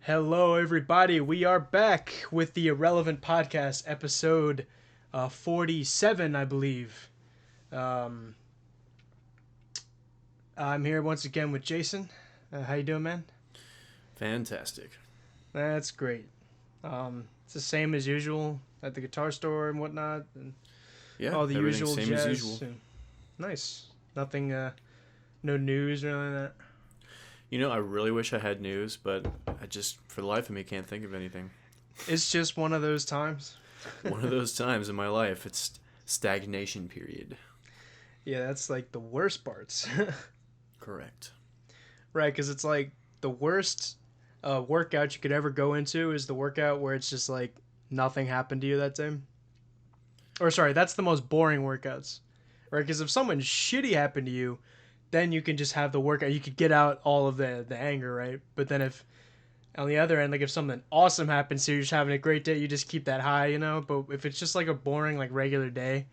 Hello, everybody. We are back with the Irrelevant Podcast, episode 47, I believe. Um, I'm here once again with Jason. How you doing, man? Fantastic. That's great. It's the same as usual at the guitar store and whatnot, and Yeah, all the everything's usual same as jazz. usual. Nice. Nothing. No news or anything like that. I really wish I had news, but I just, for the life of me, can't think of anything. It's just one of those times. One of those times in my life, it's stagnation period. Yeah, that's like the worst parts. Correct. Right, because it's like the worst workout you could ever go into is the workout where it's just like nothing happened to you that day. Or sorry, that's the most boring workouts, right? Because if something shitty happened to you, then you can just have the workout. You could get out all of the anger, right? But then if on the other end, like if something awesome happens to you, you're just having a great day, you just keep that high, you know. But if it's just like a boring like regular day,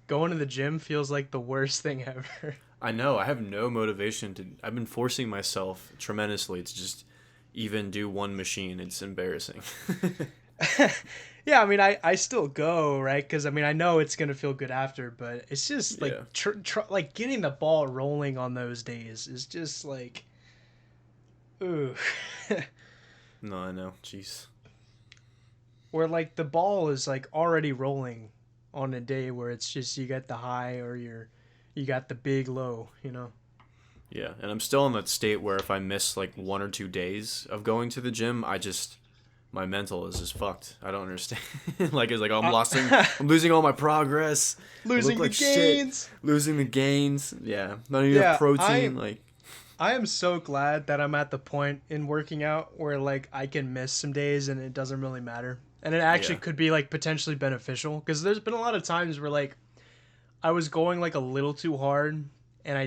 going to the gym feels like the worst thing ever. I know, I have no motivation to. I've been forcing myself tremendously to just even do one machine. It's embarrassing. Yeah, I mean, I still go, right? Because I mean, I know it's gonna feel good after, but it's just like Yeah. like getting the ball rolling on those days is just like, ooh, No, I know. Jeez. where like the ball is like already rolling on a day where it's just you got the high or you got the big low, you know. Yeah, and I'm still in that state where if I miss like 1 or 2 days of going to the gym, my mental is just fucked. I don't understand. Like it's like I'm losing all my progress. I look Losing the like shit. gains. Losing the gains. Yeah, not even enough Yeah, protein. Like I am so glad that I'm at the point in working out where like I can miss some days and it doesn't really matter. And it actually yeah, could be like potentially beneficial because there's been a lot of times where like I was going like a little too hard and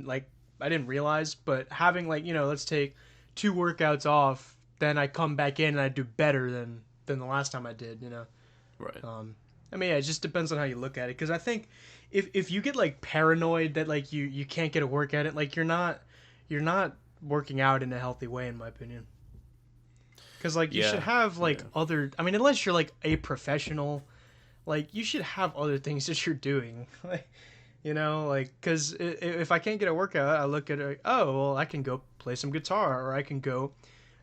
like I didn't realize, but having like, let's take two workouts off, then I come back in and I do better than the last time I did, you know. right. Um, I mean, yeah, it just depends on how you look at it. Because I think if you get like paranoid that like you can't get a work at it, like you're not working out in a healthy way, in my opinion. Because like you should Yeah, have like yeah, other. I mean, unless you're like a professional, like you should have other things that you're doing. Like like because if I can't get a workout, I look at it. Oh well, I can go play some guitar, or I can go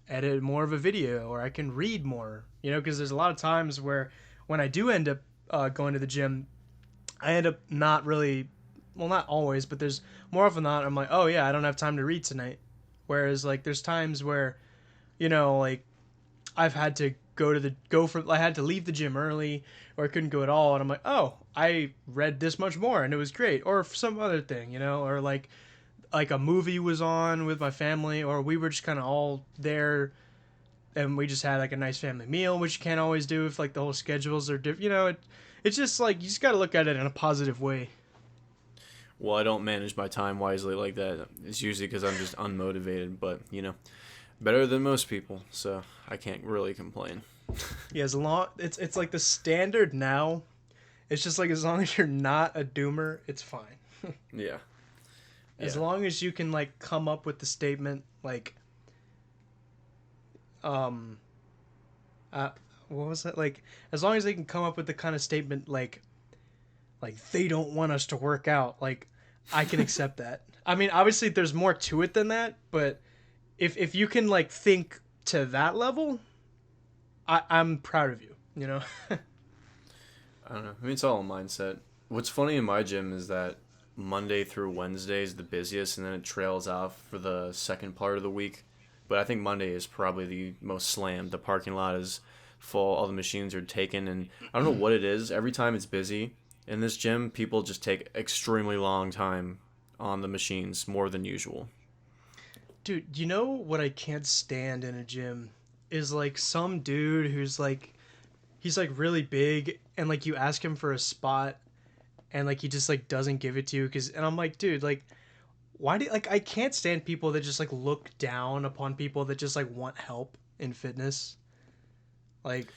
edit more of a video, or I can read more. Because there's a lot of times where when I do end up going to the gym, I end up not really, well, not always, but there's more often than not, I'm like, oh yeah, I don't have time to read tonight. Whereas like there's times where, like I've had to I had to leave the gym early or I couldn't go at all. And I'm like, oh, I read this much more and it was great. Or some other thing, or like a movie was on with my family, or we were just kind of all there and we just had like a nice family meal, which you can't always do if like the whole schedules are different. It's just like you just got to look at it in a positive way. Well, I don't manage my time wisely like that. It's usually because I'm just unmotivated. But better than most people, so I can't really complain. Yeah, as long it's like the standard now. It's just like as long as you're not a doomer, it's fine. Yeah, As yeah, long as you can like come up with the statement like um uh what was it like, as long as they can come up with the kind of statement like they don't want us to work out, like I can accept that. I mean, obviously there's more to it than that, but if you can like think to that level, I'm proud of you, you know. I don't know. I mean, it's all a mindset. What's funny in my gym is that Monday through Wednesday is the busiest, and then it trails off for the second part of the week. But I think Monday is probably the most slammed. The parking lot is full. All the machines are taken, and I don't know what it is. Every time it's busy in this gym, people just take extremely long time on the machines, more than usual. Dude, you know what I can't stand in a gym is like some dude who's like he's like really big and like you ask him for a spot and like he just like doesn't give it to you cuz and I'm like, dude, like why do like I can't stand people that just like look down upon people that just like want help in fitness. Like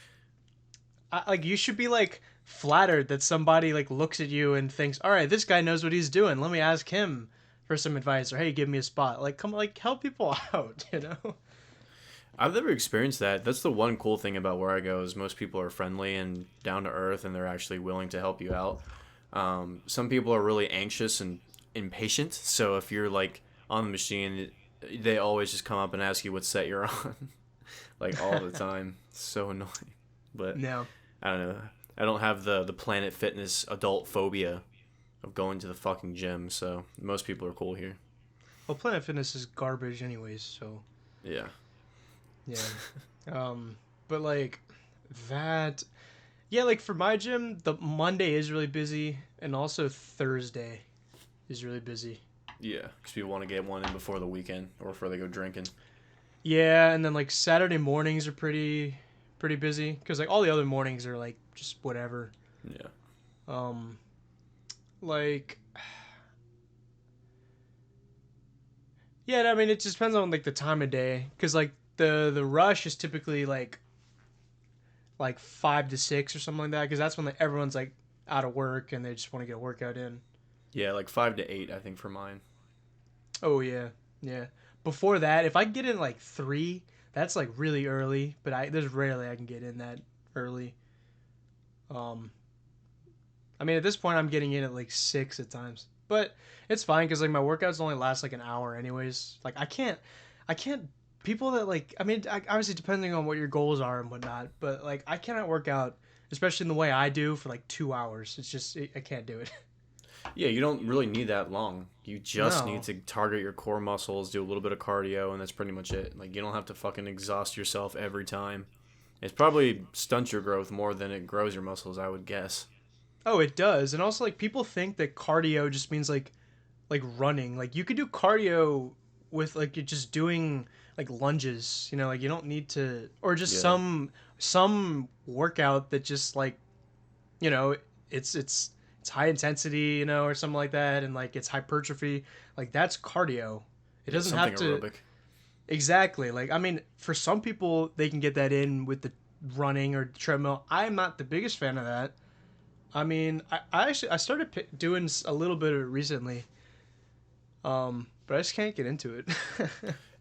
like you should be like flattered that somebody like looks at you and thinks, "All right, this guy knows what he's doing. Let me ask him for some advice or hey, give me a spot." Like come like help people out, you know? I've never experienced that. That's the one cool thing about where I go is most people are friendly and down to earth, and they're actually willing to help you out. Some people are really anxious and impatient, so if you're like on the machine, they always just come up and ask you what set you're on, like all the time. It's so annoying. But No. I don't know. I don't have the Planet Fitness adult phobia of going to the fucking gym, so most people are cool here. Well, Planet Fitness is garbage anyways, so Yeah. yeah. But like that, yeah, like for my gym, the Monday is really busy, and also Thursday is really busy. Yeah, because people want to get one in before the weekend or before they go drinking. Yeah, and then like Saturday mornings are pretty busy because like all the other mornings are like just whatever. Yeah. Um, like yeah, I mean it just depends on like the time of day because like the rush is typically like 5 to 6 or something like that because that's when like everyone's like out of work and they just want to get a workout in. Yeah, like 5 to 8, I think, for mine. Oh yeah, yeah. Before that, if I get in like 3, that's like really early. But there's rarely I can get in that early. Um, I mean at this point I'm getting in at like 6 at times, but it's fine because like my workouts only last like an hour anyways. Like I can't. People that like, I mean, obviously depending on what your goals are and whatnot, but like I cannot work out, especially in the way I do, for like 2 hours. It's just I can't do it. Yeah, you don't really need that long. You just need No. to target your core muscles, do a little bit of cardio, and that's pretty much it. Like, you don't have to fucking exhaust yourself every time. It's probably stunts your growth more than it grows your muscles, I would guess. Oh, it does. And also like people think that cardio just means like running. Like you could do cardio with like you're just doing like lunges, like you don't need to, or just Yeah. some workout that just like, you know, it's high intensity, or something like that and like it's hypertrophy. Like that's cardio. It Yeah, doesn't something have to. aerobic. Exactly. Like I mean, for some people they can get that in with the running or treadmill. I'm not the biggest fan of that. I mean, I actually I started doing a little bit of it recently, but I just can't get into it.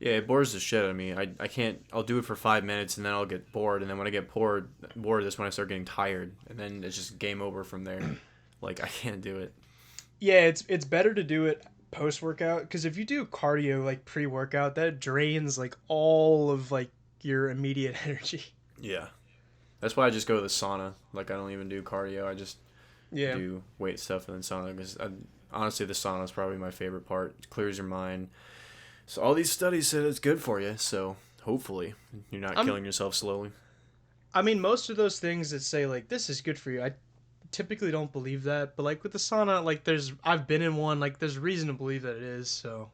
Yeah, it bores the shit out of me. I can't. I'll do it for 5 minutes and then I'll get bored. And then when I get bored, that's when I start getting tired. And then it's just game over from there. Like, I can't do it. Yeah, it's better to do it post workout because if you do cardio like pre workout, that drains like all of like your immediate energy. Yeah. That's why I just go to the sauna. Like, I don't even do cardio. I just Yeah. do weight stuff and then sauna. Because honestly, the sauna is probably my favorite part. It clears your mind. So all these studies said it's good for you. So hopefully you're not I'm killing yourself slowly. I mean most of those things that say like this is good for you, I typically don't believe that, but like with the sauna, like I've been in one, like there's reason to believe that it is, so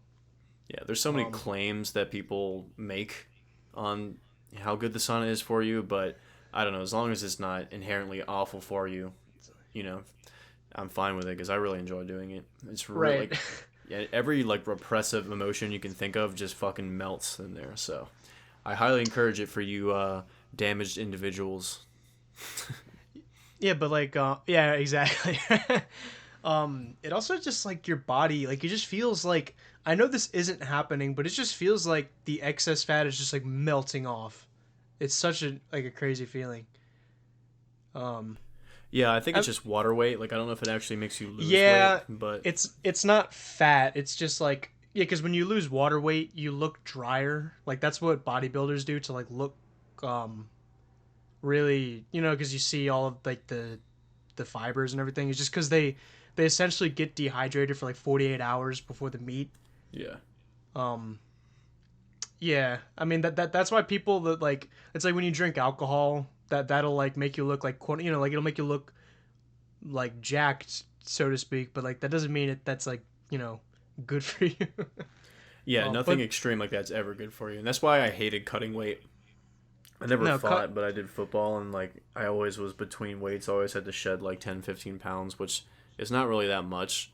Yeah, there's so many um claims that people make on how good the sauna is for you, but I don't know. As long as it's not inherently awful for you, you know, I'm fine with it because I really enjoy doing it. It's really right. like, yeah, every like repressive emotion you can think of just fucking melts in there. So I highly encourage it for you damaged individuals. Yeah, but like yeah, exactly. It also just like your body, like it just feels like, I know this isn't happening, but it just feels like the excess fat is just like melting off. It's such a like a crazy feeling. um Yeah, I think I, it's just water weight. Like I don't know if it actually makes you lose weight, yeah, but it's not fat, it's just like, yeah, because when you lose water weight you look drier, like that's what bodybuilders do to like look um really, because you see all of like the fibers and everything. It's just because they essentially get dehydrated for like 48 hours before the meet. yeah, um yeah, I mean that's why people that like, it's like when you drink alcohol, that'll like make you look like like it'll make you look like jacked, so to speak, but like that doesn't mean that's like, good for you. yeah, nothing But extreme like that's ever good for you, and that's why I hated cutting weight. I never no, cut. fought, but I did football, and like I always was between weights. I always had to shed like 10, 15 pounds, which is not really that much,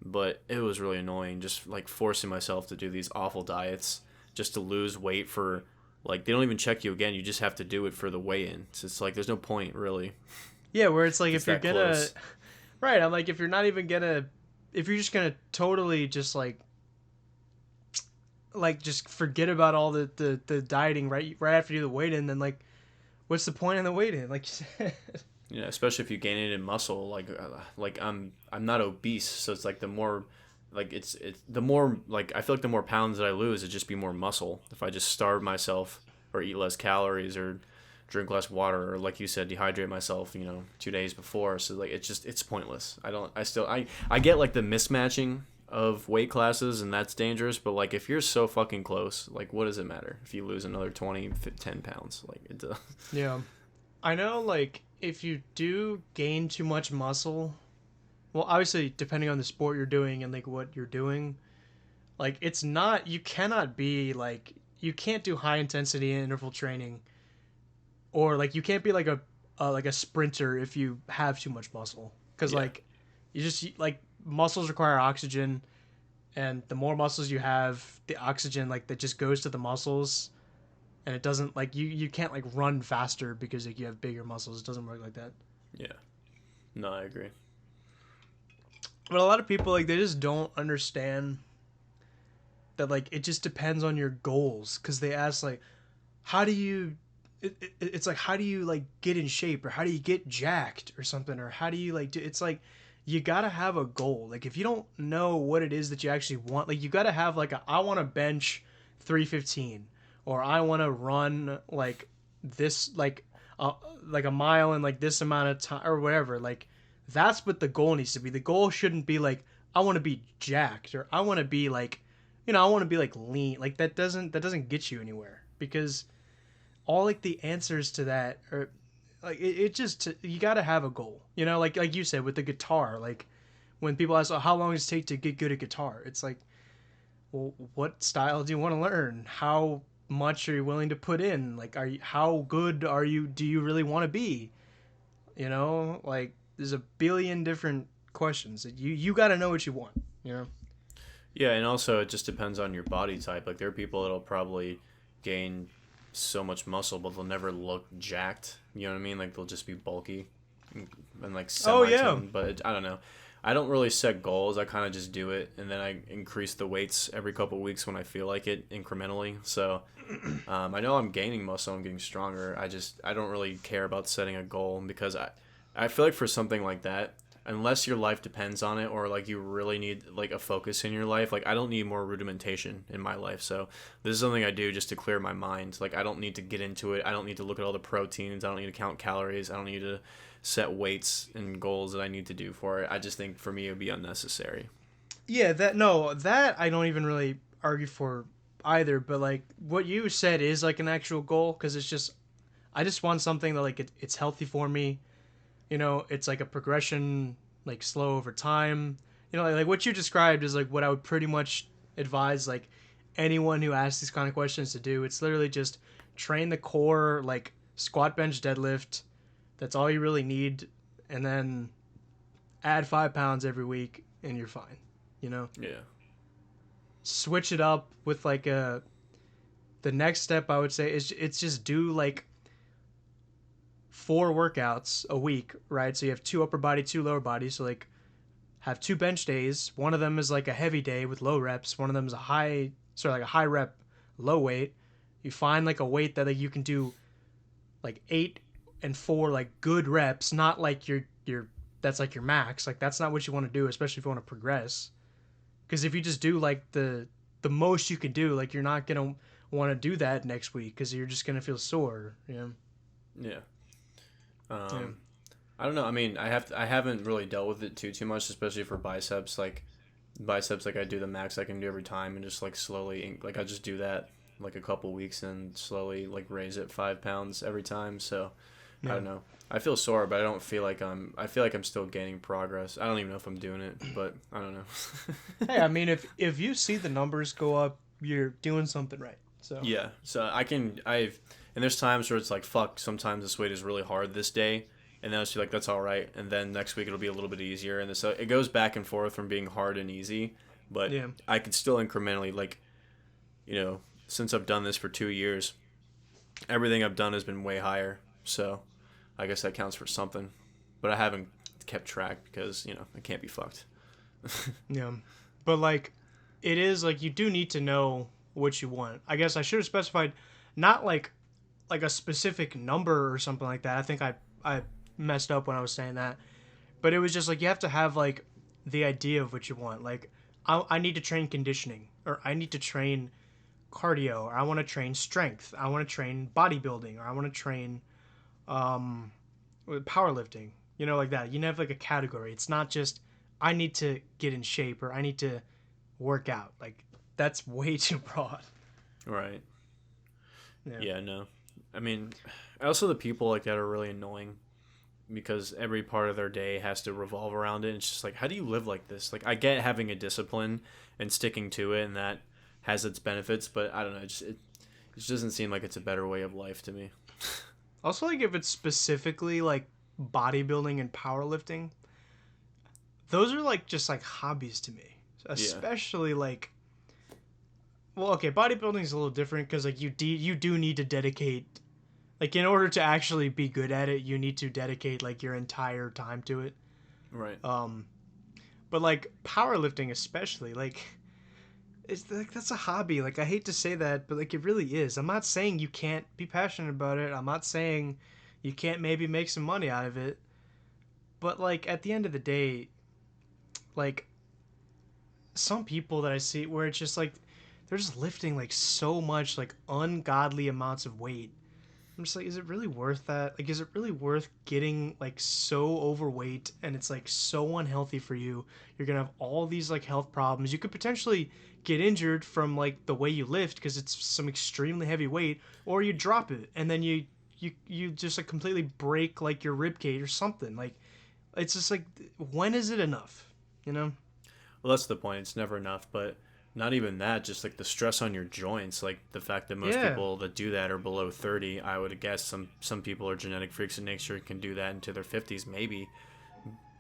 but it was really annoying just like forcing myself to do these awful diets just to lose weight for like they don't even check you again. You just have to do it for the weigh-in. So it's like there's no point really. Yeah, where it's like It's if you're that gonna, close. right, I'm like if you're not even gonna, if you're just gonna totally just like like just forget about all the dieting right after you do the weight in, then like what's the point in the weight in? Like you said. Yeah, especially if you gain it in muscle. Like I'm not obese, so it's like the more, like it's the more like I feel like the more pounds that I lose, it'd just be more muscle. If I just starve myself or eat less calories or drink less water or like you said, dehydrate myself, 2 days before. So like it's pointless. I get like the mismatching of weight classes and that's dangerous, but like if you're so fucking close, like what does it matter if you lose another 10 pounds? Like it. Yeah. I know, like, if you do gain too much muscle, well, obviously, depending on the sport you're doing and, like, what you're doing, like, it's not, you cannot be, like, you can't do high intensity interval training, or, like, you can't be, like a sprinter if you have too much muscle. Because, Yeah. like, like, muscles require oxygen, and the more muscles you have, the oxygen, like, that just goes to the muscles and it doesn't like you can't like run faster because like you have bigger muscles. It doesn't work like that. Yeah. No, I agree. But a lot of people like they just don't understand that like it just depends on your goals because they ask like how do you it's like how do you like get in shape or how do you get jacked or something or how do you like do it's like you gotta have a goal. Like if you don't know what it is that you actually want, like you gotta have like I want to bench 315 or I want to run this like a mile in like this amount of time or whatever. Like that's what the goal needs to be. The goal shouldn't be like I want to be jacked or I want to be like I want to be like lean. Like that doesn't get you anywhere because all like the answers to that are like it just you got to have a goal. Like you said with the guitar. Like when people ask, oh, how long does it take to get good at guitar? It's like, well, what style do you want to learn? How much are you willing to put in? Like, how good are you? Do you really want to be? Like there's a billion different questions that you got to know what you want. You know. Yeah, and also it just depends on your body type. Like there are people that'll probably gain so much muscle, but they'll never look jacked. You know what I mean? Like they'll just be bulky and like Oh yeah. semi-toned. But I don't know. I don't really set goals. I kind of just do it, and then I increase the weights every couple of weeks when I feel like it, incrementally. So I know I'm gaining muscle. I'm getting stronger. I don't really care about setting a goal because I feel like for something like that, unless your life depends on it or like you really need like a focus in your life, like I don't need more rudimentation in my life. So this is something I do just to clear my mind. Like I don't need to get into it. I don't need to look at all the proteins. I don't need to count calories. I don't need to set weights and goals that I need to do for it. I just think for me it would be unnecessary. Yeah, that I don't even really argue for either, but like what you said is like an actual goal because it's just I just want something that like it's healthy for me. It's like a progression, like slow over time. Like what you described is like what I would pretty much advise like anyone who asks these kind of questions to do. It's literally just train the core, like squat, bench, deadlift. That's all you really need, and then add 5 pounds every week, and you're fine. You know, Yeah. switch it up with like the next step I would say is it's just do like 4 workouts a week, right? So you have 2 upper body, 2 lower body. So like have 2 bench days. One of them is like a heavy day with low reps. One of them is like a high rep, low weight. You find like a weight that like you can do like 8 and 4 like good reps, not like your that's like your max. Like that's not what you want to do, especially if you want to progress. Because if you just do like the most you can do, like you're not gonna want to do that next week because you're just gonna feel sore. Yeah. Yeah. Um, I don't know. I mean, I haven't really dealt with it too much, especially for biceps. Like biceps, like I do the max I can do every time, and just like slowly, like I just do that like a couple weeks and slowly like raise it 5 pounds every time. So I Yeah. don't know. I feel sore, but I don't feel like I feel like I'm still gaining progress. I don't even know if I'm doing it, but I don't know. Hey, I mean, if you see the numbers go up, you're doing something right. So Yeah. So and there's times where it's like, fuck, sometimes this weight is really hard this day. And then I'll just be like, that's all right. And then next week it'll be a little bit easier. And so it goes back and forth from being hard and easy. But yeah, I can still incrementally, like, since I've done this for 2 years, everything I've done has been way higher. So I guess that counts for something. But I haven't kept track because, I can't be fucked. yeah, but like, it is like you do need to know what you want. I guess I should have specified not like a specific number or something like that. I think I messed up when I was saying that. But it was just like you have to have like the idea of what you want. Like I need to train conditioning, or I need to train cardio, or I want to train strength. I want to train bodybuilding, or I want to train um, powerlifting. You know, like that. You have like a category. It's not just I need to get in shape or I need to work out. Like that's way too broad. Right. Yeah. Yeah, no. I mean, also the people like that are really annoying because every part of their day has to revolve around it. It's just like, how do you live like this? Like, I get having a discipline and sticking to it, and that has its benefits, but I don't know. It just doesn't seem like it's a better way of life to me. Also, like if it's specifically like bodybuilding and powerlifting, those are like just like hobbies to me. Yeah. Especially like, well, okay, bodybuilding is a little different because like you do need to dedicate, like in order to actually be good at it, you need to dedicate like your entire time to it. Right. Um, but like powerlifting especially, like it's like that's a hobby. Like I hate to say that, but like it really is. I'm not saying you can't be passionate about it. I'm not saying you can't maybe make some money out of it. But like at the end of the day, like some people that I see where it's just like they're just lifting like so much like ungodly amounts of weight. I'm just like, is it really worth that? Like, is it really worth getting like so overweight and it's like so unhealthy for you? You're gonna have all these like health problems. You could potentially get injured from like the way you lift because it's some extremely heavy weight, or you drop it and then you just like completely break like your rib cage or something. Like, it's just like, when is it enough? You know? Well, that's the point. It's never enough, but not even that. Just like the stress on your joints, like the fact that most Yeah. people that do that are below 30. I would guess some people are genetic freaks in nature and can do that into their 50s, maybe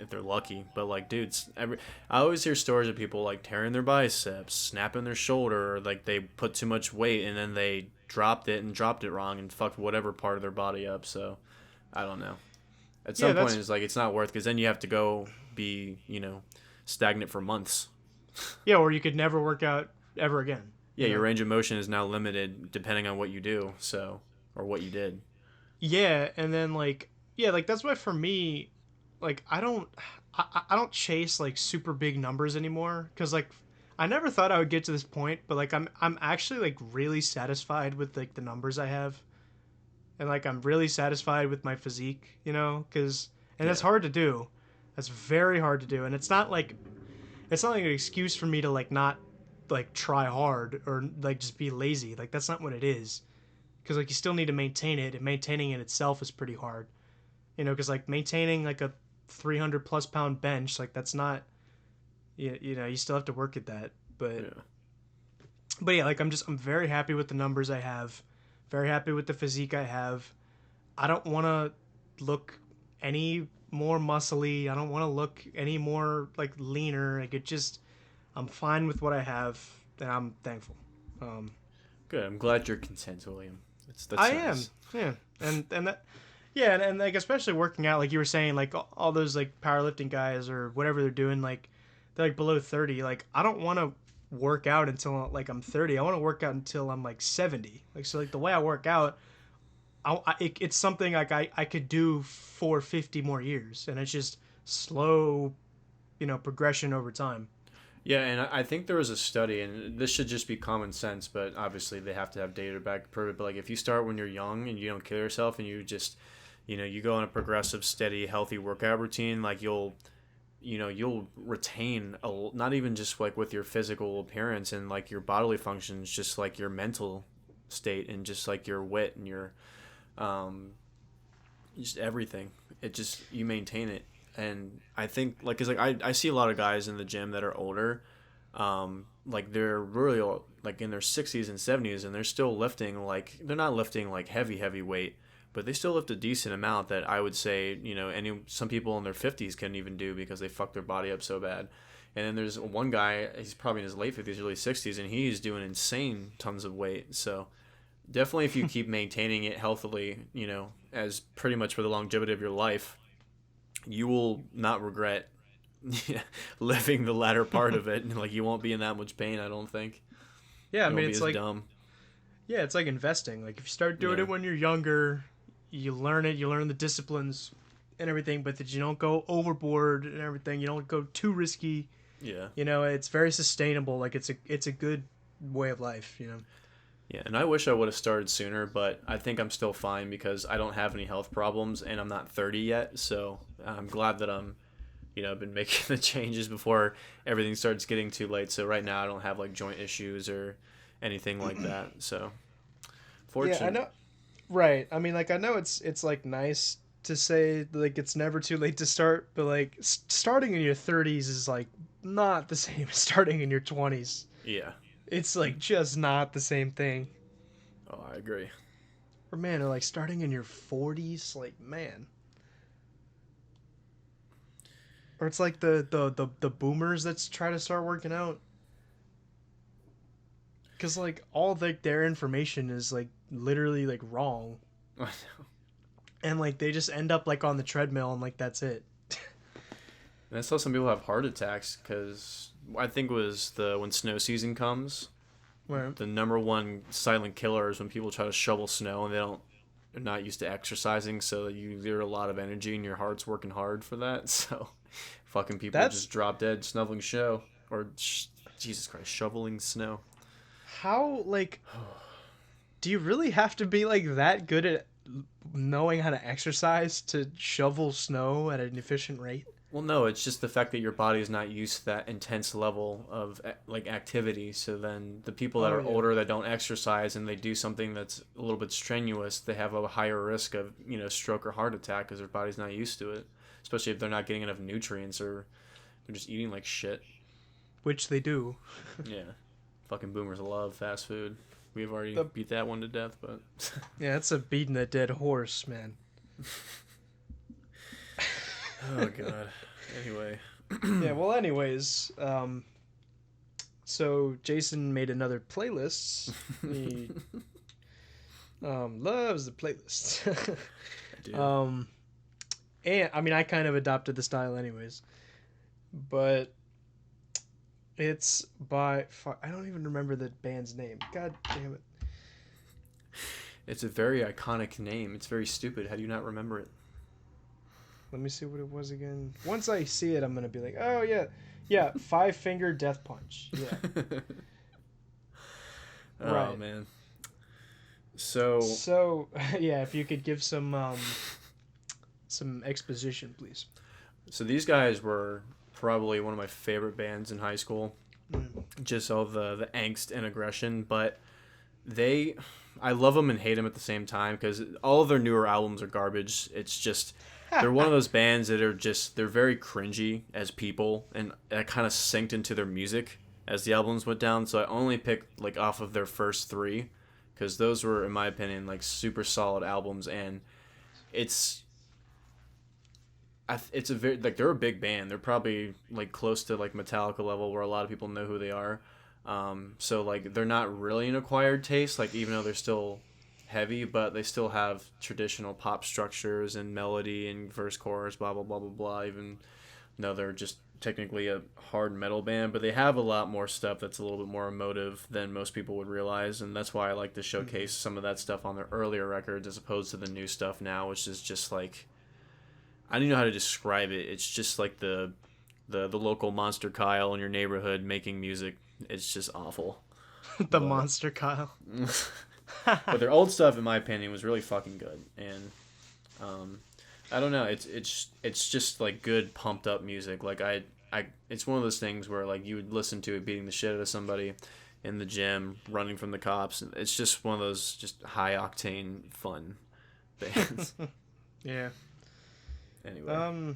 if they're lucky. But like, dudes, I always hear stories of people like tearing their biceps, snapping their shoulder, or like they put too much weight and then they dropped it wrong and fucked whatever part of their body up. So I don't know. At Yeah, some point, that's it's like it's not worth because then you have to go be stagnant for months. yeah, or you could never work out ever again. Yeah, You your know? range of motion is now limited depending on what you do, so or what you did. Yeah, and then like yeah, like that's why for me, like I don't chase like super big numbers anymore because like I never thought I would get to this point, but like I'm actually like really satisfied with like the numbers I have, and like I'm really satisfied with my physique, you know, because and that's Yeah. hard to do. That's very hard to do, and it's not like an excuse for me to like not like try hard or like just be lazy. Like that's not what it is, because like you still need to maintain it, and maintaining it itself is pretty hard. You know, because like maintaining like a 300 plus pound bench, like that's not you know you still have to work at that. Yeah. But yeah, like I'm very happy with the numbers I have, very happy with the physique I have. I don't want to look any more muscly. I don't want to look any more like leaner. Like it just I'm fine with what I have, and I'm thankful. Um, Good. I'm glad you're content, William. That's I am, nice. yeah, and that, yeah, and like especially working out, like you were saying, like all those like powerlifting guys or whatever they're doing, like they're like below 30. Like I don't want to work out until like I'm 30. I want to work out until I'm like 70. Like so, like the way I work out, it's something like I could do for 50 more years, and it's just slow, you know, progression over time. Yeah, and I think there was a study, and this should just be common sense, but obviously they have to have data back to prove it. But like, if you start when you're young and you don't kill yourself, and you just, you go on a progressive, steady, healthy workout routine, like you'll retain not even just like with your physical appearance and like your bodily functions, just like your mental state and just like your wit and your um, just everything. It just you maintain it, and I think like cause like I see a lot of guys in the gym that are older, like they're really old, like in their 60s and 70s, and they're still lifting like they're not lifting like heavy weight, but they still lift a decent amount that I would say some people in their 50s couldn't even do because they fucked their body up so bad. And then there's one guy, he's probably in his late 50s, early 60s, and he's doing insane tons of weight. So definitely if you keep maintaining it healthily, as pretty much for the longevity of your life, you will not regret living the latter part of it, and like you won't be in that much pain, I don't think. Yeah, I You mean won't be it's as like dumb. yeah, it's like investing. Like if you start doing Yeah. it when you're younger, you learn it, you learn the disciplines and everything, but that you don't go overboard and everything. You don't go too risky. Yeah. You know, it's very sustainable. Like it's a good way of life. You know. Yeah, and I wish I would have started sooner, but I think I'm still fine because I don't have any health problems and I'm not 30 yet. So I'm glad that been making the changes before everything starts getting too late. So right now I don't have like joint issues or anything like that. So Yeah, I fortunate. know. Right. I mean, like I know it's like nice to say like it's never too late to start, but like starting in your 30s is like not the same as starting in your 20s. Yeah. It's like just not the same thing. Oh, I agree. Or man, or like starting in your 40s, like man. Or it's like the boomers that's try to start working out cuz like all their information is like literally like wrong and like they just end up like on the treadmill and like that's it. And I saw some people have heart attacks because I think it was the when snow season comes, Right. the number one silent killer is when people try to shovel snow and they're not used to exercising, so you exert a lot of energy and your heart's working hard for that. So fucking people That's just drop dead snuffling snow or Jesus Christ, shoveling snow. how like do you really have to be like that good at knowing how to exercise to shovel snow at an efficient rate? Well, no, it's just the fact that your body is not used to that intense level of like activity. So then the people that Oh are yeah. older that don't exercise and they do something that's a little bit strenuous, they have a higher risk of stroke or heart attack because their body's not used to it. Especially if they're not getting enough nutrients or they're just eating like shit. Which they do. Yeah, fucking boomers love fast food. We've already The beat that one to death, but Yeah, that's a beating a dead horse, man. oh god. Anyway, Yeah, well anyways, so Jason made another playlist. He loves the playlist. I do. um and I mean I kind of adopted the style anyways. But it's by I don't even remember the band's name. God damn it. It's a very iconic name. It's very stupid. How do you not remember it? Let me see what it was again. Once I see it, I'm gonna be like, oh yeah, yeah, Five Finger Death Punch. Yeah, Oh right. man. So So yeah, if you could give some exposition, please. so these guys were probably one of my favorite bands in high school. Mm. Just all the angst and aggression, but they I love them and hate them at the same time because all of their newer albums are garbage. It's just they're one of those bands that are just they're very cringy as people and that kind of synced into their music as the albums went down. So I only picked like off of their first three because those were in my opinion like super solid albums and it's it's a very like they're a big band. They're probably like close to like Metallica level where a lot of people know who they are. So like they're not really an acquired taste. Like even though they're still heavy, but they still have traditional pop structures and melody and verse chorus, blah blah blah blah blah. Even though they're just technically a hard metal band, but they have a lot more stuff that's a little bit more emotive than most people would realize, and that's why I like to showcase some of that stuff on their earlier records as opposed to the new stuff now, which is just like I don't even know how to describe it. It's just like the local Monster Kyle in your neighborhood making music. It's just awful. The But Monster Kyle. but their old stuff, in my opinion, was really fucking good. And I don't know. It's just like good pumped up music. Like it's one of those things where like you would listen to it beating the shit out of somebody in the gym, running from the cops. It's just one of those just high octane fun bands. Yeah. Anyway,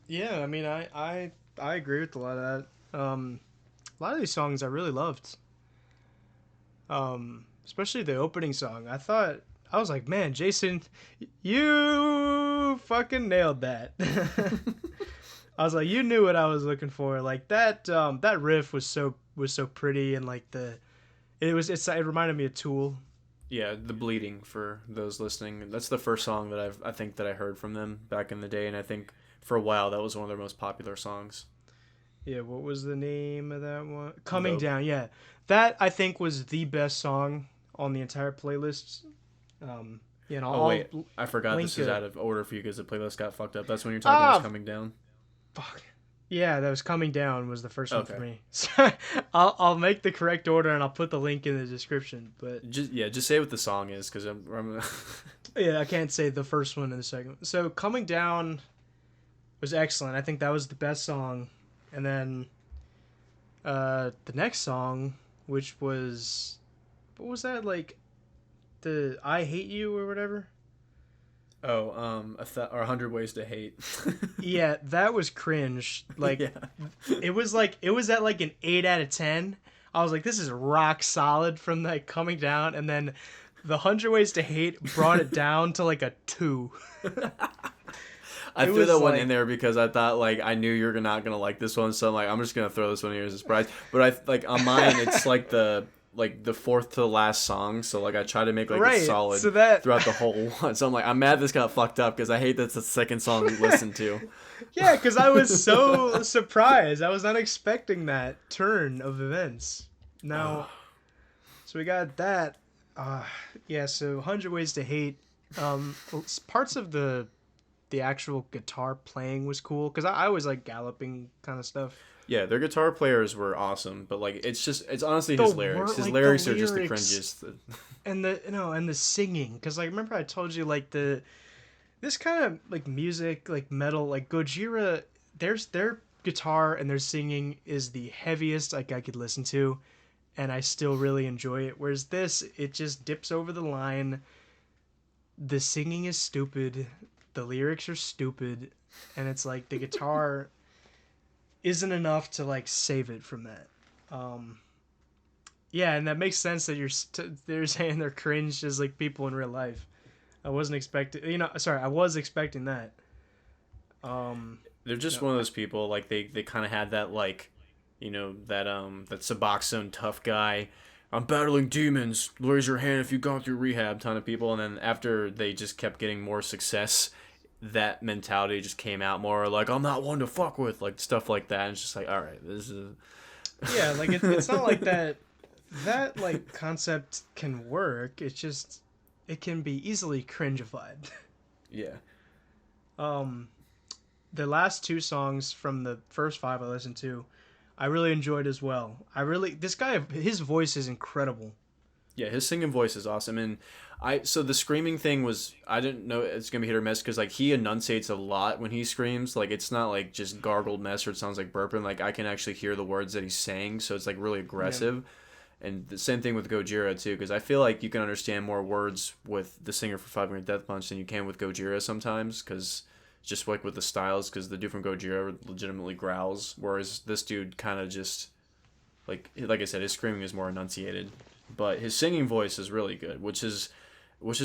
Yeah. I mean, I agree with a lot of that. A lot of these songs I really loved. Especially the opening song. I was like, man, Jason, you fucking nailed that. I was like, you knew what I was looking for. Like that that riff was so pretty and like it reminded me of Tool. yeah, the bleeding for those listening. That's the first song that I think that I heard from them back in the day, and I think for a while that was one of their most popular songs. Yeah, what was the name of that one? Coming The Down. Yeah, that I think was the best song on the entire playlist. Yeah, and Oh wait, I'll I forgot this link is it. out of order for you because the playlist got fucked up. That's when you're talking was Ah, coming down. fuck. Yeah, that was Coming Down was the first one for Okay. me. So I'll make the correct order and I'll put the link in the description. But Just say what the song is because I'm yeah, I can't say the first one and the second one. So Coming Down was excellent. I think that was the best song. And then the next song, which was what was that like the I Hate You or whatever? oh or 100 ways to hate. Yeah, that was cringe. Like Yeah. it was at like an 8 out of 10. I was like this is rock solid from like Coming Down, and then the 100 Ways to Hate brought it down to like a 2. I It threw was that one in like there because I thought like I knew you're not gonna like this one, so I'm like I'm just gonna throw this one here as a surprise. But I like on mine, it's like the fourth to the last song, so like I try to make like it right. solid So that throughout the whole one. So I'm like I'm mad this got fucked up because I hate that's the second song we listened to. yeah, cuz I was so surprised. I was not expecting that turn of events. Now, so we got that. Uh, yeah, so 100 Ways to Hate. Parts of the actual guitar playing was cool because I was like galloping kind of stuff. Yeah, their guitar players were awesome, but like it's honestly The his lyrics. word, His like the lyrics are just the lyrics cringiest. and the and the singing because like remember I told you like the this kind of like music like metal like Gojira their guitar and their singing is the heaviest like I could listen to, and I still really enjoy it. Whereas this, it just dips over the line. The singing is stupid, the lyrics are stupid, and it's like the guitar isn't enough to like save it from that. Um, yeah, and that makes sense that they're saying they're cringe as like people in real life. I wasn't expecting, sorry, I was expecting that. Um, They're just no, one of those people like they kind of had that like that Suboxone tough guy. I'm battling demons. Raise your hand if you've gone through rehab. Ton of people, and then after they just kept getting more success, that mentality just came out more. Like I'm not one to fuck with, like stuff like that. And it's just like, all right, this is. yeah, like it's not like that. That like concept can work. It's just it can be easily cringified. Yeah, Um, the last two songs from the first five I listened to, I really enjoyed as well. I really this guy his voice is incredible. yeah. His singing voice is awesome, and so the screaming thing was I didn't know it's gonna be hit or miss because like he enunciates a lot when he screams. Like it's not like just gargled mess or it sounds like burping. Like I can actually hear the words that he's saying, so it's like really Yeah. aggressive. And the same thing with Gojira too, because I feel like you can understand more words with the singer for Five Finger Death Punch than you can with Gojira sometimes, because just like with the styles, because the dude from Gojira legitimately growls, whereas this dude kind of just like I said, his screaming is more enunciated, but his singing voice is really good, which is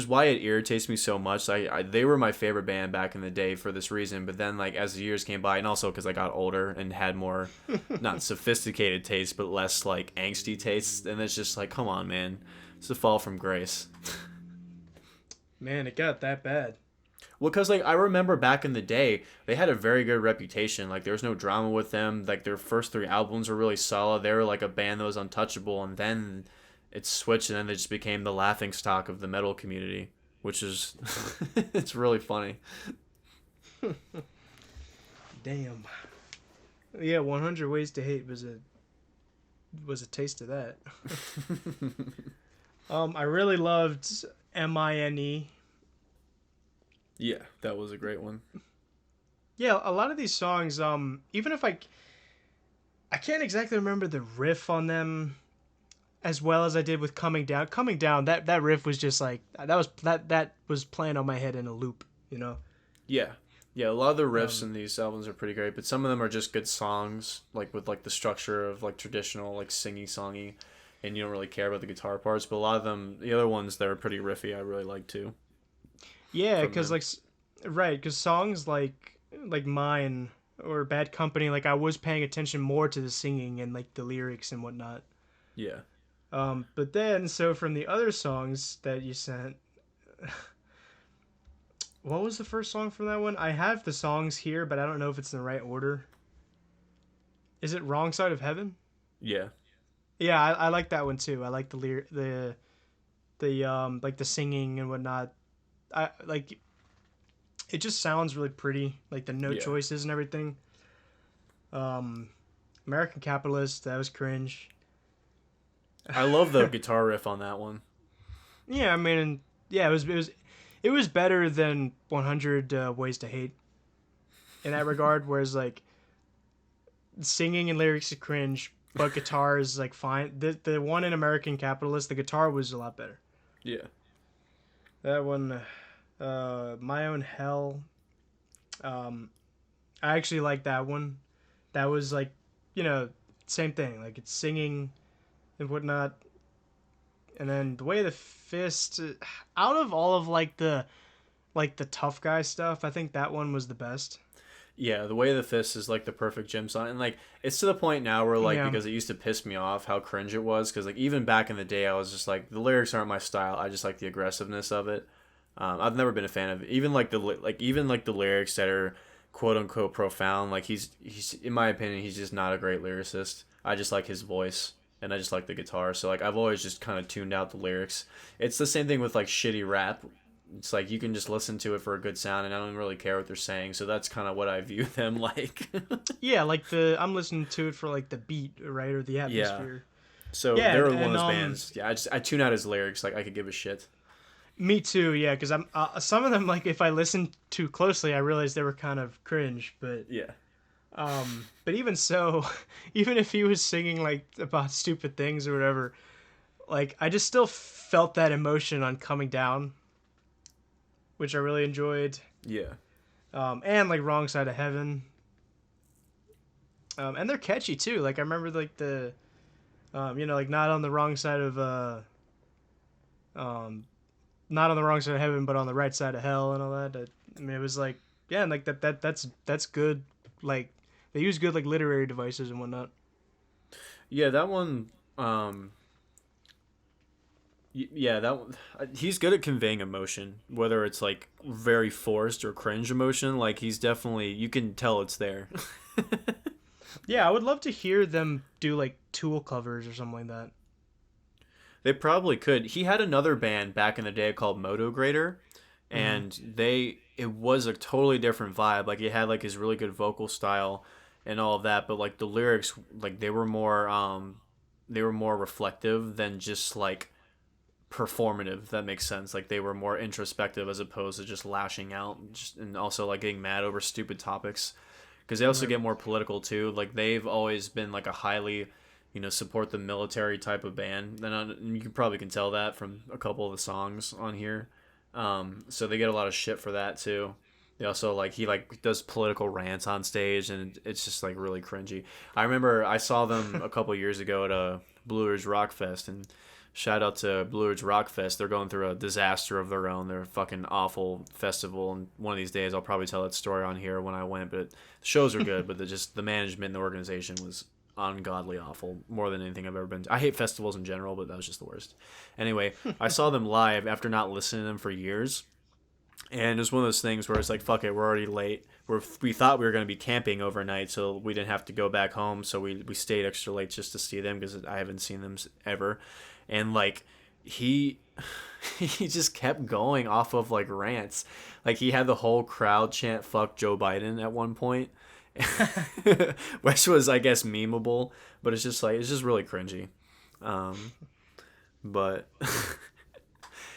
why it irritates me so much. They were my favorite band back in the day for this reason, but then like as the years came by, and also because I got older and had more, not sophisticated tastes, but less like angsty tastes, and it's just like, come on, man, it's a fall from grace. Man, it got that bad. Well, because like I remember back in the day, they had a very good reputation. Like there was no drama with them. Like their first three albums were really solid. They were like a band that was untouchable, and then it switched, and then they just became the laughing stock of the metal community, which is it's really funny. Damn. Yeah, 100 Ways to Hate was a taste of that. I really loved Mine. Yeah, that was a great one. Yeah, a lot of these songs, even if I can't exactly remember the riff on them as well as I did with Coming Down. Coming Down, that riff was just like that was playing on my head in a loop, you know. Yeah. Yeah, a lot of the riffs Um, in these albums are pretty great, but some of them are just good songs, like with like the structure of like traditional like singy songy, and you don't really care about the guitar parts. But a lot of them, the other ones that are pretty riffy, I really like too. yeah, From because them. like right, because songs like Mine or Bad Company, like I was paying attention more to the singing and like the lyrics and whatnot. Yeah. But then so from the other songs that you sent, what was the first song from that one? I have the songs here, but I don't know if it's in the right order. Is it Wrong Side of Heaven? Yeah. Yeah, I like that one too. I like the like the singing and whatnot. I like it. Just sounds really pretty, like the note Yeah. choices and everything. Um, American Capitalist, that was cringe. I love the guitar riff on that one. Yeah, I mean, yeah, it was better than 100 Ways to Hate in that regard. Whereas like singing and lyrics are cringe, but guitar is like fine. The one in American Capitalist, the guitar was a lot better. Yeah. That one, My Own Hell. I actually like that one. That was like, you know, same thing. Like it's singing and whatnot. And then the Way of the Fist, out of all of like the tough guy stuff, I think that one was the best. Yeah, the Way of the Fist is like the perfect gym song, and like it's to the point now where like Yeah, because it used to piss me off how cringe it was, because like even back in the day I was just like the lyrics aren't my style. I just like the aggressiveness of it. I've never been a fan of it. Even like the lyrics that are quote unquote profound. Like he's in my opinion he's just not a great lyricist. I just like his voice and I just like the guitar. So like I've always just kind of tuned out the lyrics. It's the same thing with like shitty rap. It's like you can just listen to it for a good sound, and I don't really care what they're saying. So that's kind of what I view them like. yeah, like I'm listening to it for like the beat, right, or the Yeah. atmosphere. So Yeah, they're one of and those bands. Yeah, I tune out his lyrics. Like I could give a shit. me too. Yeah, because I'm some of them like if I listened too closely, I realized they were kind of cringe. Yeah. But even so, even if he was singing like about stupid things or whatever, like I just still felt that emotion on coming down, which I really enjoyed. Yeah. And like Wrong Side of Heaven. And they're catchy too. Like I remember like like not on the wrong side of um, not on the wrong side of heaven, but on the right side of hell and all that. I mean, it was like, yeah, and like that's good. Like they use good like literary devices and whatnot. Yeah, that one. Yeah, that one, he's good at conveying emotion, whether it's like very forced or cringe emotion. Like he's definitely you can tell it's there. Yeah, I would love to hear them do like Tool covers or something like that. They probably could. He had another band back in the day called Moto Grader, Mm-hmm. and it was a totally different vibe. Like he had like his really good vocal style and all of that, but like the lyrics, like they were more reflective than just like performative, if that makes sense. Like they were more introspective as opposed to just lashing out, and also like getting mad over stupid topics, because they also Right. get more political too. Like they've always been like a highly, support the military type of band, and you probably can tell that from a couple of the songs on here. So they get a lot of shit for that too. They also like he like does political rants on stage, and it's just like really cringy. I remember I saw them a couple years ago at a Blue Ridge Rock Fest, and shout out to Blue Ridge Rock Fest. They're going through a disaster of their own. They're a fucking awful festival, and one of these days I'll probably tell that story on here when I went. But the shows are good, but the management and the organization was ungodly awful, more than anything I've ever been to. I hate festivals in general, but that was just the worst. Anyway, I saw them live after not listening to them for years, and it was one of those things where it's like, fuck it, we're already late. We thought we were going to be camping overnight, so we didn't have to go back home. So we stayed extra late just to see them, because I haven't seen them ever. And like he he just kept going off of like rants. Like he had the whole crowd chant "fuck Joe Biden" at one point, which was, I guess, memeable. But it's just really cringy. But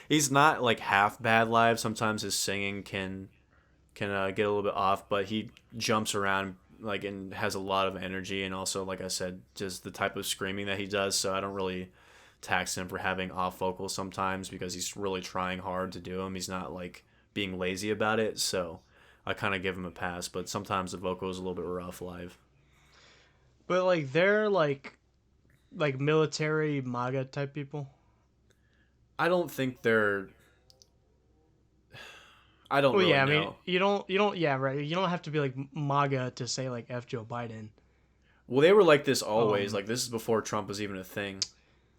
he's not like half bad live. Sometimes his singing can get a little bit off, but he jumps around like and has a lot of energy, and also like I said, just the type of screaming that he does. So I don't really tax him for having off vocals sometimes, because he's really trying hard to do them. He's not like being lazy about it. So I kind of give him a pass, but sometimes the vocal is a little bit rough live. But like they're like military MAGA type people. I don't think they're. I don't Well, really yeah, I mean, know. yeah, right. You don't have to be like MAGA to say like F Joe Biden. Well, they were like this always. Um, Like this is before Trump was even a thing.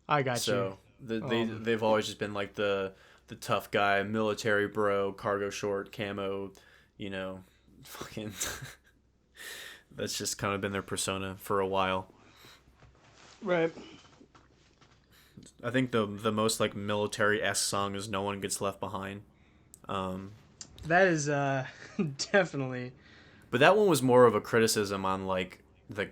I got you. So Um, they've always just been like the tough guy, military bro, cargo short, camo, you know, fucking That's just kind of been their persona for a while. Right. I think the most like military esque song is "No One Gets Left Behind." Um, That is definitely. but that one was more of a criticism on like the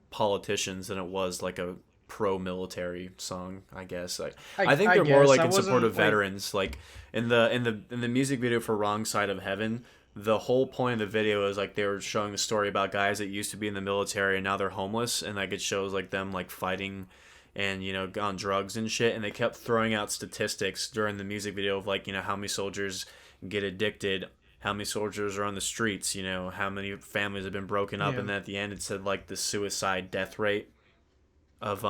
politicians than it was like a pro military song, I guess. I think I they're more guess like I in support of wasn't like. veterans. Like in the music video for Wrong Side of Heaven, the whole point of the video is like they were showing the story about guys that used to be in the military and now they're homeless, and like it shows like them like fighting and on drugs and shit, and they kept throwing out statistics during the music video of like how many soldiers get addicted, how many soldiers are on the streets, how many families have been broken up, Yeah. and then at the end it said like the suicide death rate of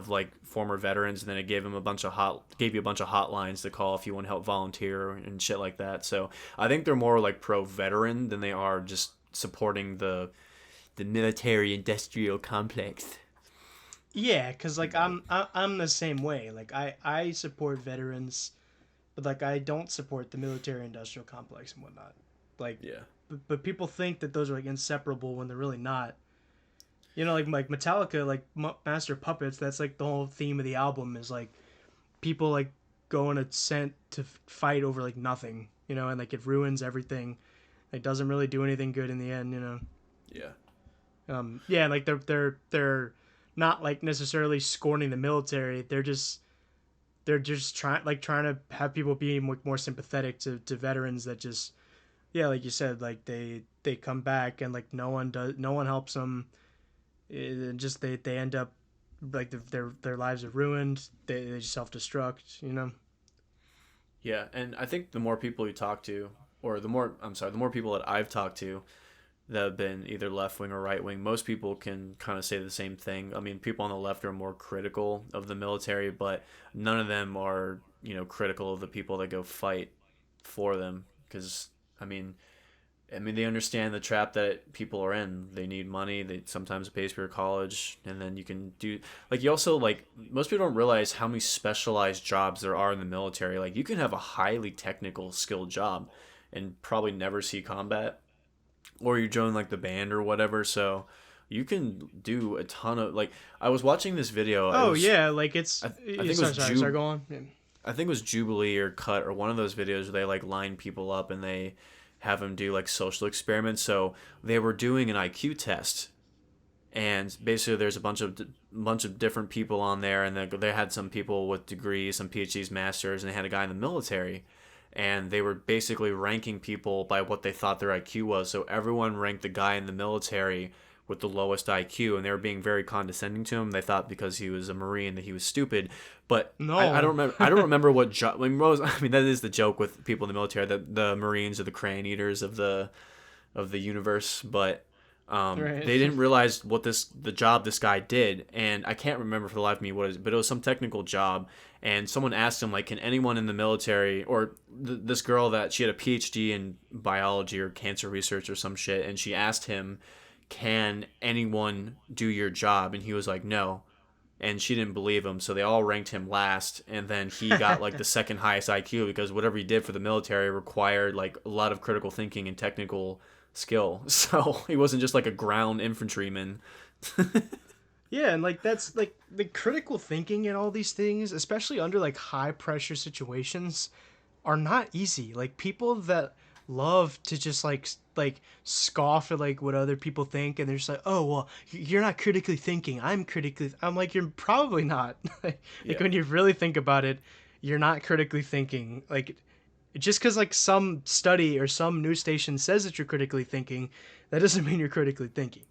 like former veterans, and then it gave you a bunch of hotlines to call if you want to help volunteer and shit like that. So I think they're more like pro veteran than they are just supporting the military industrial complex. Yeah, cause like I'm the same way. Like I support veterans, but like I don't support the military industrial complex and whatnot. Like, Yeah. but people think that those are like inseparable when they're really not. Like Metallica, like Master of Puppets. That's like the whole theme of the album is like people like going to sent to fight over like nothing. And like it ruins everything. It doesn't really do anything good in the end. Yeah. Yeah, like they're not like necessarily scorning the military. They're just trying to have people be more sympathetic to veterans that just, yeah, like you said, like they come back and like no one helps them. Just they end up like their lives are ruined. They self destruct. Yeah, and I think the more people you talk to, or the more people that I've talked to that have been either left wing or right wing, most people can kind of say the same thing. I mean, people on the left are more critical of the military, but none of them are, critical of the people that go fight for them. Because, I mean, they understand the trap that people are in. They need money. They sometimes pays for your college, and then you can do like you also like most people don't realize how many specialized jobs there are in the military. Like you can have a highly technical skilled job and probably never see combat, or you join like the band or whatever. So you can do a ton of like. I was watching this video. It Oh was yeah, like it's. I think it was Sorry, go on. Yeah. I think it was Jubilee or Cut or one of those videos where they like line people up and they have them do like social experiments. So they were doing an IQ test, and basically there's a bunch of different people on there, and they had some people with degrees, some PhDs, masters, and they had a guy in the military, and they were basically ranking people by what they thought their IQ was. So everyone ranked the guy in the military with the lowest IQ, and they were being very condescending to him. They thought because he was a Marine that he was stupid, but I No. don't remember. I don't remember what job. I mean, that is the joke with people in the military that the Marines are the crayon eaters of the universe, but Right. they didn't realize the job this guy did, and I can't remember for the life of me what it is, but it was some technical job. And someone asked him like, can anyone in the military, or this girl that she had a PhD in biology or cancer research or some shit, and she asked him, can anyone do your job? And he was like, no. And she didn't believe him, so they all ranked him last, and then he got like the second highest IQ because whatever he did for the military required like a lot of critical thinking and technical skill. So he wasn't just like a ground infantryman. Yeah, and like that's like the critical thinking and all these things, especially under like high pressure situations, are not easy. Like people that love to just like scoff at like what other people think, and they're just like, oh well, you're not critically thinking. I'm like, you're probably not. Like Yeah. when you really think about it, you're not critically thinking. Like just because like some study or some news station says that you're critically thinking, that doesn't mean you're critically thinking.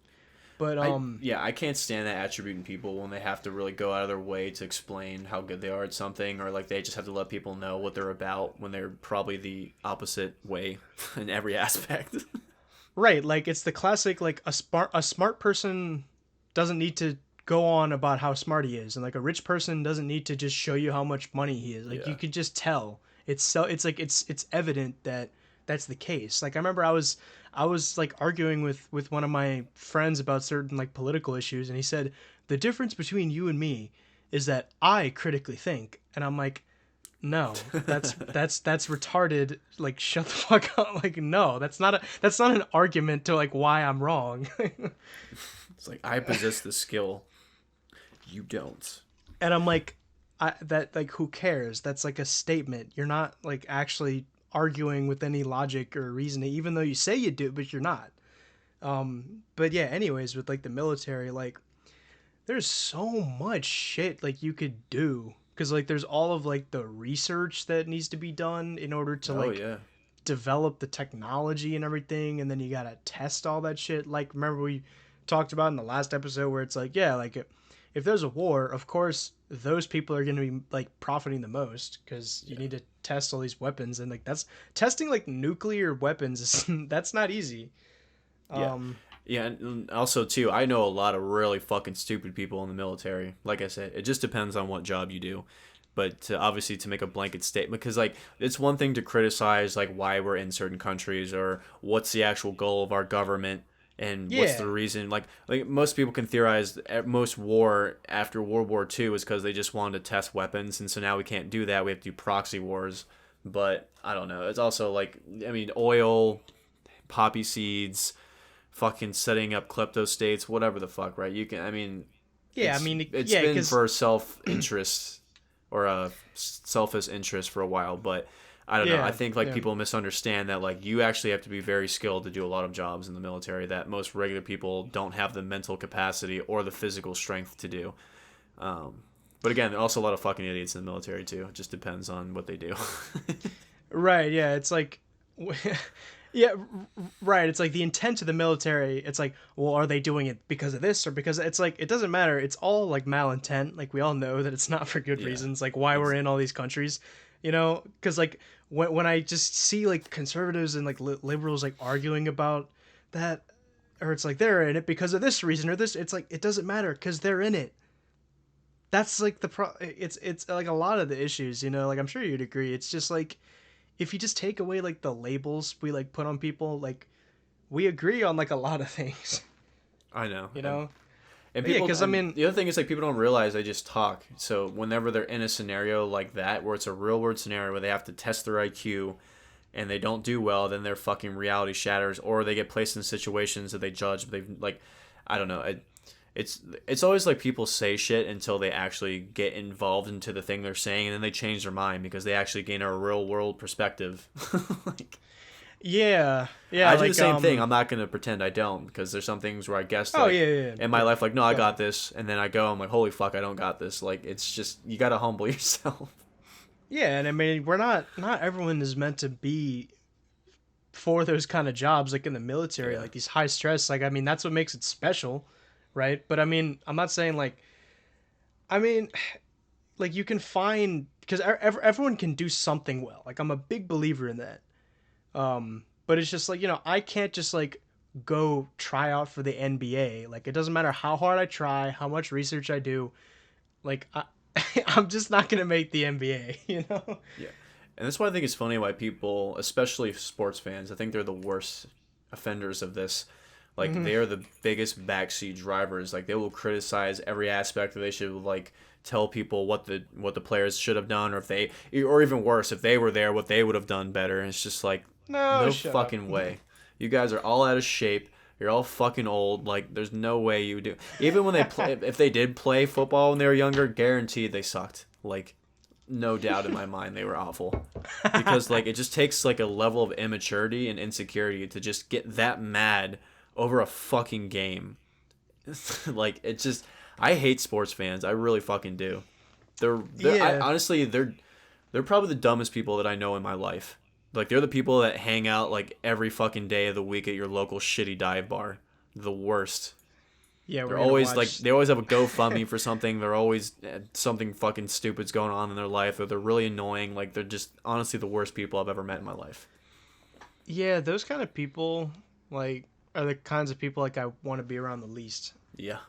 But I can't stand that attribute in people when they have to really go out of their way to explain how good they are at something, or like they just have to let people know what they're about when they're probably the opposite way in every aspect. right, like it's the classic like a smart person doesn't need to go on about how smart he is, and like a rich person doesn't need to just show you how much money he is. Like you Yeah. could just tell. It's like it's evident that that's the case. Like I was like arguing with one of my friends about certain like political issues, and he said the difference between you and me is that I critically think, and I'm like, No, that's retarded. Like, shut the fuck up. Like, no, that's not an argument to like why I'm wrong. It's like I possess the skill, you don't. And I'm like, that like who cares? That's like a statement. You're not like actually arguing with any logic or reasoning, even though you say you do, but you're not. But yeah, anyways, with like the military, like there's so much shit like you could do because like there's all of like the research that needs to be done in order to Oh like yeah, develop the technology and everything, and then you gotta test all that shit. Like, remember we talked about in the last episode where it's like, yeah, like if there's a war, of course those people are gonna be like profiting the most because you yeah, need to test all these weapons, and like that's testing like nuclear weapons is that's not easy. yeah. um Yeah, and also too, I know a lot of really fucking stupid people in the military. Like I said, it just depends on what job you do. But obviously, to make a blanket statement, because like it's one thing to criticize like why we're in certain countries or what's the actual goal of our government and what's the yeah, reason. Like most people can theorize that most war after World War II is because they just wanted to test weapons, and so now we can't do that. We have to do proxy wars. But I don't know. It's also like I mean, oil, poppy seeds, fucking setting up klepto states, whatever the fuck, right? You can, I mean, yeah, I mean, it's yeah, been because for self interest or a selfish interest for a while, but I don't know. I yeah, think like yeah. people misunderstand that like you actually have to be very skilled to do a lot of jobs in the military that most regular people don't have the mental capacity or the physical strength to do. Um, but again, there are also a lot of fucking idiots in the military too. It just depends on what they do. Right, yeah, it's like yeah, right, it's like the intent of the military. It's like, well, are they doing it because of this or because it's like it doesn't matter. It's all like malintent. Like we all know that it's not for good Yeah, reasons. Like why we're ex- in all these countries, cuz like when I just see like conservatives and like liberals like arguing about that, or it's like they're in it because of this reason or this, it's like it doesn't matter cuz they're in it. That's like it's like a lot of the issues, like I'm sure you'd agree. It's just like if you just take away like the labels we like put on people, like we agree on like a lot of things, I know. you know? And But yeah, people, because I and mean, the other thing is like people don't realize they just talk. So whenever they're in a scenario like that, where it's a real world scenario where they have to test their IQ and they don't do well, then their fucking reality shatters, or they get placed in situations that they judge. But they've like, I don't know. It's always like people say shit until they actually get involved into the thing they're saying, and then they change their mind because they actually gain a real world perspective. Like, yeah, yeah, I do the like same thing. I'm not gonna pretend I don't because there's some things where I guess oh like yeah, yeah, in my yeah. life like no I Go ahead. got this and then I go I'm like holy fuck I don't got this. Like it's just you gotta humble yourself. Yeah, and I mean, we're not everyone is meant to be for those kind of jobs like in the military, Yeah. like these high stress. Like I mean, that's what makes it special, right? But I mean, I'm not saying like I mean, like you can find because everyone can do something well. Like I'm a big believer in that. But it's just like, I can't just like go try out for the NBA. Like it doesn't matter how hard I try, how much research I do. Like I'm just not gonna make the NBA. Yeah. And that's why I think it's funny why people, especially sports fans, I think they're the worst offenders of this. Like Hmm. they are the biggest backseat drivers. Like they will criticize every aspect that they should like tell people what the players should have done or if they or even worse if they were there what they would have done better. And it's just like No, no shut up. fucking way. You guys are all out of shape. You're all fucking old. Like there's no way you would do. Even when they play if they did play football when they were younger, guaranteed they sucked. Like no doubt in my mind they were awful because like it just takes like a level of immaturity and insecurity to just get that mad over a fucking game. Like it just I hate sports fans. I really fucking do. They're I Yeah. honestly they're probably the dumbest people that I know in my life. Like they're the people that hang out like every fucking day of the week at your local shitty dive bar. The worst. Yeah, we're They're gonna always like watch. they always have a GoFundMe for something. They're always something fucking stupid's going on in their life, or they're really annoying. Like they're just honestly the worst people I've ever met in my life. Yeah, those kind of people like are the kinds of people like I want to be around the least. Yeah,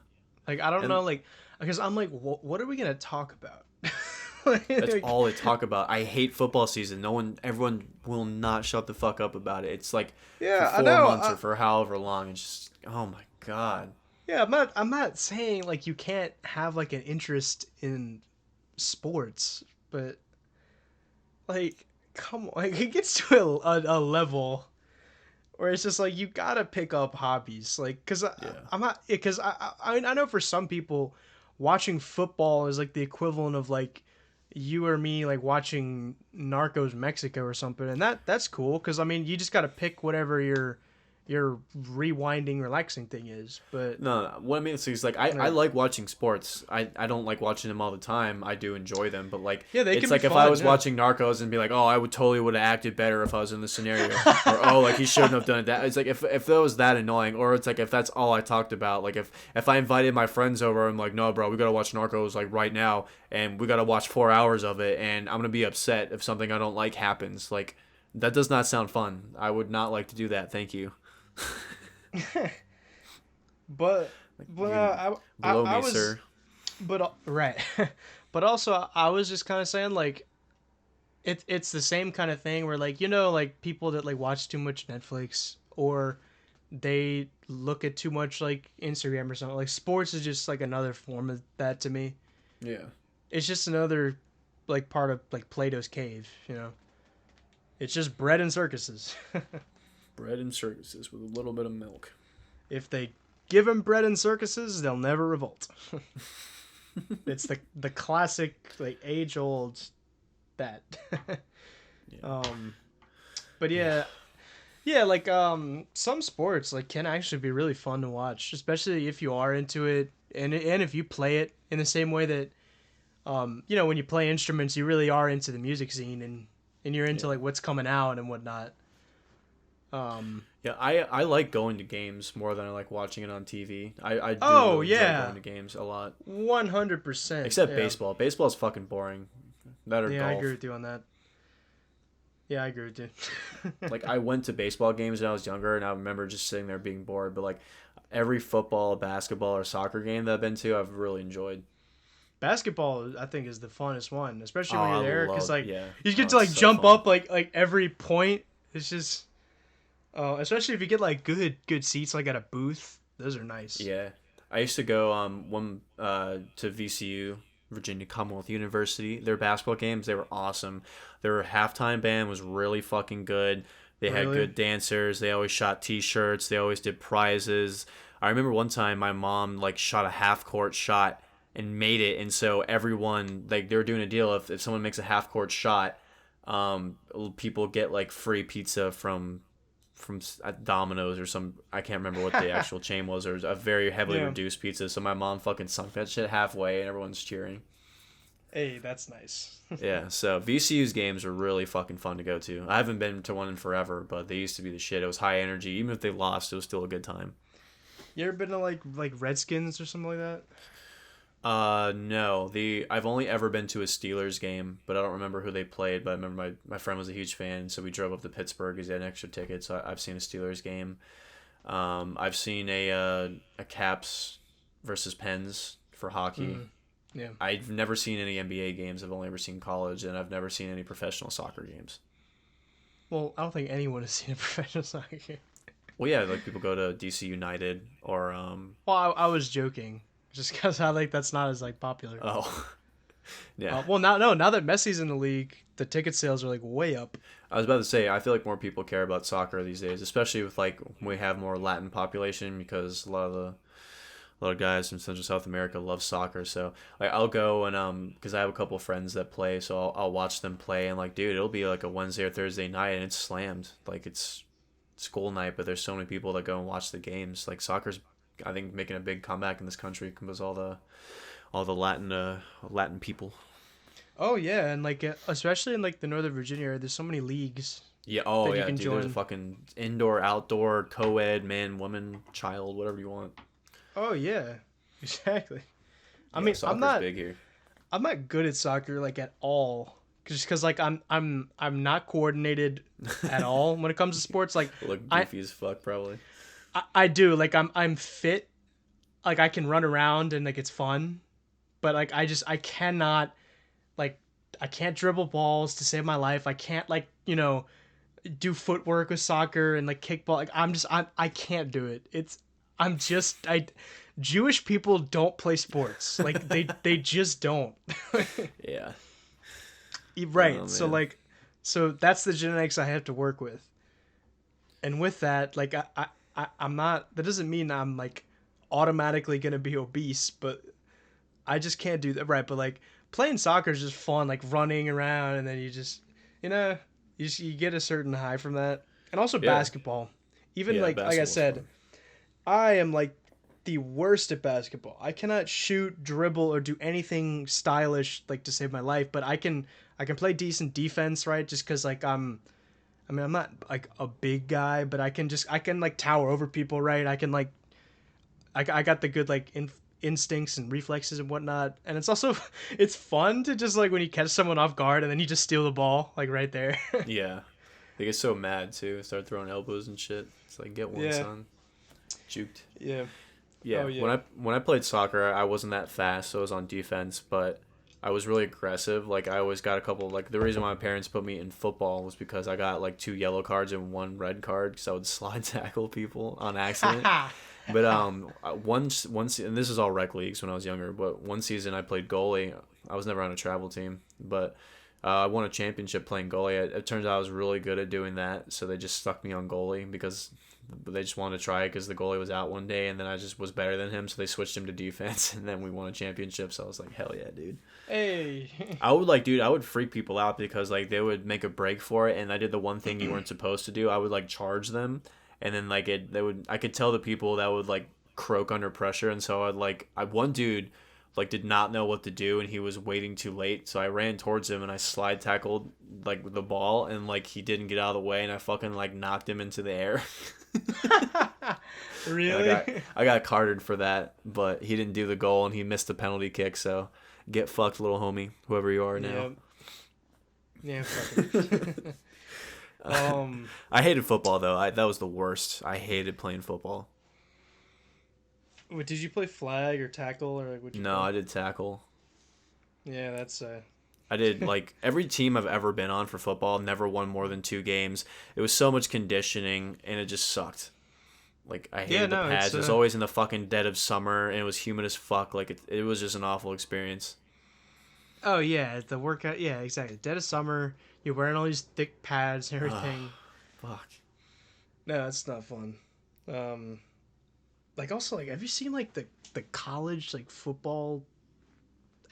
Like I don't and know, like because I'm like, what are we gonna talk about? that's Like, all they talk about. I hate football season. Everyone will not shut the fuck up about it. It's like for yeah, I four know. months or for however long. It's just oh my god. Yeah, I'm not saying like you can't have like an interest in sports, but like come on, like it gets to a level where it's just like you gotta pick up hobbies, like because Yeah. I'm not because I know for some people watching football is like the equivalent of like you or me like watching Narcos Mexico or something, and that's cool because I mean you just gotta pick whatever your rewinding relaxing thing is, but No, no, what I mean is like I like, like watching sports. I don't like watching them all the time. I do enjoy them, but like yeah, they it's can be like if I fun. was Yeah. watching Narcos and be like, oh, I would totally would have acted better if I was in this scenario, or oh, like he shouldn't have done that. It's like if that was that annoying, or it's like if that's all I talked about. Like if I invited my friends over, I'm like, no, bro, we gotta watch Narcos like right now, and we gotta watch 4 hours of it, and I'm gonna be upset if something I don't like happens. Like that does not sound fun. I would not like to do that. Thank you. but You but can blow I me, was sir. but right, but also I was just kind of saying like it's the same kind of thing where like like people that like watch too much Netflix or they look at too much like Instagram or something. Like sports is just like another form of that to me. Yeah. It's just another like part of like Plato's cave, you know. It's just bread and circuses. Bread and circuses with a little bit of milk. If they give them bread and circuses, they'll never revolt. It's the classic like age old that. Yeah. But Yeah. yeah, like some sports like can actually be really fun to watch, especially if you are into it and if you play it in the same way that when you play instruments, you really are into the music scene and you're into Yeah. like what's coming out and whatnot. Um Yeah, I like going to games more than I like watching it on TV. I do oh really enjoy yeah, going to games a lot. 100%. Except Yeah. baseball. Baseball's fucking boring. That or Yeah, I agree golf. with you on that. Yeah, I agree with you. Like I went to baseball games when I was younger and I remember just sitting there being bored, but like every football, basketball or soccer game that I've been to, I've really enjoyed. Basketball, I think, is the funnest one, Oh, especially when I you're there, because love like yeah. you Oh, get to it's like so jump fun. up like every point. It's just, especially if you get like good seats like at a booth. Those are nice. Yeah. I used to go one to VCU, Virginia Commonwealth University. Their basketball games, they were awesome. Their halftime band was really fucking good. They had Really? good dancers. They always shot t-shirts. They always did prizes. I remember one time my mom like shot a half court shot and made it, and so everyone like they were doing a deal if someone makes a half court shot, um people get like free pizza from Domino's or some I can't remember what the actual chain was, or a very heavily Yeah. reduced pizza. So my mom fucking sunk that shit halfway, and everyone's cheering. Hey, that's nice. Yeah, so VCU's games are really fucking fun to go to. I haven't been to one in forever, but they used to be the shit. It was high energy. Even if they lost, it was still a good time. You ever been to like Redskins or something like that? No. I've only ever been to a Steelers game, but I don't remember who they played. But I remember my friend was a huge fan, so we drove up to Pittsburgh because he had an extra ticket. So I've seen a Steelers game. I've seen a Caps versus Pens for hockey. Yeah. I've never seen any NBA games. I've only ever seen college, and I've never seen any professional soccer games. Well, I don't think anyone has seen a professional soccer game. Well, yeah, like people go to DC United or Well, I was joking, just because I like that's not as like popular. oh, yeah. Well, now that Messi's in the league, the ticket sales are like way up. I was about to say I feel like more people care about soccer these days, especially with like we have more Latin population because a lot of guys from Central South America love soccer. So like I'll go and because I have a couple of friends that play, so I'll watch them play and like dude, it'll be like a Wednesday or Thursday night and it's slammed. Like it's school night, but there's so many people that go and watch the games. Like soccer's I think making a big comeback in this country because all the Latin people. Oh yeah, and like especially in like the Northern Virginia area, there's so many leagues Yeah. Oh that you yeah, can dude. There's a join. fucking indoor, outdoor, co-ed, man, woman, child, whatever you want. Oh yeah, exactly. I Yeah, mean, soccer's big here. I'm not good at soccer like at all. Just because like I'm not coordinated at all when it comes to sports. Like Look I goofy as fuck, probably. I do like I'm fit. Like I can run around and like it's fun, but like I cannot like I can't dribble balls to save my life. I can't like do footwork with soccer and like kickball. Like I can't do it. I'm just I Jewish people don't play sports. Like they just don't. Yeah. Right. Oh So man. like So that's the genetics I have to work with. And with that, like I'm not. That doesn't mean I'm like automatically gonna be obese, but I just can't do that. Right, but like playing soccer is just fun, like running around, and then you just, you know, you get a certain high from that. And also Yeah, basketball. Even yeah, like I basketball's said, fun. I am like the worst at basketball. I cannot shoot, dribble, or do anything stylish like to save my life. But I can play decent defense, right? Just because like I mean I'm not like a big guy, but I can like tower over people, right? I can like I got the good like instincts and reflexes and whatnot. And it's also it's fun to just like when you catch someone off guard and then you just steal the ball like right there. Yeah, they get so mad too. Start throwing elbows and shit. It's like get one, Yeah. son. Juked. Yeah. Oh Yeah, yeah. when I played soccer, I wasn't that fast, so I was on defense, but I was really aggressive. Like I always got a couple. Like the reason why my parents put me in football was because I got like 2 yellow cards and 1 red card, because I would slide tackle people on accident. But once and this is all rec leagues when I was younger. But one season I played goalie. I was never on a travel team, but I won a championship playing goalie. It turns out I was really good at doing that, so they just stuck me on goalie because they just wanted to try it because the goalie was out one day, and then I just was better than him, so they switched him to defense, and then we won a championship. So I was like, hell yeah, dude. Hey. I would freak people out because like they would make a break for it, and I did the one thing you weren't supposed to do. I would like charge them, and then like I could tell the people that would like croak under pressure, and so I one dude like did not know what to do, and he was waiting too late, so I ran towards him and I slide tackled like the ball, and like he didn't get out of the way, and I fucking like knocked him into the air. Really? I got carded for that, but he didn't do the goal and he missed the penalty kick. So get fucked, little homie, whoever you are now. Yeah. Yeah. Fuck it. I hated football though. That was the worst. I hated playing football. Did you play flag or tackle or like what you No, play? I did tackle. Yeah, that's I did like every team I've ever been on for football never won more than 2 games. It was so much conditioning and it just sucked. Like I yeah. hated the No, pads. It was always in the fucking dead of summer and it was humid as fuck. Like it was just an awful experience. Oh yeah, the workout. Yeah, exactly. Dead of summer. You're wearing all these thick pads and Ah, everything. fuck. No, that's not fun. Um, like also like, have you seen like the college like football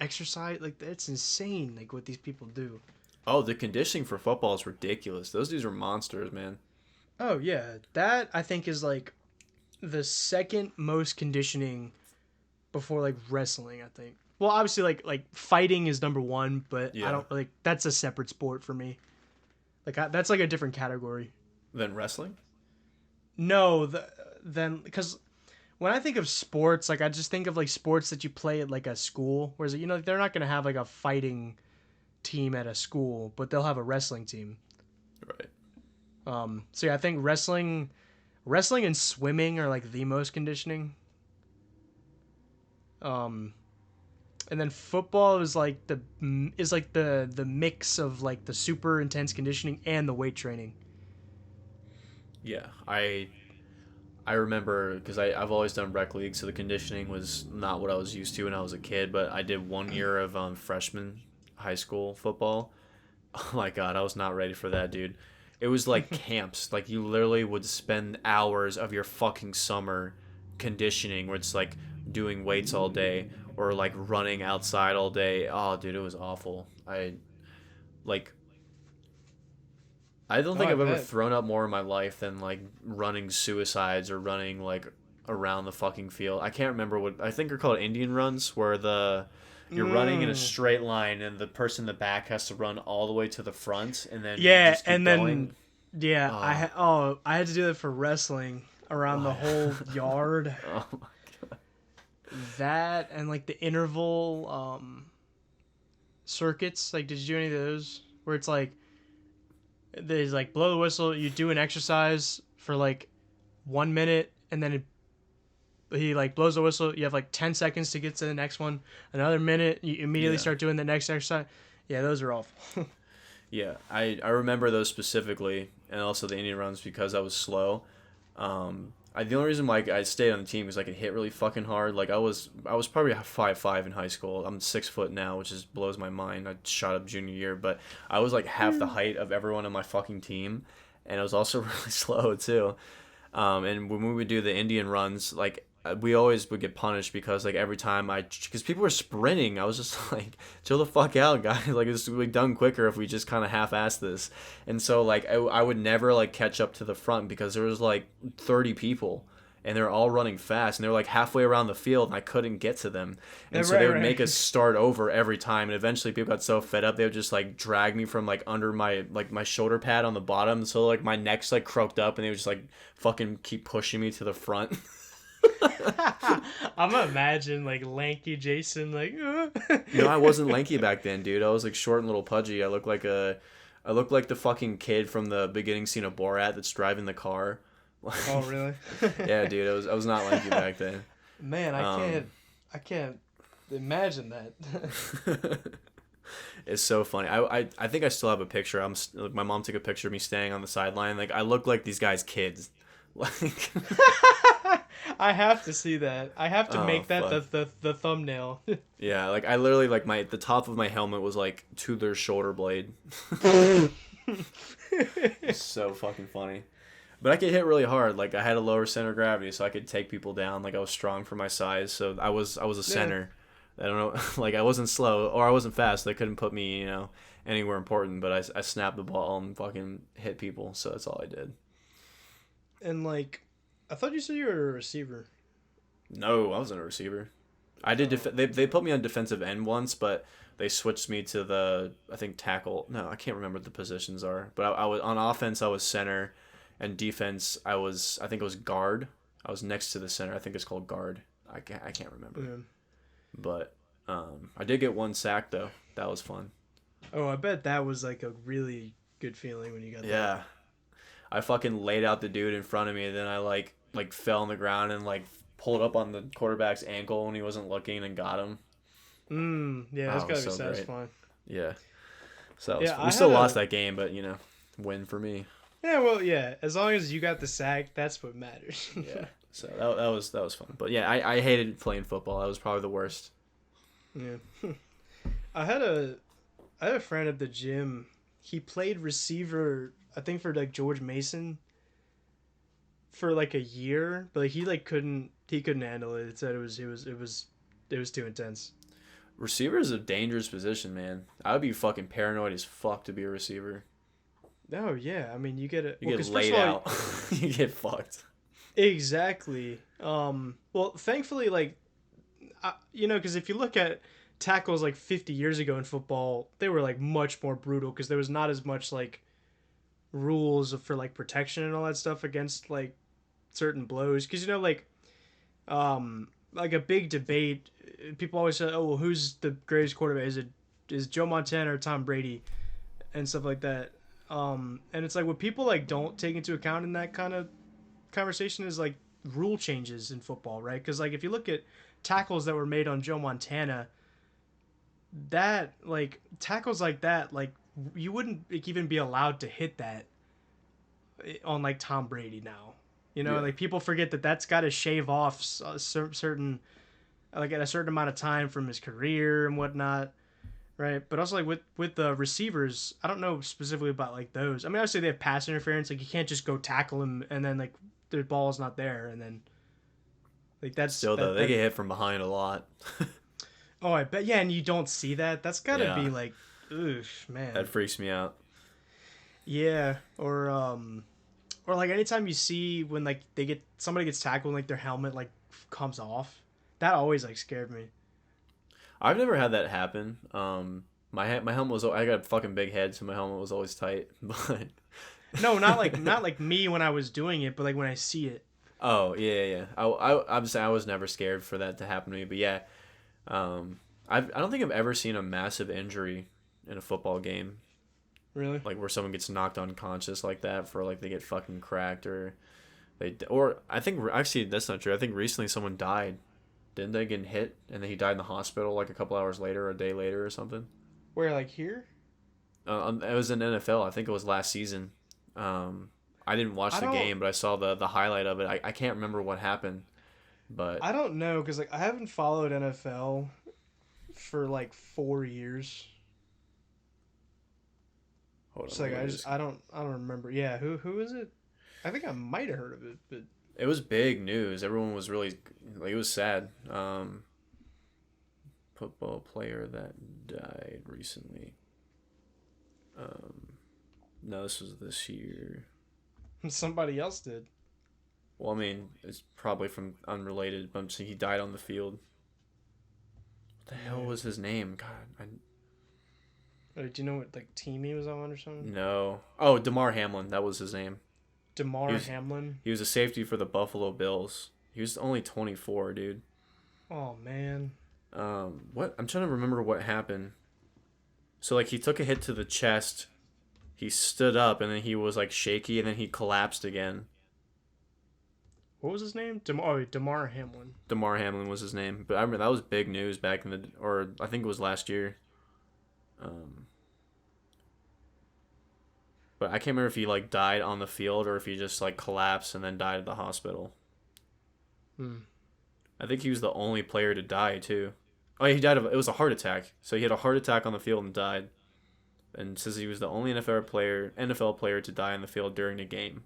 exercise? Like it's insane. Like what these people do. Oh, the conditioning for football is ridiculous. Those dudes are monsters, man. Oh yeah, that I think is like the second most conditioning before like wrestling. I think. Well, obviously like fighting is number one, but I Yeah. don't like that's a separate sport for me. Like that's like a different category. Then wrestling? No, then because when I think of sports, like I just think of like sports that you play at like a school, whereas they're not gonna have like a fighting team at a school, but they'll have a wrestling team. Right. So yeah, I think wrestling and swimming are like the most conditioning. Um, and then football is like the mix of like the super intense conditioning and the weight training. Yeah. I remember because I've always done rec league, so the conditioning was not what I was used to when I was a kid. But I did 1 year of freshman high school football. Oh my god, I was not ready for that, dude. It was like camps. Like you literally would spend hours of your fucking summer conditioning, where it's like doing weights all day or like running outside all day. Oh, dude, it was awful. Like I don't Oh, think I I've ever bet. thrown up more in my life than like running suicides or running like around the fucking field. I can't remember what I think are called Indian runs, where the you're running in a Mm. straight line and the person in the back has to run all the way to the front and then Yeah, just keep and going. then yeah, Oh, I had to do that for wrestling around the oh, whole yard. oh my god. That and like the interval circuits. Like, did you do any of those where it's like there's like blow the whistle, you do an exercise for like 1 minute, and then he like blows the whistle. You have like 10 seconds to get to the next one. Another minute, you immediately Yeah. start doing the next exercise. Yeah, those are awful. Yeah, I remember those specifically, and also the Indian runs because I was slow. The only reason why I stayed on the team is I could hit really fucking hard. Like I was probably 5'5" in high school. I'm 6 foot now, which is blows my mind. I shot up junior year, but I was like half the height of everyone on my fucking team, and I was also really slow too. And when we would do the Indian runs, like we always would get punished because like every time because people were sprinting, I was just like, chill the fuck out, guys. Like this would be done quicker if we just kind of half-ass this. And so like I would never like catch up to the front because there was like 30 people. And they're all running fast, and they're like halfway around the field, and I couldn't get to them. And so they would make us start over every time. And eventually, people got so fed up, they would just like drag me from like under my shoulder pad on the bottom, so like my neck's like croaked up, and they would just like fucking keep pushing me to the front. I'm gonna imagine like lanky Jason, like. No, I wasn't lanky back then, dude. I was like short and little pudgy. I looked like the fucking kid from the beginning scene of Borat that's driving the car. Oh really? Yeah, dude. I was not lanky back then. Man, I can't imagine that. It's so funny. I think I still have a picture. My mom took a picture of me standing on the sideline. Like I look like these guys' kids. Like I have to see that. I have to make that fuck. the thumbnail. Yeah, like I literally like the top of my helmet was like to their shoulder blade. It's so fucking funny. But I could hit really hard. Like I had a lower center of gravity, so I could take people down. Like I was strong for my size, so I was a center. Yeah. I don't know, like I wasn't slow or I wasn't fast. They couldn't put me, anywhere important. But I snapped the ball and fucking hit people. So that's all I did. And like, I thought you said you were a receiver. No, I wasn't a receiver. I did. They put me on defensive end once, but they switched me to I think tackle. No, I can't remember what the positions are. But I was on offense. I was center. And defense, I think it was guard. I was next to the center. I think it's called guard. I can't remember. Yeah. But I did get one sack, though. That was fun. Oh, I bet that was like a really good feeling when you got that. Yeah. I fucking laid out the dude in front of me, and then I like fell on the ground and like pulled up on the quarterback's ankle when he wasn't looking and got him. Yeah, that's gotta be satisfying. Yeah. So we still lost that game, but win for me. Yeah, well, yeah. As long as you got the sack, that's what matters. Yeah. So that was fun. But yeah, I hated playing football. That was probably the worst. Yeah. I had a friend at the gym. He played receiver, I think for like George Mason for like a year, but like, he couldn't handle it. It said it was too intense. Receiver is a dangerous position, man. I would be fucking paranoid as fuck to be a receiver. Oh yeah, I mean you get laid out. You get fucked. Exactly. Well, thankfully, like, because if you look at tackles like 50 years ago in football, they were like much more brutal because there was not as much like rules for like protection and all that stuff against like certain blows. Because like a big debate, people always say, oh well, who's the greatest quarterback? Is Joe Montana or Tom Brady, and stuff like that. And it's like what people like don't take into account in that kind of conversation is like rule changes in football, right? Because like if you look at tackles that were made on Joe Montana, that like tackles like that, like you wouldn't even be allowed to hit that on like Tom Brady now. Like people forget that that's got to shave off a certain like at a certain amount of time from his career and whatnot. Right, but also like with the receivers, I don't know specifically about like those. I mean, obviously they have pass interference. Like you can't just go tackle him and then like the ball's not there and then like that's still though they get hit from behind a lot. Oh, I bet. Yeah, and you don't see that. That's gotta be like, oof, man. That freaks me out. Yeah, or like anytime you see when like somebody gets tackled and like their helmet like comes off, that always like scared me. I've never had that happen. My helmet was, I got a fucking big head, so my helmet was always tight. But no, not like me when I was doing it, but like when I see it. Oh yeah. I'm saying I was never scared for that to happen to me, but yeah, I don't think I've ever seen a massive injury in a football game. Really? Like where someone gets knocked unconscious like that for like they get fucking cracked or I think actually that's not true. I think recently someone died. Didn't they get hit and then he died in the hospital like a couple hours later or a day later or something? Where, like here? It was in NFL. I think it was last season. I I didn't watch I the don't game, but I saw the highlight of it. I can't remember what happened, but I don't know because like I haven't followed NFL for like 4 years. hold on, So let like me just. I don't remember. Yeah, who is it? I think I might have heard of it, but It was big news. Everyone was really like it was sad. Football player that died recently. Um, no, this was this year. somebody else did. Well, I mean, it's probably from unrelated, but I'm saying he died on the field. What the hell Yeah. was his name? God, I Do you know what like team he was on or something? no. Oh, Damar Hamlin. That was his name. He Damar was Hamlin. he was a safety for the Buffalo Bills. He was only 24, dude. Oh man. What? I'm trying to remember what happened. So like he took a hit to the chest. He stood up and then he was like shaky and then he collapsed again. What was his name? Damar Hamlin. Damar Hamlin was his name, but I remember that was big news back in the or I think it was last year. Um, but I can't remember if he like died on the field or if he just like collapsed and then died at the hospital. Hmm. I think he was the only player to die too. Oh, he died of it was a heart attack. So he had a heart attack on the field and died. And says he was the only NFL player to die on the field during a game.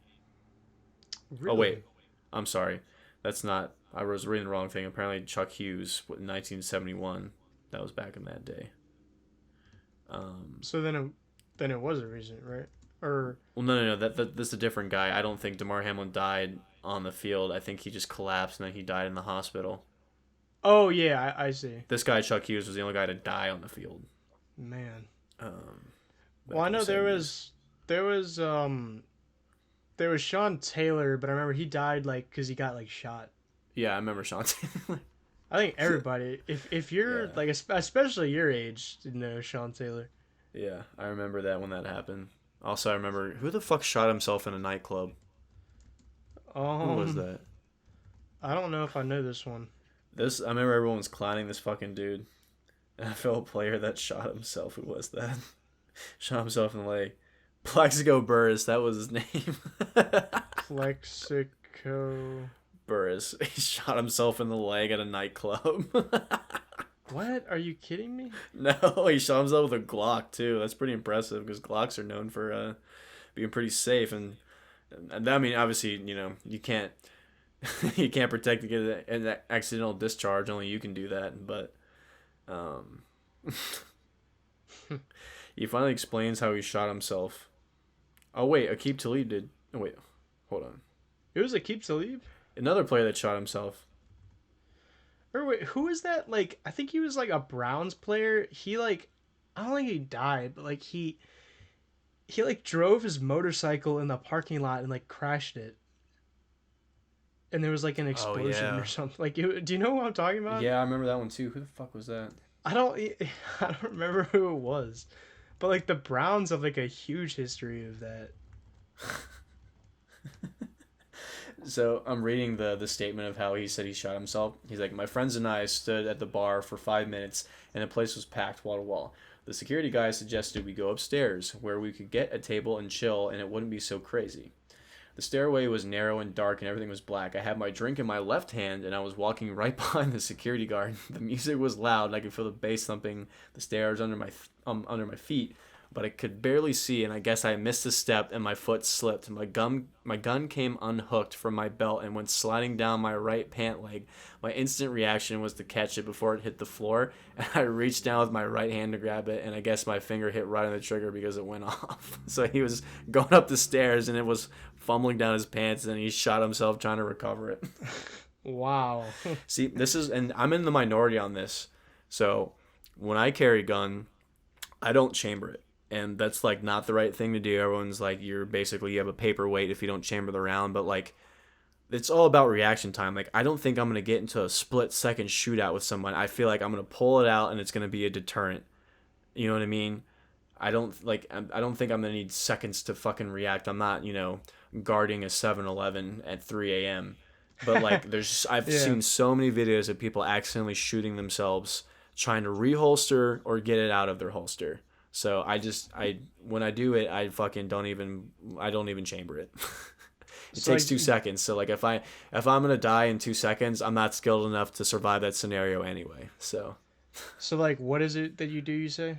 Oh Really? wait, I'm sorry. That's not. I was reading the wrong thing. Apparently, Chuck Hughes, in 1971. That was back in that day. So then it was a reason, right? Or Well, no. That's a different guy. I don't think Damar Hamlin died on the field. I think he just collapsed and then he died in the hospital. oh yeah, I see. This guy, Chuck Hughes, was the only guy to die on the field. Man. Um, Well, I back in the know 70s. there was there was Sean Taylor, but I remember he died like because he got like shot. Yeah, I remember Sean Taylor. I think everybody, if you're Yeah. like especially your age, you know Sean Taylor. Yeah, I remember that when that happened. Also, I remember who the fuck shot himself in a nightclub? Who was Um, that? I don't know if I know this one. I remember everyone was clowning this fucking dude. NFL player that shot himself. Who was that? Shot himself in the leg. Plexico Burris, that was his name. Plexico. Burris. He shot himself in the leg at a nightclub. What? Are you kidding me? No, he shot himself with a Glock too. That's pretty impressive because Glocks are known for being pretty safe and I mean obviously you can't you can't protect against an accidental discharge. Only you can do that. But um, he finally explains how he shot himself. Oh wait, Aqib Talib did. Oh, wait, hold on. It was Aqib Talib. Another player that shot himself. Or wait, who is that? Like, I think he was like a Browns player. He like, I don't think he died, but like he like drove his motorcycle in the parking lot and like crashed it. And there was like an Oh explosion yeah, or something. Like, do you know what I'm talking about? yeah, I remember that one too. Who the fuck was that? I don't, I don't remember who it was, but like the Browns have like a huge history of that. So I'm reading the statement of how he said he shot himself. He's like, my friends and I stood at the bar for 5 minutes, and the place was packed wall to wall. The security guy suggested we go upstairs, where we could get a table and chill, and it wouldn't be so crazy. The stairway was narrow and dark, and everything was black. I had my drink in my left hand, and I was walking right behind the security guard. The music was loud, and I could feel the bass thumping the stairs under my feet, but I could barely see, and I guess I missed a step, and my foot slipped. My gun came unhooked from my belt and went sliding down my right pant leg. My instant reaction was to catch it before it hit the floor, and I reached down with my right hand to grab it, and I guess my finger hit right on the trigger because it went off. So he was going up the stairs, and it was fumbling down his pants, and he shot himself trying to recover it. Wow. See, and I'm in the minority on this. So when I carry a gun, I don't chamber it. And that's like not the right thing to do. Everyone's like, you have a paperweight if you don't chamber the round. But like, it's all about reaction time. Like, I don't think I'm going to get into a split second shootout with someone. I feel like I'm going to pull it out and it's going to be a deterrent. You know what I mean? I don't think I'm going to need seconds to fucking react. I'm not, guarding a 7-Eleven at 3 a.m. But like, I've Yeah. seen so many videos of people accidentally shooting themselves trying to reholster or get it out of their holster. So I when I do it, I don't even chamber it. It So takes like, 2 seconds. So like if I'm gonna die in 2 seconds, I'm not skilled enough to survive that scenario anyway. what is it that you do? You say?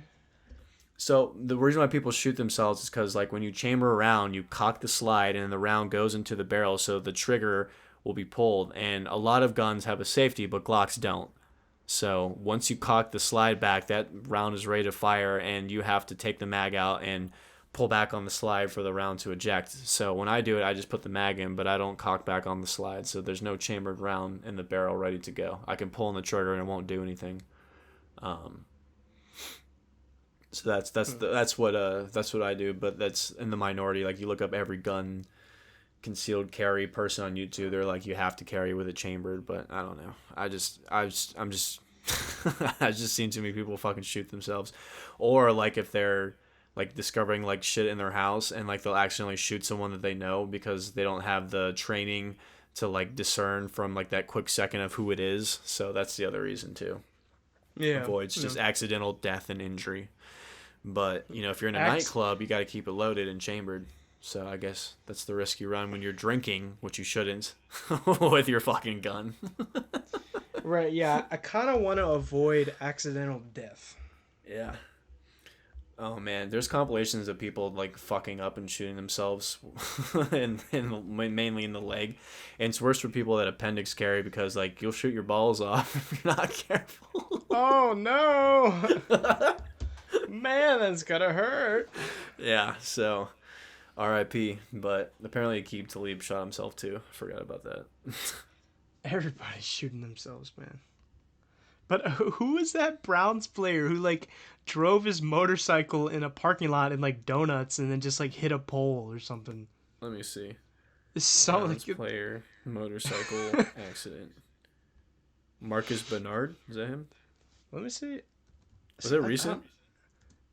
So the reason why people shoot themselves is because like when you chamber a round, you cock the slide and the round goes into the barrel, so the trigger will be pulled. And a lot of guns have a safety, but Glocks don't. So once you cock the slide back, that round is ready to fire, and you have to take the mag out and pull back on the slide for the round to eject. So when I do it, I just put the mag in, but I don't cock back on the slide. So there's no chambered round in the barrel ready to go. I can pull on the trigger and it won't do anything. Um, so that's what I do, but that's in the minority. Like you look up every gun concealed carry person on YouTube, they're like you have to carry with it chambered, but I don't know. I'm just I've just seen too many people fucking shoot themselves, or like if they're like discovering like shit in their house and like they'll accidentally shoot someone that they know because they don't have the training to like discern from like that quick second of who it is. So that's the other reason too. Yeah. Avoids just accidental death and injury. But you know, if you're in a Acc- nightclub, you got to keep it loaded and chambered. So I guess that's the risk you run when you're drinking, which you shouldn't, with your fucking gun. Right. Yeah. I kind of want to avoid accidental death. Yeah. Oh man, there's compilations of people like fucking up and shooting themselves, and mainly in the leg, and it's worse for people that appendix carry because like you'll shoot your balls off if you're not careful. Oh no. Man, that's gotta hurt. Yeah, so R.I.P. But apparently Aqib Talib shot himself too. I forgot about that. Everybody's shooting themselves, man. But who was that Browns player who like drove his motorcycle in a parking lot in like donuts and then just like hit a pole or something? Let me see. It's so Browns like player motorcycle accident. Marcus Bernard, is that him? let me see. Was it recent?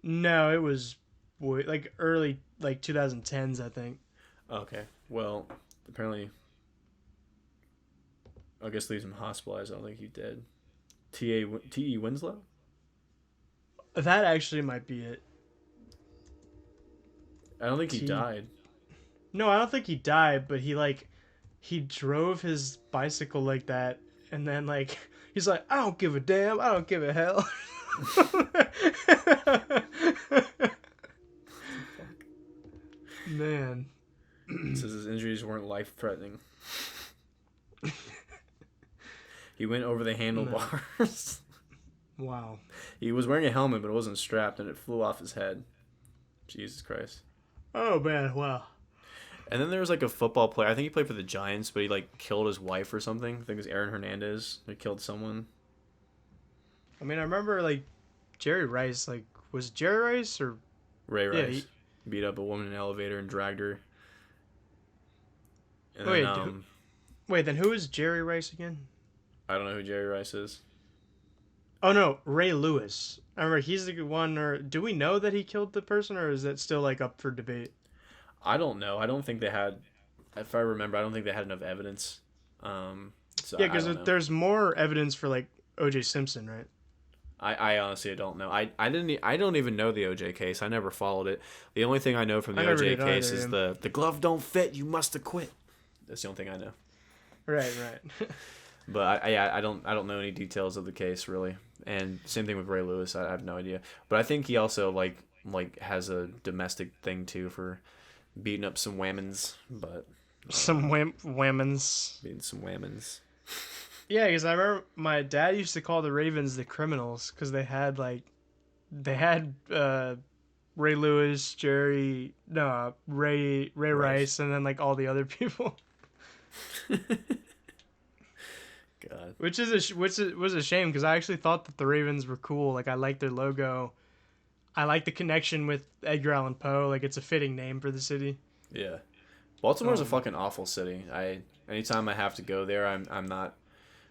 No, it was like early like 2010s, I think. Okay. Well, apparently, I guess leaves him hospitalized. I don't think he's dead. T.E. Winslow? That actually might be it. I don't think he T- died. No, I don't think he died, but he drove his bicycle like that, and then like he's like, I don't give a damn, I don't give a hell. Man. It says his injuries weren't life threatening. He went over the handlebars. Wow. He was wearing a helmet, but it wasn't strapped, and it flew off his head. Jesus Christ. Oh man, wow. And then there was like a football player. I think he played for the Giants, but he like killed his wife or something. I think it was Aaron Hernandez. He killed someone. I mean, I remember like Jerry Rice. Like, was it Jerry Rice or Ray Yeah, Rice beat up a woman in an elevator and dragged her. And Wait, then, wait? Then who is Jerry Rice again? I don't know who Jerry Rice is. Oh no, Ray Lewis. I remember he's the one. Or do we know that he killed the person, or is that still like up for debate? I don't know. I don't think they had. If I remember, I don't think they had enough evidence. So Yeah, I because don't know. there's more evidence for like O.J. Simpson, right? I honestly don't know. I don't even know the OJ case. I never followed it. The only thing I know from the I never OJ did case either, is yeah. the glove don't fit. You must have quit. That's the only thing I know. Right, right. But I don't know any details of the case really. And same thing with Ray Lewis. I have no idea. But I think he also like has a domestic thing too for beating up some whammons. But Some whammons. beating some whammons. Yeah, because I remember my dad used to call the Ravens the criminals because they had Ray Lewis, Ray Rice, and then like all the other people. God. Which was a shame because I actually thought that the Ravens were cool. Like I liked their logo. I like the connection with Edgar Allan Poe. Like it's a fitting name for the city. Yeah. Baltimore's a fucking awful city. Anytime I have to go there, I'm not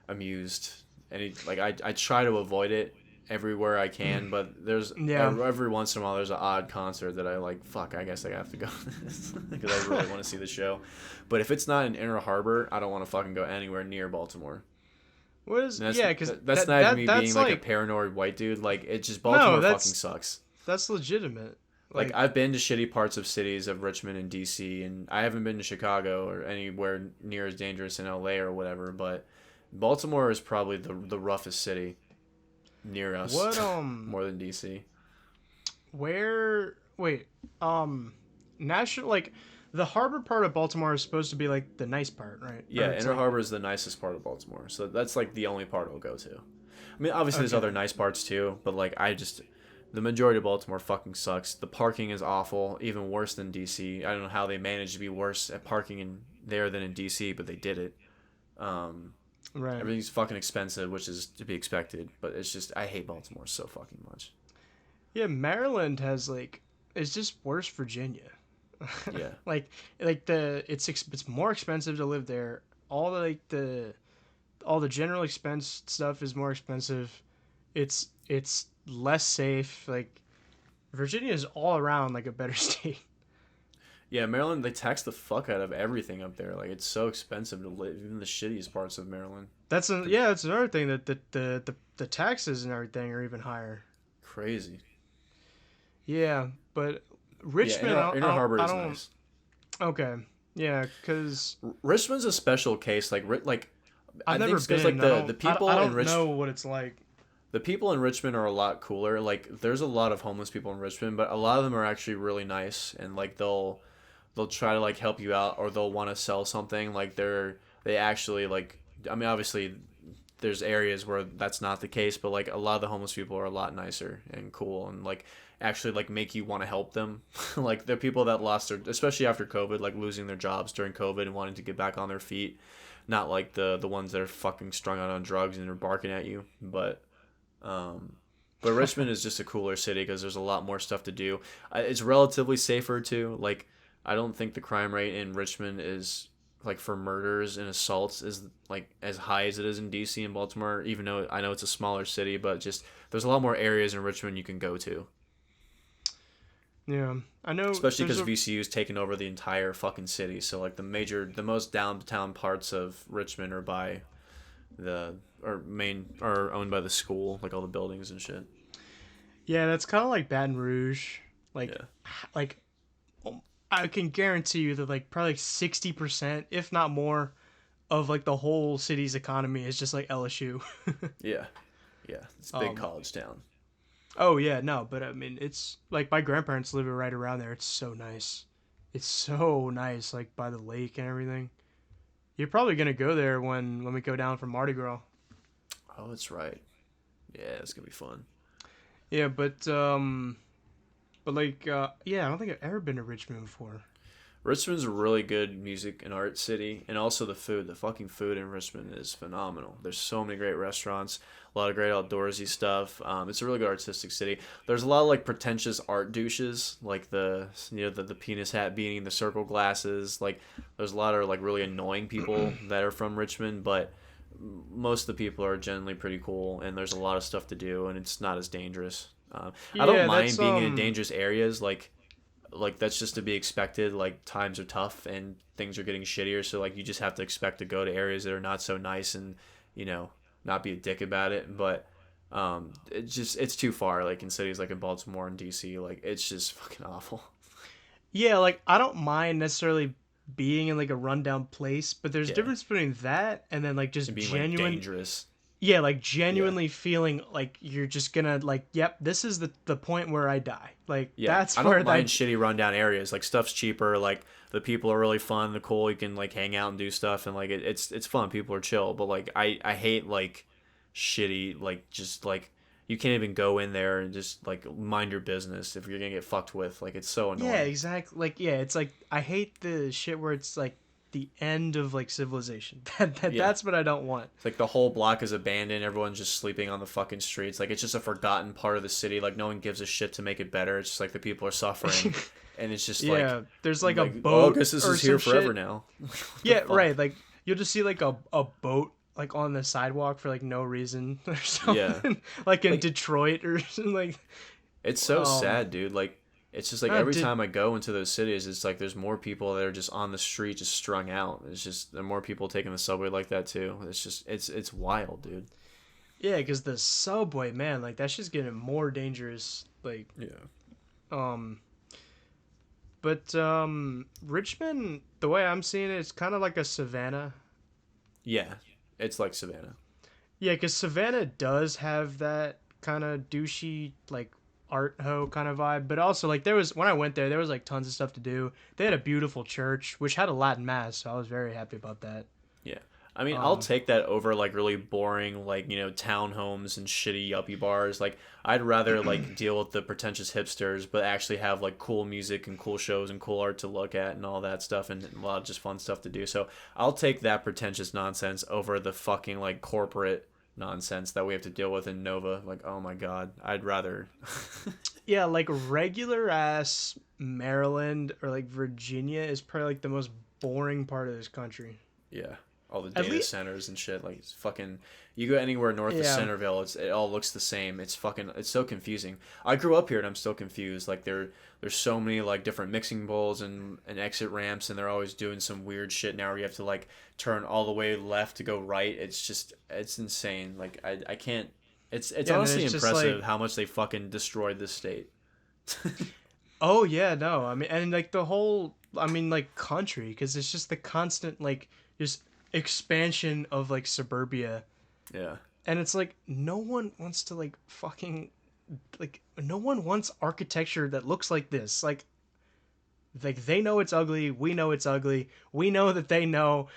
amused. I try to avoid it everywhere I can, but there's every once in a while there's an odd concert that I like. Fuck, I guess I have to go to this because I really want to see the show. But if it's not in Inner Harbor, I don't want to fucking go anywhere near Baltimore. What is Because that's not even me that's being like a paranoid white dude. Like it just Baltimore fucking sucks. that's legitimate. Like Like, I've been to shitty parts of cities of Richmond and DC, and I haven't been to Chicago or anywhere near as dangerous in LA or whatever. But Baltimore is probably the roughest city near us, what more than DC. where wait, um national like the harbor part of Baltimore is supposed to be like the nice part, right? Or Yeah, it's Inner like Harbor is the nicest part of Baltimore, so that's like the only part I'll go to. I mean, obviously there's okay. other nice parts too, but like the majority of Baltimore fucking sucks. The parking is awful, even worse than DC. I don't know how they managed to be worse at parking in there than in DC, but they did it. Um, Right. Everything's fucking expensive, which is to be expected, but it's just I hate Baltimore so fucking much. Yeah, Maryland has like it's just worse Virginia. Yeah. like it's more expensive to live there. All the general expense stuff is more expensive. It's less safe. Like Virginia is all around like a better state. Yeah, Maryland, they tax the fuck out of everything up there. Like it's so expensive to live, even the shittiest parts of Maryland. That's another thing that the taxes and everything are even higher. Crazy. Yeah, but Yeah, Richmond, Inner Harbor I is don't. nice. Okay, yeah, because Richmond's a special case. Like I've I think never it's because like been. I the don't. I people in don't Rich know what it's like. the people in Richmond are a lot cooler. Like there's a lot of homeless people in Richmond, but a lot of them are actually really nice and like they'll try to like help you out or they'll want to sell something. Like they actually like I mean obviously there's areas where that's not the case, but like a lot of the homeless people are a lot nicer and cool and like actually like make you want to help them. Like they're people that lost their especially after COVID, like losing their jobs during COVID and wanting to get back on their feet. Not like the ones that are fucking strung out on drugs and are barking at you, um, but Richmond is just a cooler city because there's a lot more stuff to do. It's relatively safer too. Like I don't think the crime rate in Richmond is like for murders and assaults is like as high as it is in DC and Baltimore. Even though I know it's a smaller city, but just there's a lot more areas in Richmond you can go to. Yeah, I know. Especially There's because a VCU's taken over the entire fucking city. So like the most downtown parts of Richmond are by the or owned by the school, like all the buildings and shit. yeah. That's kind of like Baton Rouge. Like Yeah. like I can guarantee you that like probably like 60%, if not more, of like the whole city's economy is just like LSU. Yeah. Yeah. It's a big um. college town. Oh yeah, no, but I mean it's like my grandparents live right around there. It's so nice. It's so nice, like by the lake and everything. You're probably gonna go there when we go down for Mardi Gras. Oh, that's right. Yeah, it's gonna be fun. Yeah, but like yeah, I don't think I've ever been to Richmond before. Richmond's a really good music and art city, and also the food. The fucking food in Richmond is phenomenal. There's so many great restaurants, a lot of great outdoorsy stuff. It's a really good artistic city. There's a lot of like pretentious art douches, like the penis hat beating, the circle glasses. Like there's a lot of like really annoying people that are from Richmond, but most of the people are generally pretty cool, and there's a lot of stuff to do, and it's not as dangerous. I don't Yeah, mind that's being in dangerous areas, like that's just to be expected. Like times are tough and things are getting shittier, so like you just have to expect to go to areas that are not so nice and you know not be a dick about it. But it's too far. Like in cities like in Baltimore and DC, like it's just fucking awful. yeah, like I don't mind necessarily being in like a rundown place, but there's a Yeah, difference between that and then like just and being like genuine dangerous. yeah, like Yeah. genuinely feeling like you're just gonna like, yep, this is the point where I die. Like Yeah, that's I where don't mind that shitty rundown areas. Like stuff's cheaper. Like the people are really fun. The cool. You can like hang out and do stuff, and like it's fun. People are chill. But like I hate like shitty like just like you can't even go in there and just like mind your business if you're gonna get fucked with. Like it's so yeah, annoying. exactly. Like yeah, it's like I hate the shit where it's like the end of like civilization. Yeah, That's what I don't want. it's like the whole block is abandoned. Everyone's just sleeping on the fucking streets. Like it's just a forgotten part of the city. Like no one gives a shit to make it better. It's just like the people are suffering, and it's just Yeah, there's like a oh, I boat guess this or is here some forever shit. now. What the Yeah, fuck? right. Like you'll just see like a boat like on the sidewalk for like no reason or Yeah, something. Like in like Detroit or something like it's so um sad, dude. Like it's just like uh, every did time I go into those cities, it's like there's more people that are just on the street, just strung out. It's just there are more people taking the subway like that too. It's just it's wild, dude. yeah, because the subway, man, like that's just getting more dangerous. Like Yeah. Um, but Richmond, the way I'm seeing it, it's kind of like a Savannah. Yeah, it's like Savannah. Yeah, because Savannah does have that kind of douchey like art ho kind of vibe, but also like there was when I went there was like tons of stuff to do. They had a beautiful church which had a Latin mass, so I was very happy about that. Yeah. I mean, I'll Um, take that over like really boring, like, townhomes and shitty yuppie bars. Like, I'd rather like deal with the pretentious hipsters, but actually have like cool music and cool shows and cool art to look at and all that stuff and a lot of just fun stuff to do. So I'll take that pretentious nonsense over the fucking like corporate nonsense that we have to deal with in Nova. Like, oh my God, I'd rather. yeah, like regular ass Maryland or like Virginia is probably like the most boring part of this country. Yeah, all the At data least, centers and shit. Like it's fucking. You go anywhere north of yeah, Centerville, it all looks the same. It's fucking. It's so confusing. I grew up here and I'm still confused. Like there's so many like different mixing bowls and exit ramps, and they're always doing some weird shit now where you have to like turn all the way left to go right. It's insane. Like I can't. It's yeah, and then honestly it's just like, impressive how much they fucking destroyed this state. oh yeah, no, I mean, and like the whole, I mean, like country, because it's just the constant like just expansion of like suburbia, Yeah. and it's like no one wants to like fucking like no one wants architecture that looks like this. Like they know it's ugly, we know it's ugly, we know that they know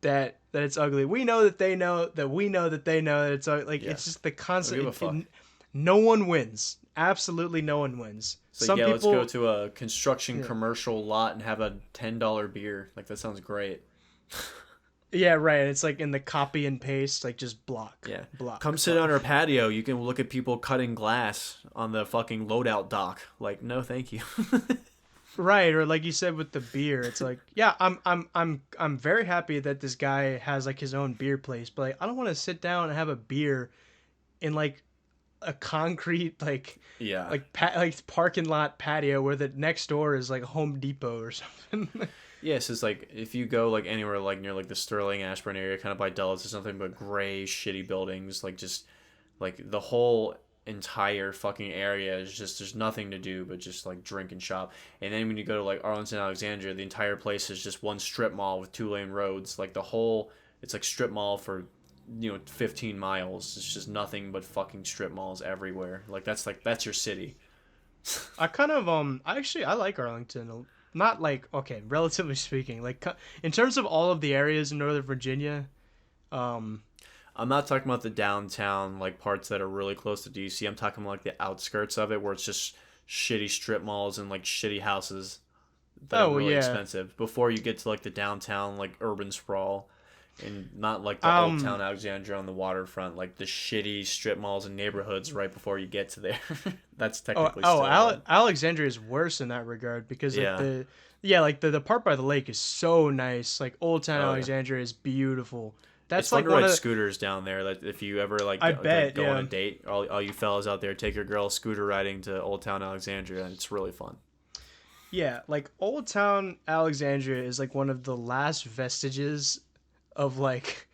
that it's ugly, we know that they know that we know that they know that it's like Yeah. it's just the I don't give a constant. fuck. No one wins. Absolutely, no one wins. It's like, Some yeah, let's go people, to a construction yeah. commercial lot and have a $10 beer. Like that sounds great. Yeah, right. It's like in the copy and paste, like just block, Yeah. Come block, sit on block. our patio. You can look at people cutting glass on the fucking loadout dock. Like, no, thank you. Right, or like you said with the beer, it's like, yeah, I'm very happy that this guy has like his own beer place, but like I don't want to sit down and have a beer in like a concrete Yeah. like parking lot patio where the next door is like Home Depot or something. Yes, it's like if you go like anywhere like near like the Sterling Ashburn area, kind of by Dulles, there's nothing but gray, shitty buildings. Like just like the whole entire fucking area is just there's nothing to do but just like drink and shop. And then when you go to like Arlington, Alexandria, the entire place is just one strip mall with 2 lane roads. Like the whole it's like strip mall for 15 miles. It's just nothing but fucking strip malls everywhere. Like that's your city. I kind of I like Arlington. Not like, okay, relatively speaking, like in terms of all of the areas in Northern Virginia, um I'm not talking about the downtown like parts that are really close to DC. I'm talking about like the outskirts of it where it's just shitty strip malls and like shitty houses that are oh really yeah. expensive before you get to like the downtown like urban sprawl and not like the old Um town Alexandria on the waterfront, like the shitty strip malls and neighborhoods right before you get to there. That's technically still bad. Alexandria is worse in that regard because like Yeah. the part by the lake is so nice. Like Old Town Oh yeah. Alexandria is beautiful. It's That's fun like to one ride of the, scooters down there. Like if you ever like I like bet, go on a yeah. date, all you fellas out there, take your girl scooter riding to Old Town Alexandria, and it's really fun. Yeah, like Old Town Alexandria is like one of the last vestiges of like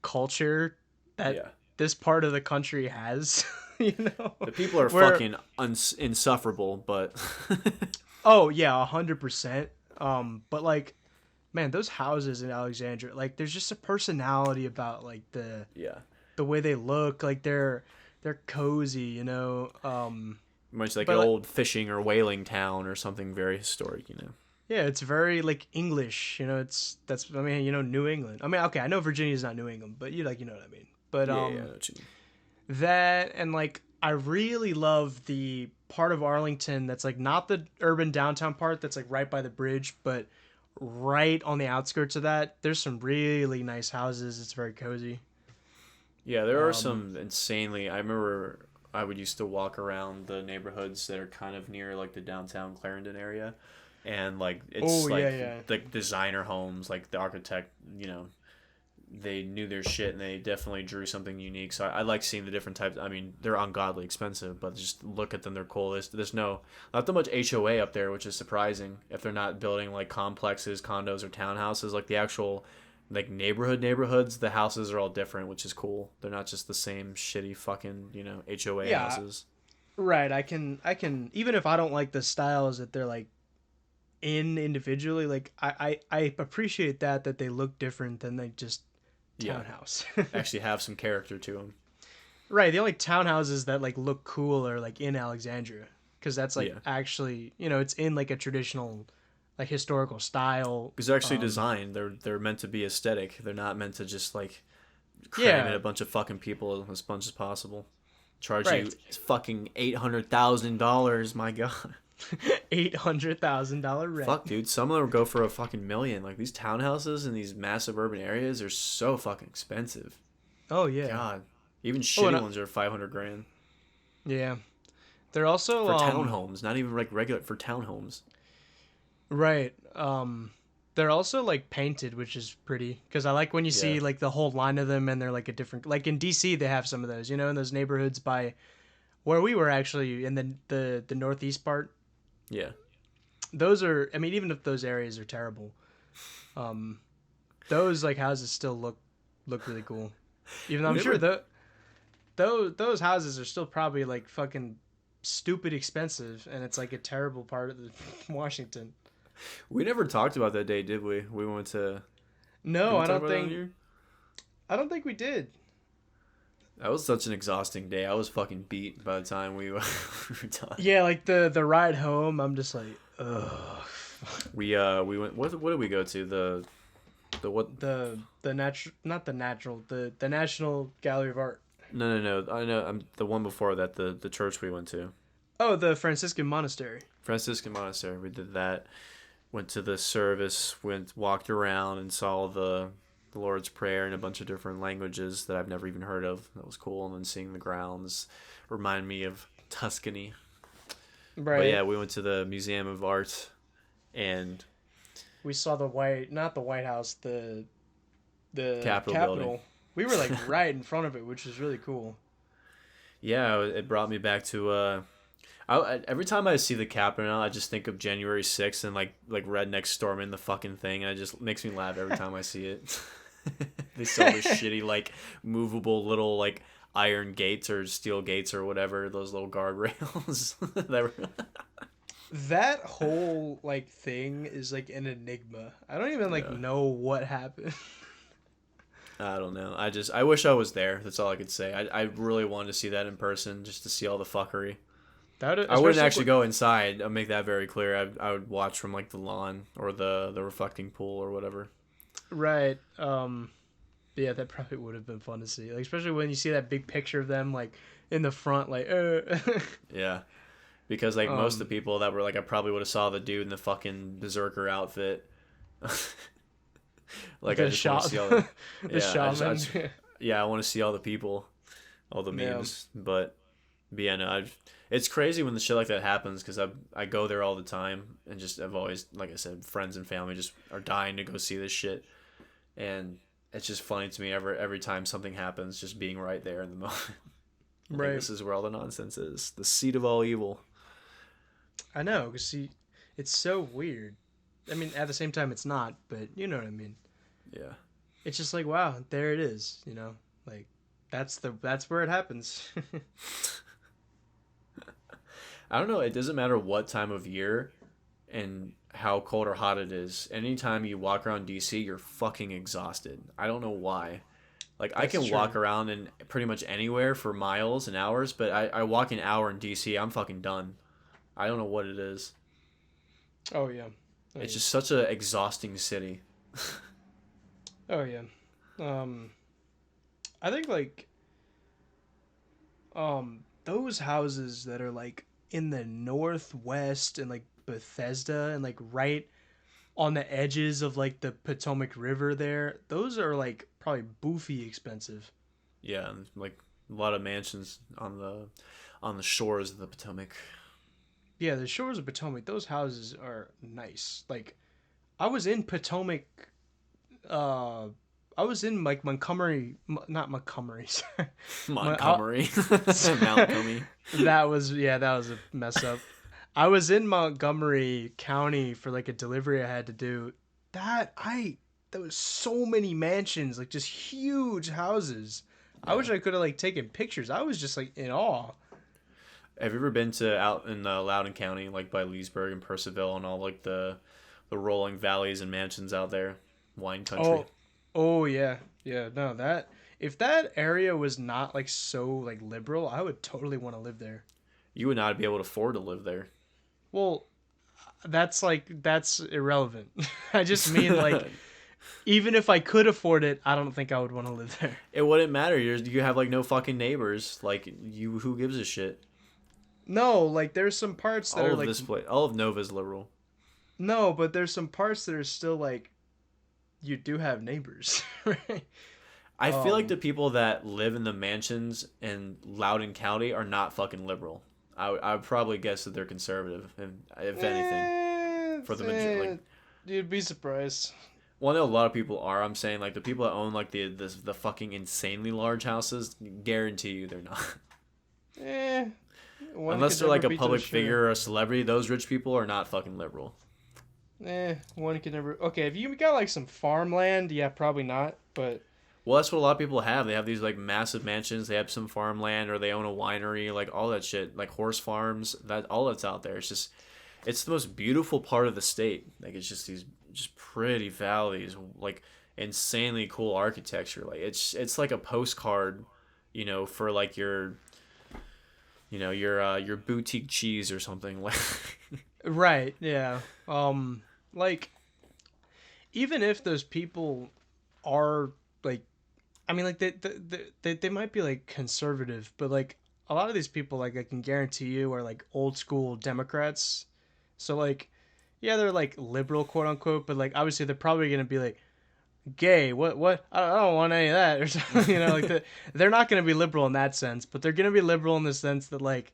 culture that Yeah. this part of the country has, you know? The people are Where fucking insufferable, but oh yeah, 100%. But like man, those houses in Alexandria, like there's just a personality about like yeah, the way they look, like they're cozy, you know. much like an But like old fishing or whaling town or something very historic. yeah, it's very like English, you know. That's I mean, you know, New England. I mean, okay, I know Virginia's not New England, but you know what I mean. But Yeah, yeah, I know what you mean. that and like I really love the part of Arlington that's like not the urban downtown part that's like right by the bridge, but right on the outskirts of that. There's some really nice houses. It's very cozy. Yeah, there are Um, some insanely. I remember I would used to walk around the neighborhoods that are kind of near like the downtown Clarendon area, and like oh it's yeah, like yeah. the designer homes, like the architect, they knew their shit and they definitely drew something unique. So I like seeing the different types. I mean, they're ungodly expensive, but just look at them. They're cool. There's not that much HOA up there, which is surprising if they're not building like complexes, condos, or townhouses. Like the actual like neighborhoods, the houses are all different, which is cool. They're not just the same shitty fucking HOA Yeah, houses. Right. I can even if I don't like the styles that they're like in individually, like I appreciate that they look different than they just Yeah, townhouse. actually have some character to them. Right. The only townhouses that like look cool are like in Alexandria because that's like Yeah, actually it's in like a traditional like historical style. because they're actually Um, designed. They're meant to be aesthetic. They're not meant to just like cram in yeah. a bunch of fucking people as much as possible. Charge Right. you fucking $800,000. My God. $800,000 rent. Fuck, dude. Some of them go for a fucking million. Like these townhouses in these massive urban areas are so fucking expensive. Oh yeah. God. Even Oh, and shitty ones are 500 grand yeah. They're also for townhomes. Not even like regular for townhomes. right. They're also like painted, which is pretty because I like when you Yeah. see like the whole line of them and they're like a different like in DC they have some of those, in those neighborhoods by where we were actually in the northeast part. Yeah. Those are I mean even if those areas are terrible, um those like houses still look really cool. Even though We I'm sure never those houses are still probably like fucking stupid expensive and it's like a terrible part of the Washington. we never talked about that day, did we? We went to did No, we I talk don't about that on think here? I don't think we did. That was such an exhausting day. I was fucking beat by the time we were done. Yeah, like the ride home, I'm just like, ugh. We went what did we go to? The what The natural, not the natural, the National Gallery of Art. no. I know I'm the one before that, the church we went to. Oh, the Franciscan Monastery. Franciscan Monastery. We did that. Went to the service, walked around and saw the Lord's Prayer in a bunch of different languages that I've never even heard of. That was cool. And then seeing the grounds remind me of Tuscany. But Right. yeah, we went to the Museum of Art and We saw not the White House, the Capitol building. Capitol. We were like right in front of it, which was really cool. Yeah, it brought me back to every time I see the Capitol now, I just think of January 6th and like rednecks storming the fucking thing, and it just makes me laugh every time I see it. They sell the shitty like movable little like iron gates or steel gates or whatever, those little guardrails. that were... That whole like thing is like an enigma. I don't even like Yeah. know what happened. I don't know. I wish I was there. That's all I could say. I really wanted to see that in person just to see all the fuckery. That I wouldn't especially actually go inside. I'll make that very clear. I would watch from like the lawn or the reflecting pool or whatever. right. Yeah, that probably would have been fun to see. Like especially when you see that big picture of them like in the front, like Yeah, because like most of the um, people that were like, I probably would have saw the dude in the fucking berserker outfit. Like I the just want to shot, see all the the yeah. shaman. Yeah, I want to see all the people, all the Yeah, memes. But yeah, no, it's crazy when the shit like that happens because I go there all the time and just I've always, like I said, friends and family just are dying to go see this shit, and it's just funny to me every time something happens, just being right there in the moment. Like right. this is where all the nonsense is, the seat of all evil. I know, cause see, it's so weird. I mean, at the same time, it's not, but you know what I mean. Yeah. It's just like, wow, there it is. Like that's where it happens. I don't know. It doesn't matter what time of year and how cold or hot it is. Anytime you walk around DC, you're fucking exhausted. I don't know why. Like, I That's can true. walk around in pretty much anywhere for miles and hours, but I walk an hour in DC, I'm fucking done. I don't know what it is. Oh yeah. Oh It's yeah. just such a exhausting city. Oh yeah. I think like those houses that are like in the northwest and like Bethesda and like right on the edges of like the Potomac River there, those are like probably boofy expensive. Yeah, and like a lot of mansions on the shores of the Potomac. Yeah, the shores of Potomac, those houses are nice. Like I was in Potomac uh I was in like Montgomery, not Montgomery. Sorry. Montgomery. Mount Comey. That was a mess up. I was in Montgomery County for like a delivery I had to do. There was so many mansions, like just huge houses. I Yeah. wish I could have like taken pictures. I was just like in awe. Have you ever been to out in Loudoun County, like by Leesburg and Percival and all like the rolling valleys and mansions out there, wine country? Oh, oh yeah, yeah. No, that if that area was not like so like liberal, I would totally want to live there. You would not be able to afford to live there. Well, that's irrelevant. I just mean like even if I could afford it, I don't think I would want to live there. It wouldn't matter. You have like no fucking neighbors. Like you, who gives a shit? No, like there's some parts that All are of like this place, all of Nova's liberal. no, but there's some parts that are still like you do have neighbors, right? I feel like Um, the people that live in the mansions in Loudoun County are not fucking liberal. I would probably guess that they're conservative, if anything, for the like. you'd be surprised. Well, I know a lot of people are. I'm saying like the people that own like the fucking insanely large houses, guarantee you they're not. Eh, one Unless could they're never like a beat those public sure. figure or a celebrity, those rich people are not fucking liberal. One could never. Okay, if you got like some farmland, yeah, probably not. But Well, that's what a lot of people have. They have these like massive mansions. They have some farmland, or they own a winery, like all that shit, like horse farms. That all that's out there. It's just, it's the most beautiful part of the state. Like it's just these just pretty valleys, like insanely cool architecture. Like it's like a postcard, for like your boutique cheese or something. Like right, yeah. Like even if those people are like, I mean, like they might be like conservative, but like a lot of these people, like I can guarantee you, are like old school Democrats. So like, yeah, they're like liberal, quote unquote, but like obviously they're probably gonna be like gay. What? I don't want any of that or something. Like they're not gonna be liberal in that sense, but they're gonna be liberal in the sense that like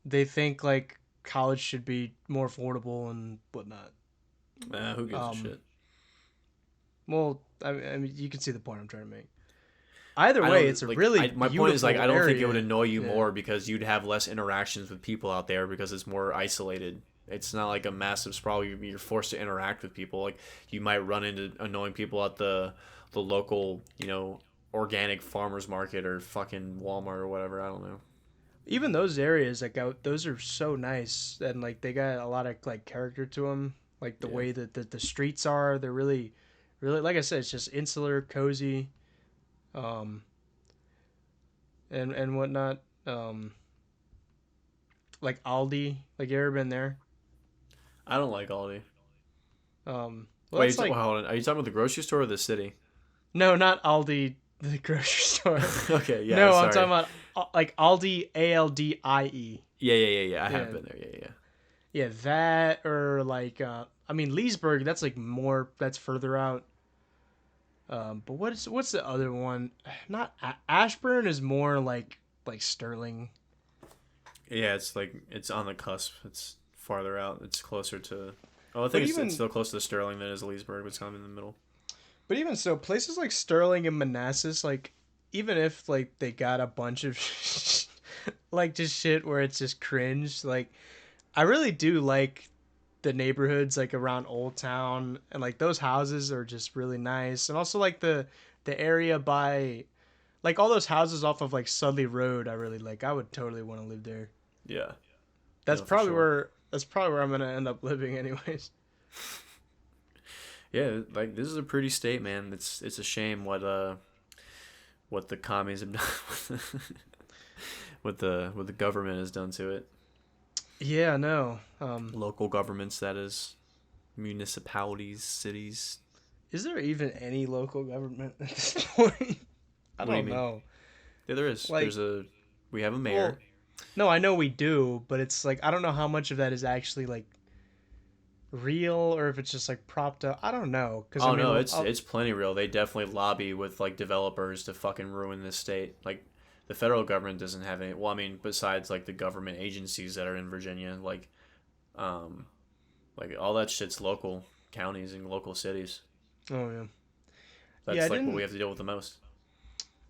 they think like college should be more affordable and whatnot. who gives a Um, shit? well, I mean, you can see the point I'm trying to make. Either I way, it's don't a like. really My point is like beautiful I don't think it would area. annoy you Yeah. more because you'd have less interactions with people out there because it's more isolated. It's not like a massive sprawl. You're forced to interact with people. Like you might run into annoying people at the local, organic farmers market or fucking Walmart or whatever. I don't know. Even those areas, like out, those are so nice, and like they got a lot of like character to them. Like the Yeah, way that the streets are, they're really, really like I said, it's just insular, cozy, um, and whatnot. Um, like Aldi, like you ever been there? I don't like Aldi. Well, Wait, that's like hold on. Are you talking about the grocery store or the city? no, not Aldi, the grocery store. Okay, yeah, No, I'm sorry. talking about like Aldi, Aldie. Yeah. I have Yeah, been there. Yeah. yeah, that or like I mean Leesburg. That's like more. That's further out. But what's the other one? Not Ashburn is more like Sterling. Yeah, it's like it's on the cusp. It's farther out. It's closer to. Oh, I But think it's even still closer to Sterling than it is Leesburg, but it's kind of in the middle. but even so, places like Sterling and Manassas, like even if like they got a bunch of like just shit where it's just cringe, like I really do like the neighborhoods like around Old Town and like those houses are just really nice, and also like the area by like all those houses off of like Sudley Road. I really like. I would totally want to live there. Yeah, That's no, for probably sure. where that's probably where I'm gonna end up living anyways. Yeah, like this is a pretty state, man. It's a shame what the commies have done, what the government has done to it. Yeah, no. Local governments, that is, municipalities, cities. Is there even any local government at this point? I What do you don't mean? know. Yeah, there is. Like, We have a well, mayor. no, I know we do, but it's like I don't know how much of that is actually like real or if it's just like propped up. I don't know because I Oh mean, no, it's plenty real. They definitely lobby with like developers to fucking ruin this state. Like the federal government doesn't have any. Well, I mean, besides like the government agencies that are in Virginia, um, like all that shit's local counties and local cities. oh yeah, yeah. That's like what we have to deal with the most.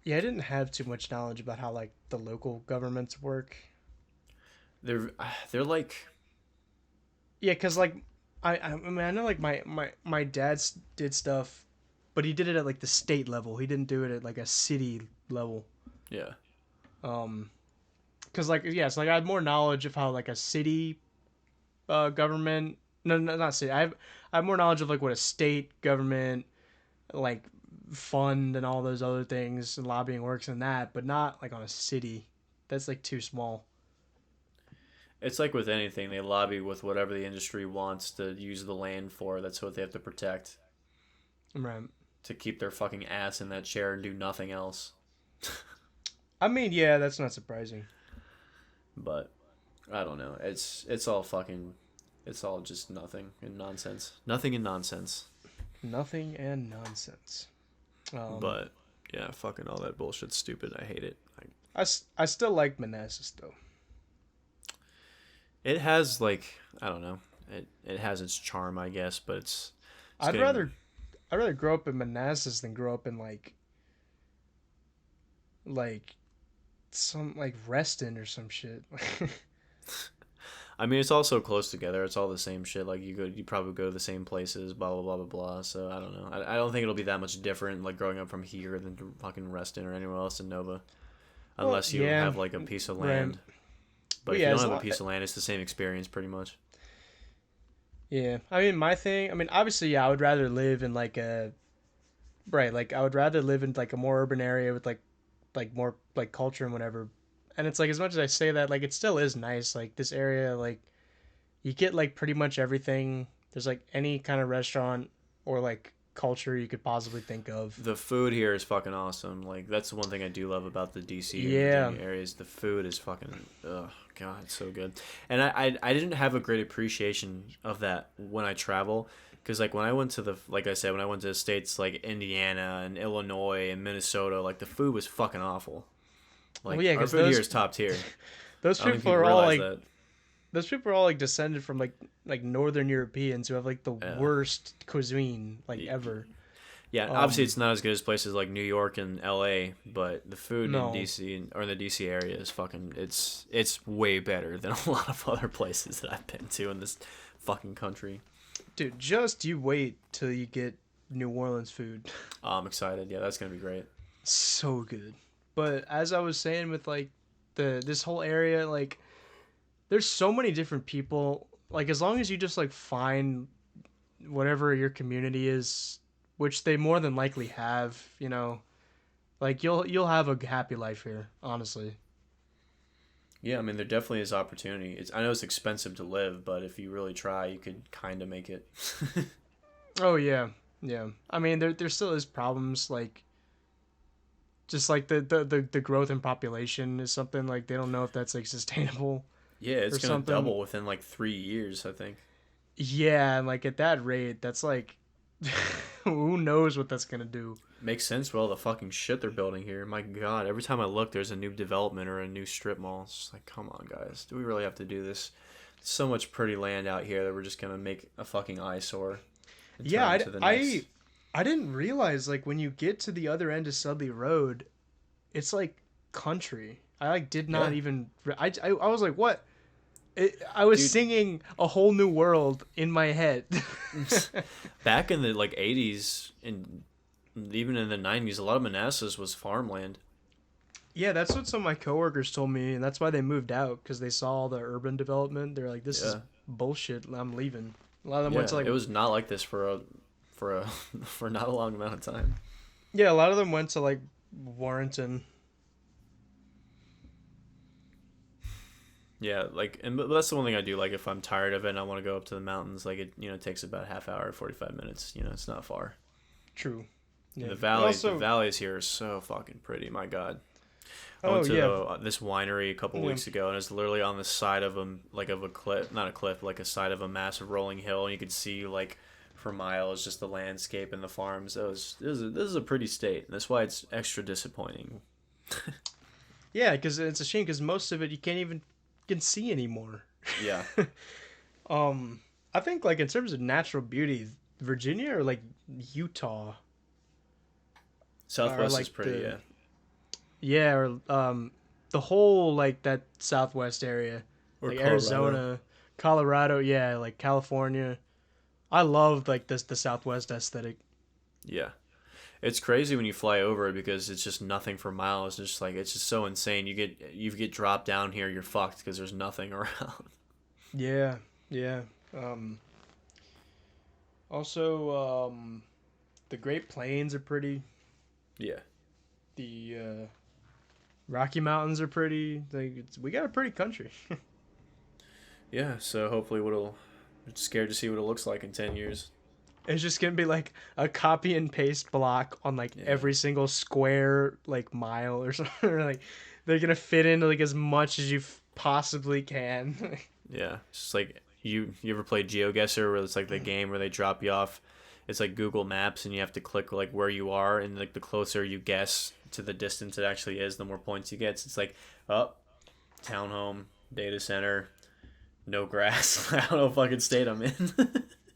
I didn't have too much knowledge about how like the local governments work. They're they're like Yeah, because like I mean I know like my dad did stuff, but he did it at like the state level. He didn't do it at like a city level. yeah. Um, Because like yeah, it's like I have more knowledge of how like a city government. No, no, not city. I have more knowledge of like what a state government like fund and all those other things and lobbying works in that, but not like on a city. That's like too small. It's like with anything, they lobby with whatever the industry wants to use the land for. That's what they have to protect Right. to keep their fucking ass in that chair and do nothing else. I mean, yeah, that's not surprising. But I don't know. It's all fucking. It's all just nothing and nonsense. Nothing and nonsense. Nothing and nonsense. Um, But yeah, fucking all that bullshit's stupid. I hate it. I still like Manassas though. It has like I don't know. It has its charm, I guess, but it's I'd getting. rather I'd rather grow up in Manassas than grow up in like some like Reston or some shit. I mean, it's all so close together. It's all the same shit. Like you probably go to the same places. Blah blah blah blah blah. So I don't know. I don't think it'll be that much different. Like growing up from here than to fucking Reston or anywhere else in Nova, Well, unless you yeah, have like a piece of right. land. But But if you yeah, don't as have a long, piece of land, it's the same experience pretty much. yeah. I mean, my thing. I mean, obviously, yeah. I would rather live in like a right. Like I would rather live in like a more urban area with like more like culture and whatever. And it's like as much as I say that, like it still is nice. Like this area, like you get like pretty much everything. There's like any kind of restaurant or like culture you could possibly think of. The food here is fucking awesome. Like that's the one thing I do love about the DC and Yeah. Virginia areas. The food is fucking god, it's so good. And I didn't have a great appreciation of that when I travel because like when I went to the like I said when I went to the states like Indiana and Illinois and Minnesota, like the food was fucking awful. Well, Like yeah, our because food here is top tier. those I don't think people people are all realize like that. those people are all like descended from like Northern Europeans who have like the Yeah. worst cuisine like ever. Yeah, obviously Um, it's not as good as places like New York and LA, but the food in no, DC or in the DC area is fucking it's way better than a lot of other places that I've been to in this fucking country. dude, just you wait till you get New Orleans food. I'm excited. Yeah, that's gonna be great. So good. But as I was saying with like the this whole area, like there's so many different people. Like as long as you just like find whatever your community is, which they more than likely have, like you'll have a happy life here, honestly. Yeah, I mean there definitely is opportunity. It's I know it's expensive to live, but if you really try, you could kind of make it. Oh yeah. Yeah. I mean there still is problems like just like the growth in population is something like they don't know if that's like sustainable Yeah, it's or gonna something. double within like 3 years, I think. Yeah, and like at that rate, that's like who knows what that's gonna do. Makes sense with all the fucking shit they're building here. My God, every time I look, there's a new development or a new strip mall. It's just like, come on, guys, do we really have to do this? So much pretty land out here that we're just gonna make a fucking eyesore and Yeah, turn into the next. I didn't realize like when you get to the other end of Sudley Road, it's like country. I like did not Yeah, even I was like what? I was dude. singing a whole new world in my head. Back in the like '80s and even in the '90s, a lot of Manassas was farmland. Yeah, that's what some of my coworkers told me, and that's why they moved out because they saw all the urban development. They're like, "This is Yeah, bullshit. I'm leaving." A lot of them went to yeah. like, It was not like this for a for not a long amount of time. yeah, a lot of them went to like Warrenton. Yeah, like, and but that's the one thing I do. Like, if I'm tired of it and I want to go up to the mountains, like it takes about half hour, 45 minutes. It's not far. True. Yeah. The And valleys, the also, valleys here are so fucking pretty. My God, I oh went to yeah, this winery a couple yeah, weeks ago, and it's literally on the side of a cliff, not a cliff, like a side of a massive rolling hill, and you could see like for miles just the landscape and the farms. This is a pretty state, and that's why it's extra disappointing. yeah. Because it's a shame because most of it you can't even can see anymore. Yeah, um, I think like in terms of natural beauty, Virginia or like Utah are Southwest is like pretty. Yeah, yeah, or the whole like that Southwest area, or like Colorado. Arizona, Colorado, yeah, like California. I love like this the Southwest aesthetic. Yeah. It's crazy when you fly over it because it's just nothing for miles. It's just like it's just so insane. You get dropped down here, you're fucked because there's nothing around. Yeah, yeah. Um, Also, the Great Plains are pretty. Yeah. The Rocky Mountains are pretty. We got a pretty country. Yeah, so hopefully what'll I'm scared to see what it looks like in 10 years. It's just gonna be like a copy and paste block on like Yeah. every single square like mile or something. Or, like they're gonna fit into like as much as you possibly can. Yeah. It's just like you ever play GeoGuessr where it's like the game where they drop you off. It's like Google Maps and you have to click like where you are and like the closer you guess to the distance it actually is, the more points you get. So it's like up, townhome, data center, no grass. I don't know what fucking state I'm in.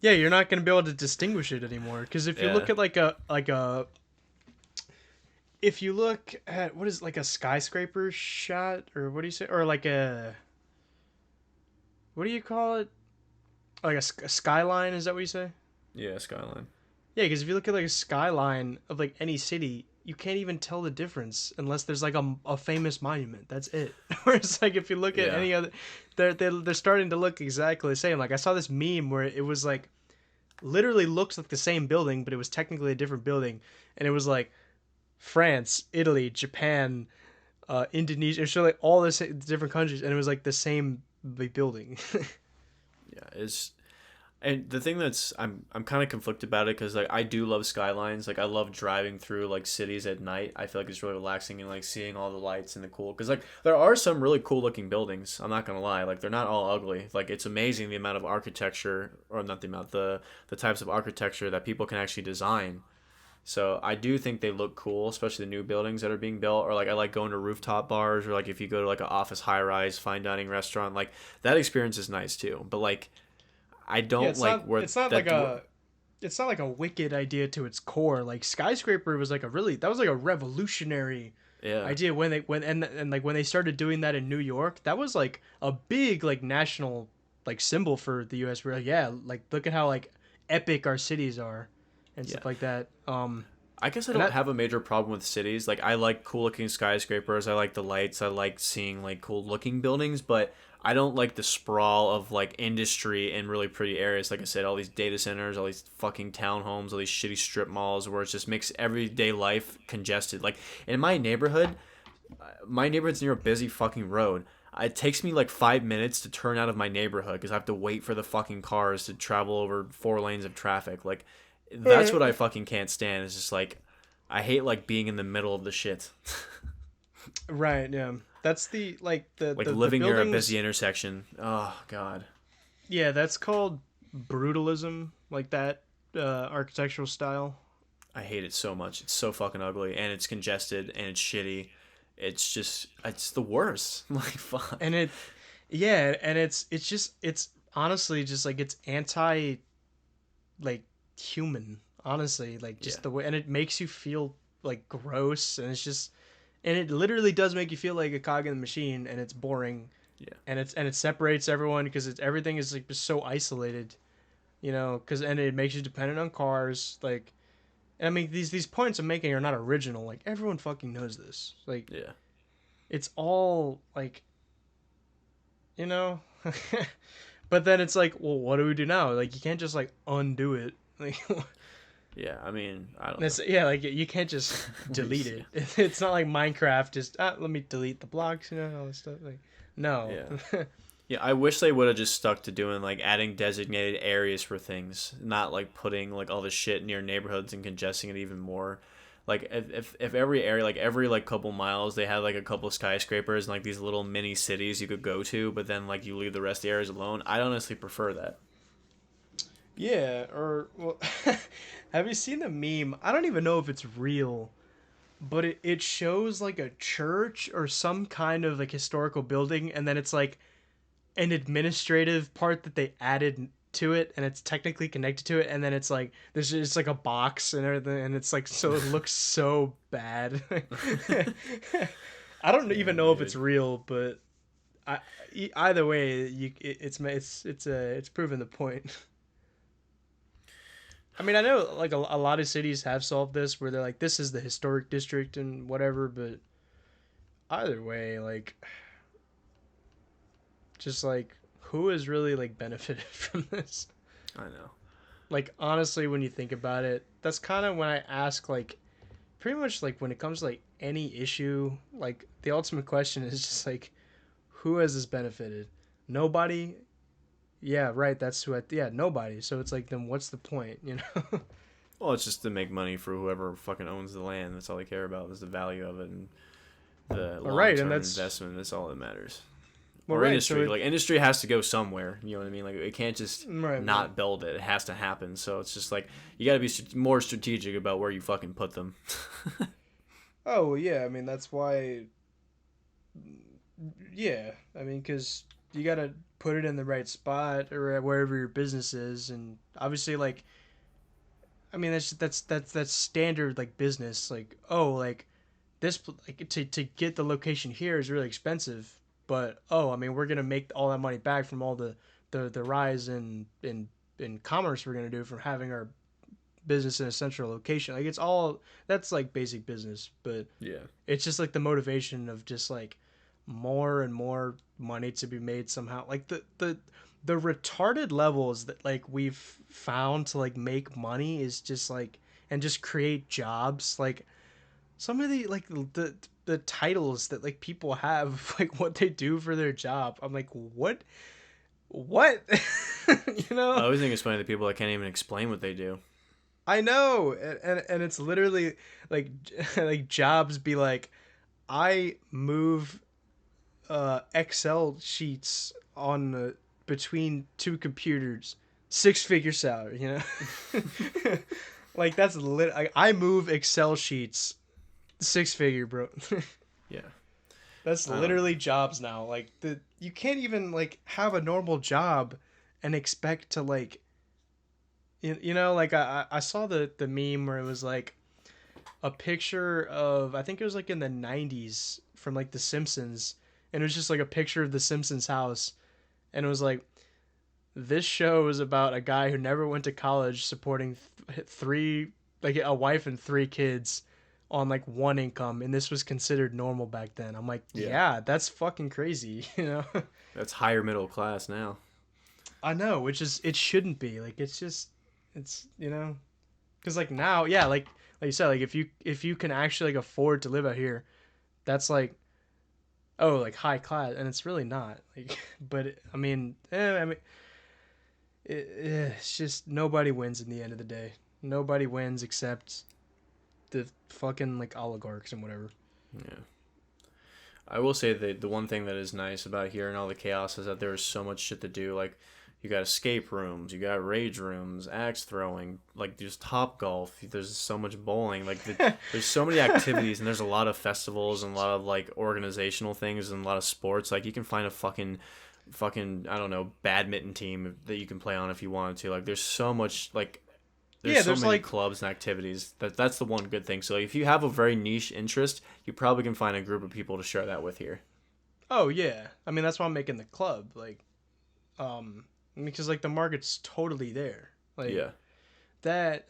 Yeah, you're not gonna be able to distinguish it anymore. Because if you Yeah. look at like a if you look at what is like a skyscraper shot or what do you say or like a what do you call it like a skyline, is that what you say? Yeah, skyline. Yeah, because if you look at like a skyline of like any city, you can't even tell the difference unless there's like a famous monument. That's it. Whereas like if you look at Yeah. any other, they're starting to look exactly the same. Like I saw this meme where it was like literally looks like the same building, but it was technically a different building, and it was like France, Italy, Japan, Indonesia. It showed like all the different countries, and it was like the same building. Yeah, it's and the thing that's I'm kind of conflicted about it because like I do love skylines. Like I love driving through like cities at night. I feel like it's really relaxing and like seeing all the lights and the cool. Because like there are some really cool looking buildings. I'm not gonna lie. Like they're not all ugly. Like it's amazing the amount of architecture, or not the amount, the types of architecture that people can actually design. So I do think they look cool, especially the new buildings that are being built. Or like I like going to rooftop bars, or like if you go to like an office high rise fine dining restaurant, like that experience is nice too. But like I Yeah, don't like where that. it's not like a wicked idea to its core. Like skyscraper was like a really that was like a revolutionary Yeah, idea when they when and like when they started doing that in New York. That was like a big like national like symbol for the U.S. Where like, yeah, like look at how like epic our cities are and yeah. stuff like that. I guess I And don't that have a major problem with cities. Like I like cool looking skyscrapers. I like the lights. I like seeing like cool looking buildings, but I don't like the sprawl of like industry in really pretty areas. Like I said, all these data centers, all these fucking townhomes, all these shitty strip malls where it just makes everyday life congested. Like in my neighborhood's near a busy fucking road. It takes me like 5 minutes to turn out of my neighborhood because I have to wait for the fucking cars to travel over 4 lanes of traffic. Like, that's what I fucking can't stand. It's just like, I hate like being in the middle of the shit. right, yeah, that's the like Like the living near a busy buildings. intersection. Oh god. Yeah, that's called brutalism. Like that architectural style. I hate it so much. It's so fucking ugly and it's congested and it's shitty. It's the worst. Like fuck. And it yeah, and it's just it's honestly just like it's anti like human, honestly, like Yeah. just the way, and it makes you feel like gross, and it's just and it literally does make you feel like a cog in the machine, and it's boring, Yeah. and it separates everyone because it's everything is like just so isolated, because and it makes you dependent on cars, like. And I mean, these points I'm making are not original. Like everyone fucking knows this. Like Yeah. it's all like you know. But then it's like, well, what do we do now? Like you can't just like undo it. Like Yeah. I mean, I don't know. yeah, like you can't just What do you delete say? it. It's not like Minecraft. Just let me delete the blocks, all this stuff. Like no. Yeah. Yeah, I wish they would have just stuck to doing like adding designated areas for things, not like putting like all the shit near neighborhoods and congesting it even more. Like if every area, like every like couple miles, they had like a couple skyscrapers and like these little mini cities you could go to, but then like you leave the rest of the areas alone. I'd honestly prefer that. Yeah, or well, have you seen the meme? I don't even know if it's real, but it shows like a church or some kind of like historical building, and then it's like an administrative part that they added to it, and it's technically connected to it, and then it's like there's just like a box and everything, and it's like so it looks so bad. I don't even Yeah, know if it's dude. real, but I, either way, it's proven the point. I mean, I know like a lot of cities have solved this where they're like, this is the historic district and whatever, but either way, like, just like, who has really like benefited from this? I know. Like, honestly, when you think about it, that's kind of when I ask, like, pretty much like when it comes to like any issue, like, the ultimate question is just like, who has this benefited? Nobody. Yeah, right. That's who. Yeah, nobody. So it's like, then what's the point? You know? Well, it's just to make money for whoever fucking owns the land. That's all they care about is the value of it and the All long right, and term that's investment. That's all that matters. well, Or right. So industry. it Like industry has to go somewhere. You know what I mean? Like it can't just right, right. not build it. It has to happen. So it's just like you got to be more strategic about where you fucking put them. Oh well, yeah. I mean, that's why. Yeah, I mean, because you gotta put it in the right spot or wherever your business is, and obviously, like, I mean, that's standard like business. Like, oh, like this like to get the location here is really expensive, but oh, I mean, we're gonna make all that money back from all the rise in commerce we're gonna do from having our business in a central location. Like, it's all that's like basic business, but Yeah. it's just like the motivation of just like more and more money to be made somehow. Like the retarded levels that like we've found to like make money is just like and just create jobs. Like some of the like the titles that like people have like what they do for their job. I'm like, what you I know? always think it's funny that people that can't even explain what they do. I know, and it's literally like like jobs be like, I move Excel sheets on between two computers, 6-figure salary. You know, like that's lit. I move Excel sheets, 6-figure, bro. Yeah. That's I don't know. literally jobs now. Like the you can't even like have a normal job and expect to like you know like I saw the meme where it was like a picture of I think it was like in the 90s from like The Simpsons, and it was just like a picture of the Simpsons house, and it was like this show is about a guy who never went to college supporting three like a wife and 3 kids on like one income, and this was considered normal back then. I'm like, Yeah. yeah, that's fucking crazy, you know. That's higher middle class now. I know, which is it shouldn't be. Like it's just it's you know because like now yeah like you said like if you can actually like afford to live out here, that's like oh like high class, and it's really not like but I mean I mean it's just nobody wins in the end of the day. Nobody wins except the fucking like oligarchs and whatever. Yeah. I will say that the one thing that is nice about here and all the chaos is that there is so much shit to do. Like, you got escape rooms, you got rage rooms, axe throwing, like there's top golf. There's so much bowling. Like, there's so many activities, and there's a lot of festivals and a lot of like organizational things and a lot of sports. Like, you can find a fucking I don't know badminton team that you can play on if you wanted to. Like, there's so much like there's Yeah, so there's many like clubs and activities that's the one good thing. So if you have a very niche interest, you probably can find a group of people to share that with here. oh yeah, I mean that's why I'm making the club like because like the market's totally there like Yeah. that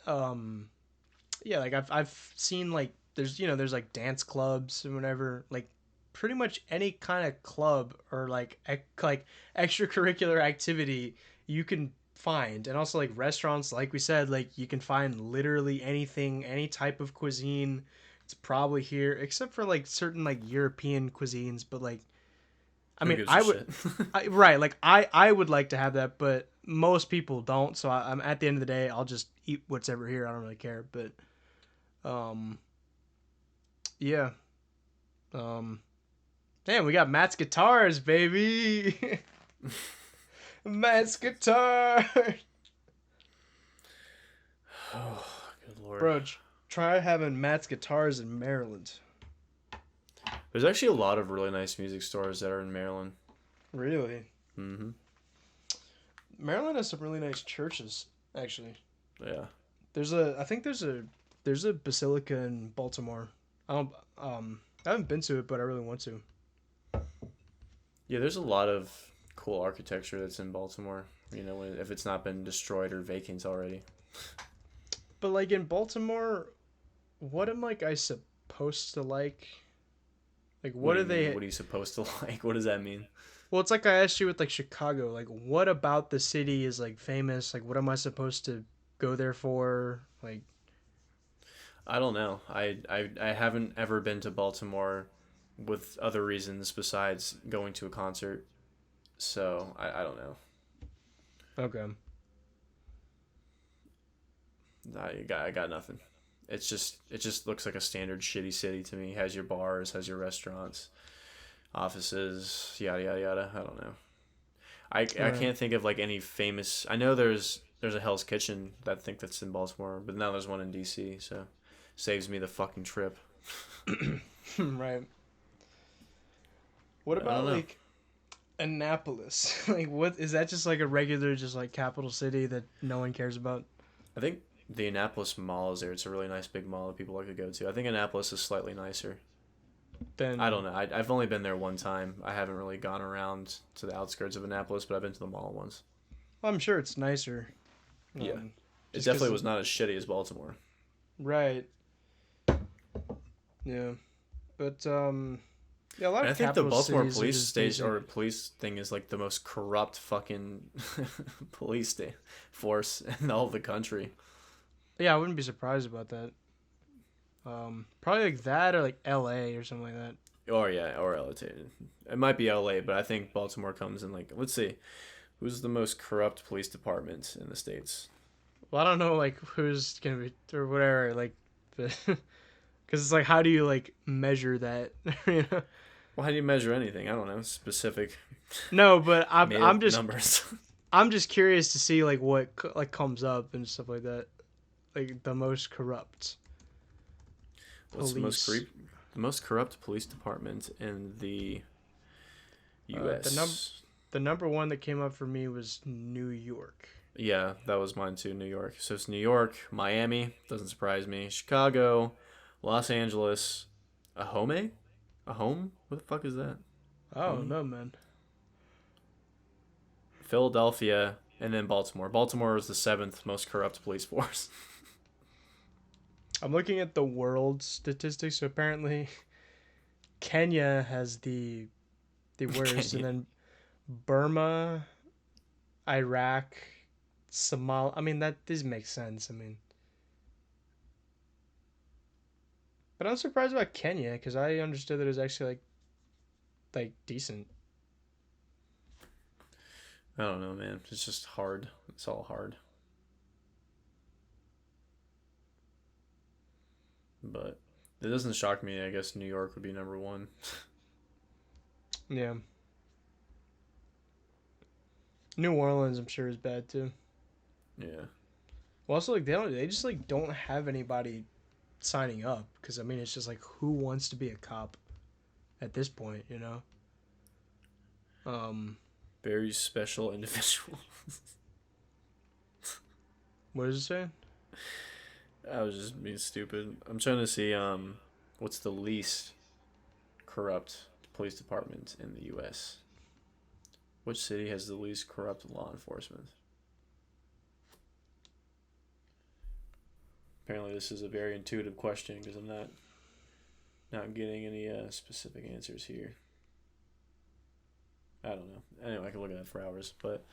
yeah like I've seen like there's you know there's like dance clubs and whatever like pretty much any kind of club or like like extracurricular activity you can find, and also like restaurants like we said like you can find literally anything, any type of cuisine. It's probably here except for like certain like European cuisines, but like I Who mean gives a I would shit? right like I would like to have that, but most people don't, so I'm at the end of the day I'll just eat whatever here. I don't really care, but um yeah. um Damn, we got Matt's guitars, baby. Matt's guitar. Oh, good lord. Bro, try having Matt's guitars in Maryland. There's actually a lot of really nice music stores that are in Maryland. Really? Mm-hmm. Maryland has some really nice churches, actually. Yeah. I think there's a basilica in Baltimore. I don't I haven't been to it, but I really want to. Yeah, there's a lot of cool architecture that's in Baltimore. You know, if it's not been destroyed or vacant already. But like in Baltimore, what am like I supposed to like? Like What what do are you mean? they? What are you supposed to like? What does that mean? Well, it's like I asked you with like Chicago. Like what about the city is like famous? Like what am I supposed to go there for? Like I don't know. I haven't ever been to Baltimore with other reasons besides going to a concert. So I don't know. okay, I got nothing. It just looks like a standard shitty city to me. Has your bars, has your restaurants, offices, yada yada yada. I don't know. I right. can't think of like any famous. I know there's a Hell's Kitchen that I think that's in Baltimore, but now there's one in DC. So saves me the fucking trip. Right. What I don't about know. like Annapolis? Like what is that just like a regular just like capital city that no one cares about? I think the Annapolis Mall is there. It's a really nice big mall that people like to go to. I think Annapolis is slightly nicer. I don't Then know. I've only been there one time. I haven't really gone around to the outskirts of Annapolis, but I've been to the mall once. I'm sure it's nicer. Yeah. It Just definitely because was not as shitty as Baltimore. right. Yeah. But yeah, a lot And of I think the capital Baltimore cities are police just station decent. or police thing is like the most corrupt fucking force in all of the country. Yeah, I wouldn't be surprised about that. Probably like that or like L.A. or something like that. Or yeah, or LA. It might be LA, but I think Baltimore comes in like let's see, who's the most corrupt police department in the states? Well, I don't know like who's gonna be or whatever like, because it's like how do you like measure that? you know? Well, how do you measure anything? I don't know. Specific No, but I'm made I'm up just numbers. I'm just curious to see like what like comes up and stuff like that. Like the most corrupt What's police. the most corrupt police department in the The num U.S.? the number one that came up for me was New York. Yeah, that was mine too. New York. So it's New York, Miami. Doesn't surprise me. Chicago, Los Angeles, a home? A home? What the fuck is that? Oh Home? no, man. Philadelphia, and then Baltimore. Baltimore is the seventh most corrupt police force. I'm looking at the world statistics. So apparently, Kenya has the worst, and Kenya. then Burma, Iraq, Somalia. I mean that this makes sense. I mean, but I'm surprised about Kenya because I understood that it was actually like decent. I don't know, man. It's just hard. It's all hard. But it doesn't shock me. I guess New York would be number one. Yeah, New Orleans I'm sure is bad too. Yeah. Well, also like they just like don't have anybody signing up because I mean it's just like who wants to be a cop at this point, you know? Um, Very special individual. what does it say? I was just being stupid. I'm trying to see what's the least corrupt police department in the U.S. Which city has the least corrupt law enforcement? Apparently, this is a very intuitive question because I'm not getting any specific answers here. I don't know. Anyway, I can look at that for hours. But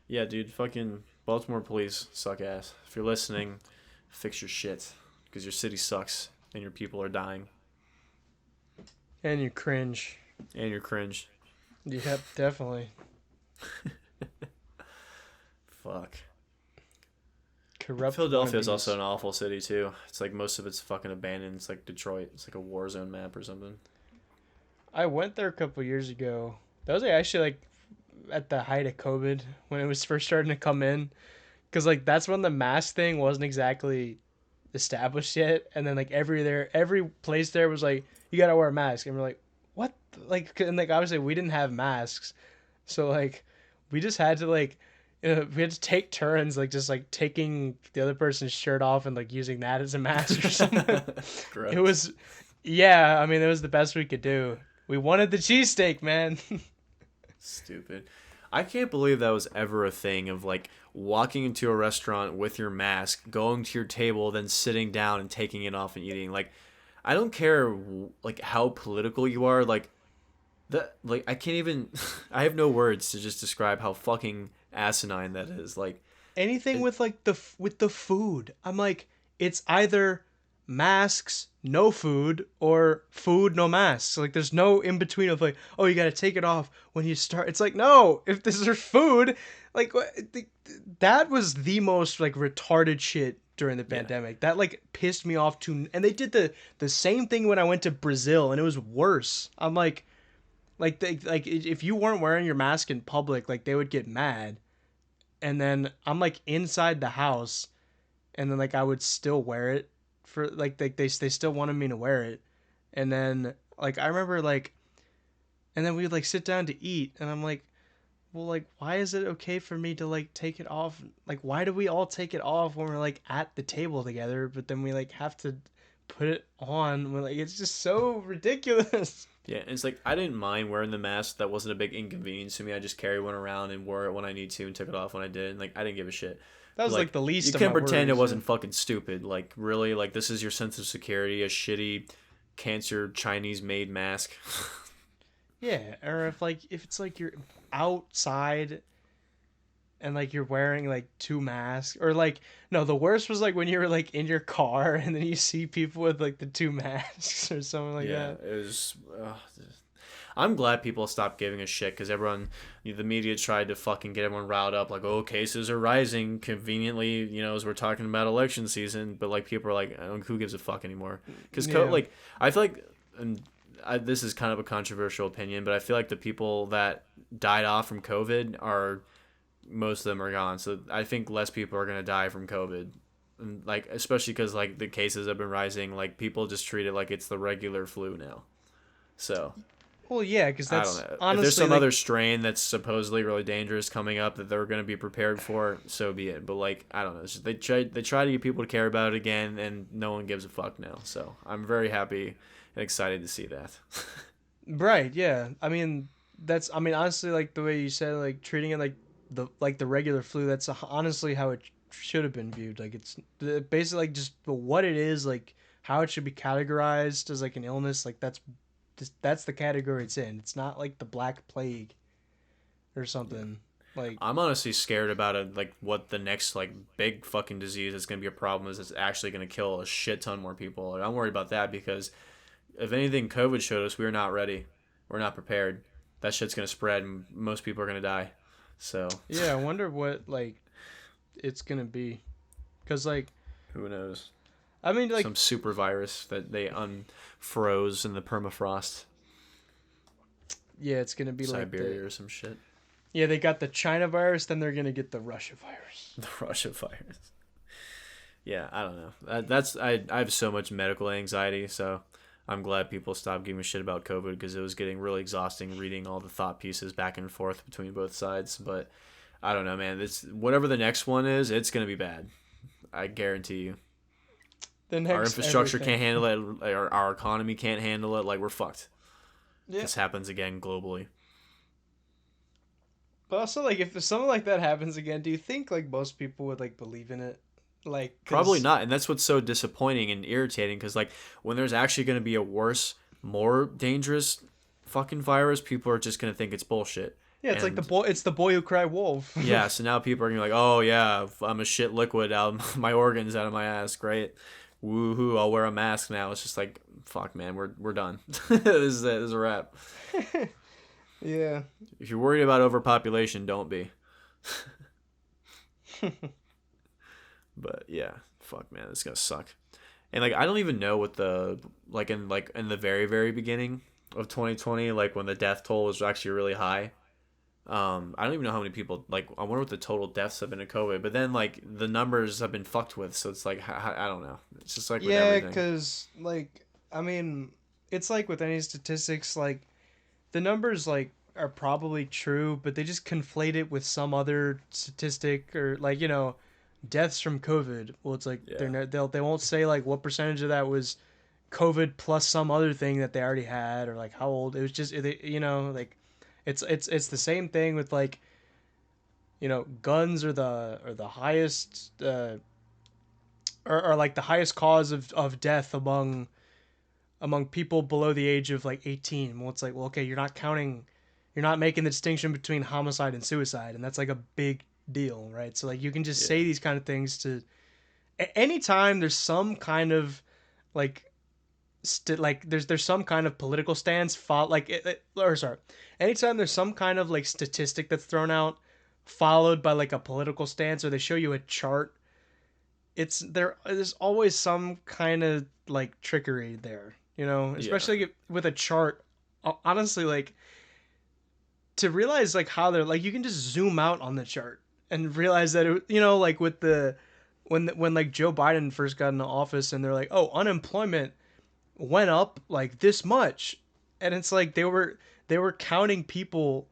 yeah, dude, fucking Baltimore police suck ass. If you're listening, fix your shit because your city sucks and your people are dying And you cringe. and you're cringe. Yep, definitely. Fuck. Corrupt Philadelphia is also wannabes. an awful city too. It's like most of it's fucking abandoned. It's like Detroit. It's like a war zone map or something. I went there a couple years ago. That was like, actually like at the height of COVID when it was first starting to come in, because like that's when the mask thing wasn't exactly established yet, and then like every place there was like you gotta wear a mask, and we're like what like and like obviously we didn't have masks, so like we just had to like we had to take turns like just like taking the other person's shirt off and like using that as a mask or something. It Gross. was yeah, I mean it was the best we could do. We wanted the cheesesteak, man. Stupid. I can't believe that was ever a thing of like walking into a restaurant with your mask, going to your table, then sitting down and taking it off and eating. Like, I don't care like how political you are. Like I can't even. I have no words to just describe how fucking asinine that is. Like, Anything it, with like with the food, I'm like, it's either masks, no food, or food, no masks. Like there's no in between of like, oh, you gotta take it off when you start. It's like, no, if this is food, like that was the most like retarded shit during the yeah, pandemic. That like pissed me off too. And they did the same thing when I went to Brazil, and it was worse. I'm like like if you weren't wearing your mask in public, like they would get mad. And then I'm like inside the house, and then like I would still wear it for like they still wanted me to wear it. And then like I remember like, and then we would like sit down to eat, and I'm like, well, like why is it okay for me to like take it off? Like why do we all take it off when we're like at the table together, but then we like have to put it on when like it's just so ridiculous. yeah. And it's like I didn't mind wearing the mask. That wasn't a big inconvenience to me. I just carried one around and wore it when I need to, and took it off when I did. And like I didn't give a shit. That But was like like the you least of my can pretend it worries. Yeah. wasn't fucking stupid. Like really, like this is your sense of security. A shitty cancer Chinese made mask. Yeah, or if it's like you're outside and like you're wearing like two masks, or like no, the worst was like when you were like in your car and then you see people with like the two masks or something like Yeah, that. it was. I'm glad people stopped giving a shit because everyone, the media tried to fucking get everyone riled up, like, oh, cases are rising conveniently, as we're talking about election season. But like, people are like, who gives a fuck anymore? Because Yeah. like, I feel like, and this is kind of a controversial opinion, but I feel like the people that died off from COVID are most of them are gone. So I think less people are gonna die from COVID. And like especially because like the cases have been rising, like people just treat it like it's the regular flu now. So Well, yeah, because I don't that's know. If there's honestly some like, other strain that's supposedly really dangerous coming up that they're going to be prepared for, so be it. But like, I don't know. It's just, they try to get people to care about it again, and no one gives a fuck now. So I'm very happy and excited to see that. right, yeah. I mean honestly like the way you said like treating it like the regular flu. That's honestly how it should have been viewed. Like it's basically like just what it is, like how it should be categorized as like an illness. Like that's the category it's in. It's not like the Black Plague or Yeah. something. Like I'm honestly scared about it. Like, what the next like big fucking disease that's going to be a problem is. It's actually going to kill a shit ton more people. And I'm worried about that because if anything, COVID showed us we're not ready. We're not prepared. That shit's going to spread, and most people are going to die. So yeah, I wonder what like it's gonna be, cause like who knows? I mean like Some super virus that they unfroze in the permafrost, yeah, it's gonna be like Siberia or some shit. they got the China virus, then they're gonna get the Russia virus. The Russia virus. Yeah, I don't know. I have so much medical anxiety, so I'm glad people stopped giving a shit about COVID because it was getting really exhausting reading all the thought pieces back and forth between both sides. But I don't know, man. It's whatever the next one is, it's gonna be bad. I guarantee you. The Our next infrastructure everything. can't handle it. Our economy can't handle it. Like we're fucked. Yeah, This happens again globally. but also like if something like that happens again, do you think like most people would like believe in it? Like, Probably cause not, and that's what's so disappointing and irritating. Because like when there's actually going to be a worse, more dangerous fucking virus, people are just going to think it's bullshit. yeah, it's like And it's the boy who cried wolf. yeah, so now people are gonna be like, oh yeah, I'm a shit liquid out of my organs out of my ass. Great, woohoo! I'll wear a mask now. It's just like fuck, man. We're done. This is it. This is a wrap. Yeah. If you're worried about overpopulation, don't be. But yeah, fuck, man, it's gonna suck. And like I don't even know what the like in the very very beginning of 2020, like when the death toll was actually really high. I don't even know how many people like. I wonder what the total deaths have been in COVID. But then like the numbers have been fucked with, so it's like I don't know. It's just like with Yeah, everything. because like I mean, it's like with any statistics, like the numbers like are probably true, but they just conflate it with some other statistic, or like deaths from COVID. Well, it's like Yeah, they won't say like what percentage of that was COVID plus some other thing that they already had, or like how old it was. Just like it's the same thing with like guns are the highest are like the highest cause of death among people below the age of like 18. Well, it's like, well, okay, you're not making the distinction between homicide and suicide, and that's like a big deal, right? So like you can just Yeah. say these kind of things to anytime there's some kind of like like there's some kind of political stance like or sorry, anytime there's some kind of like statistic that's thrown out followed by like a political stance, or they show you a chart, there's always some kind of like trickery there, Yeah. especially with a chart. Honestly, like, to realize like how they're like, you can just zoom out on the chart and realize that like with the when like Joe Biden first got into office, and they're like, oh, unemployment went up like this much, and it's like they were counting people.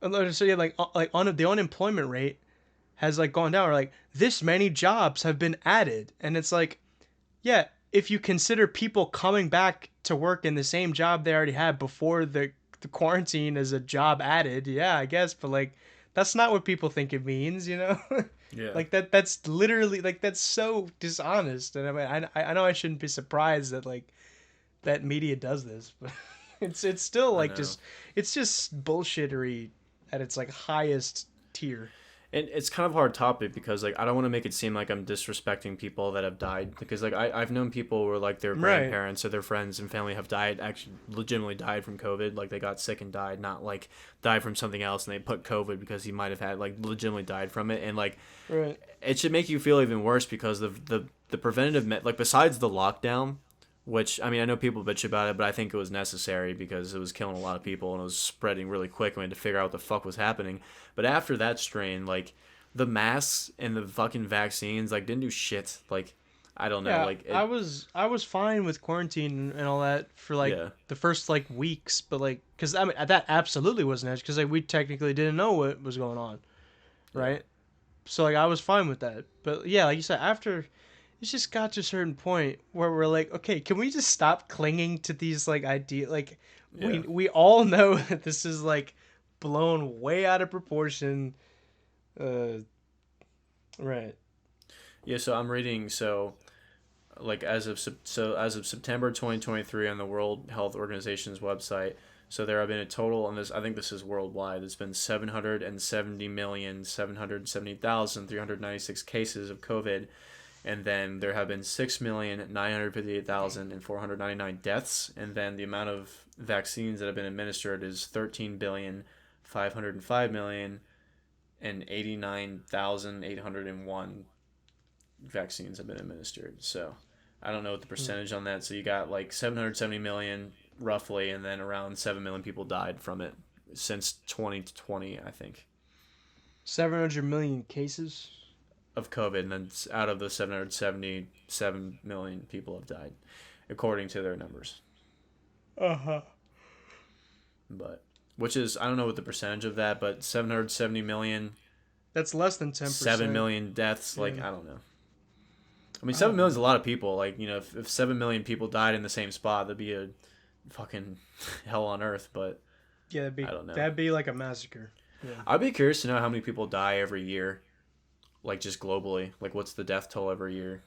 So yeah, like on the unemployment rate has like gone down, or like this many jobs have been added, and it's like, yeah, if you consider people coming back to work in the same job they already had before the quarantine as a job added, yeah, I guess, but like that's not what people think it means. Yeah. Like that's literally like that's so dishonest, and I mean I know I shouldn't be surprised that like that media does this, but it's still I like know. it's just bullshittery at its like highest tier. And it's kind of a hard topic because like I don't want to make it seem like I'm disrespecting people that have died, because like I've known people where like their Right. grandparents or their friends and family have died, actually legitimately died from COVID, like they got sick and died, not like died from something else and they put COVID because he might have had like legitimately died from it. And like Right. it should make you feel even worse because the preventative like besides the lockdown, which I mean I know people bitch about it, but I think it was necessary because it was killing a lot of people and it was spreading really quick, and we had to figure out what the fuck was happening. But after that strain, like the masks and the fucking vaccines like didn't do shit. Like I don't know, Yeah, like I it. was I was fine with quarantine and all that for like Yeah, the first like weeks, but like because I mean that absolutely wasn't edge because like we technically didn't know what was going on, yeah, right? So like I was fine with that, but yeah, like you said, after it just got to a certain point where we're like, okay, can we just stop clinging to these like idea? Like we yeah, we all know that this is like blown way out of proportion. Uh, right. yeah. So I'm reading. So like as of September 2023 on the World Health Organization's website. So there have been a total on this. I think this is worldwide. It's been 770,770,396 cases of COVID, and then there have been 6,958,499 deaths, and then the amount of vaccines that have been administered is 13,505,000,000 and 89,801 vaccines have been administered. So I don't know what the Hmm. percentage on that. So you got like 770 million roughly, and then around 7 million people died from it since 2020, I think, 700 million cases. of COVID. And then out of the 777 million people have died, according to their numbers. Uh huh. But which is, I don't know what the percentage of that, but 770 million, That's less than 7 10%. million deaths, like, Yeah. I don't know. I mean, I 7 don't million is know. a lot of people. Like, if 7 million people died in the same spot, that'd be a fucking hell on earth. But Yeah, I don't know. that'd be like a massacre. Yeah. I'd be curious to know how many people die every year, like just globally. Like, what's the death toll every year?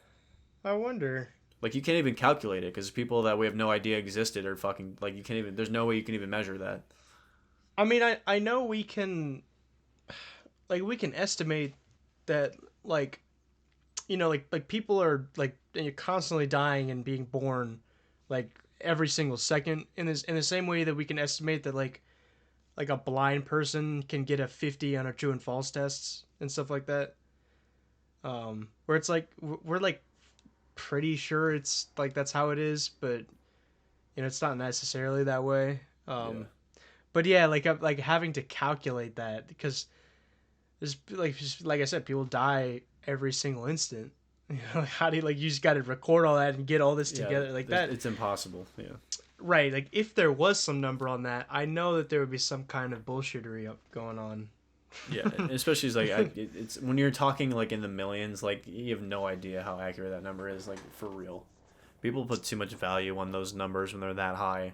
I wonder. Like, you can't even calculate it because people that we have no idea existed are fucking, like, you can't even, there's no way you can even measure that. I mean, I know we can estimate that like like people are like you're constantly dying and being born like every single second in the same way that we can estimate that like a blind person can get a 50 on a true and false tests and stuff like that. Where it's like we're like pretty sure it's like that's how it is, but it's not necessarily that way. Yeah. But yeah, like having to calculate that because there's like just like I said, people die every single instant. How do you just got to record all that and get all this Yeah. together like that? It's impossible. Yeah. Right. Like if there was some number on that, I know that there would be some kind of bullshittery up going on. Yeah. And especially as, like, it's when you're talking, like, in the millions, like, you have no idea how accurate that number is, like, for real. People put too much value on those numbers when they're that high.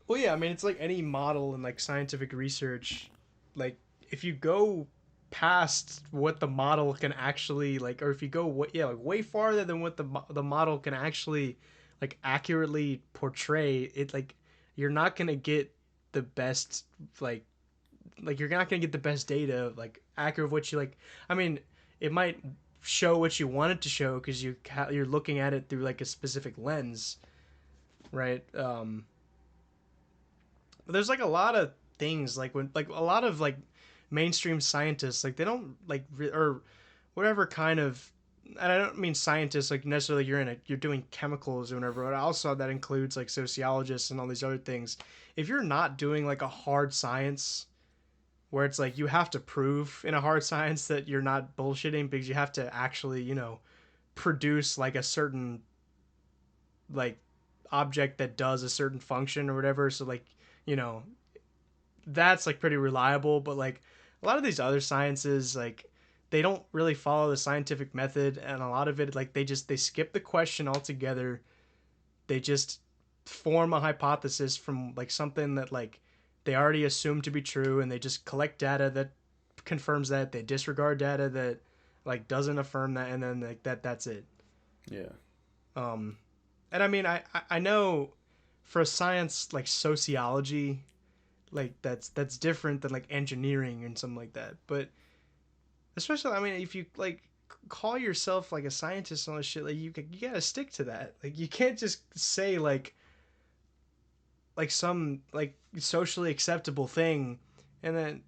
Well, yeah. I mean, it's like any model in like scientific research. Like if you go past what the model can actually like, or if you go like way farther than what the model can actually like accurately portray it, like you're not gonna get the best like you're not gonna get the best data like accurate of what you like. I mean, it might show what you want it to show because you're looking at it through like a specific lens, right? But there's like a lot of things like when like a lot of like mainstream scientists like they don't like or whatever kind of, and I don't mean scientists like necessarily you're doing chemicals or whatever, but also that includes like sociologists and all these other things. If you're not doing like a hard science where it's like you have to prove in a hard science that you're not bullshitting because you have to actually, produce like a certain like object that does a certain function or whatever. So like, you know, that's like pretty reliable, but like a lot of these other sciences like they don't really follow the scientific method, and a lot of it like they skip the question altogether. They just form a hypothesis from like something that like they already assume to be true, and they just collect data that confirms that. They disregard data that like doesn't affirm that, and then like that's it. Yeah. um and I mean I know for a science like sociology, like that's different than like engineering and something like that, but especially I mean if you like call yourself like a scientist and all this shit, like you gotta stick to that. Like you can't just say like some like socially acceptable thing, and then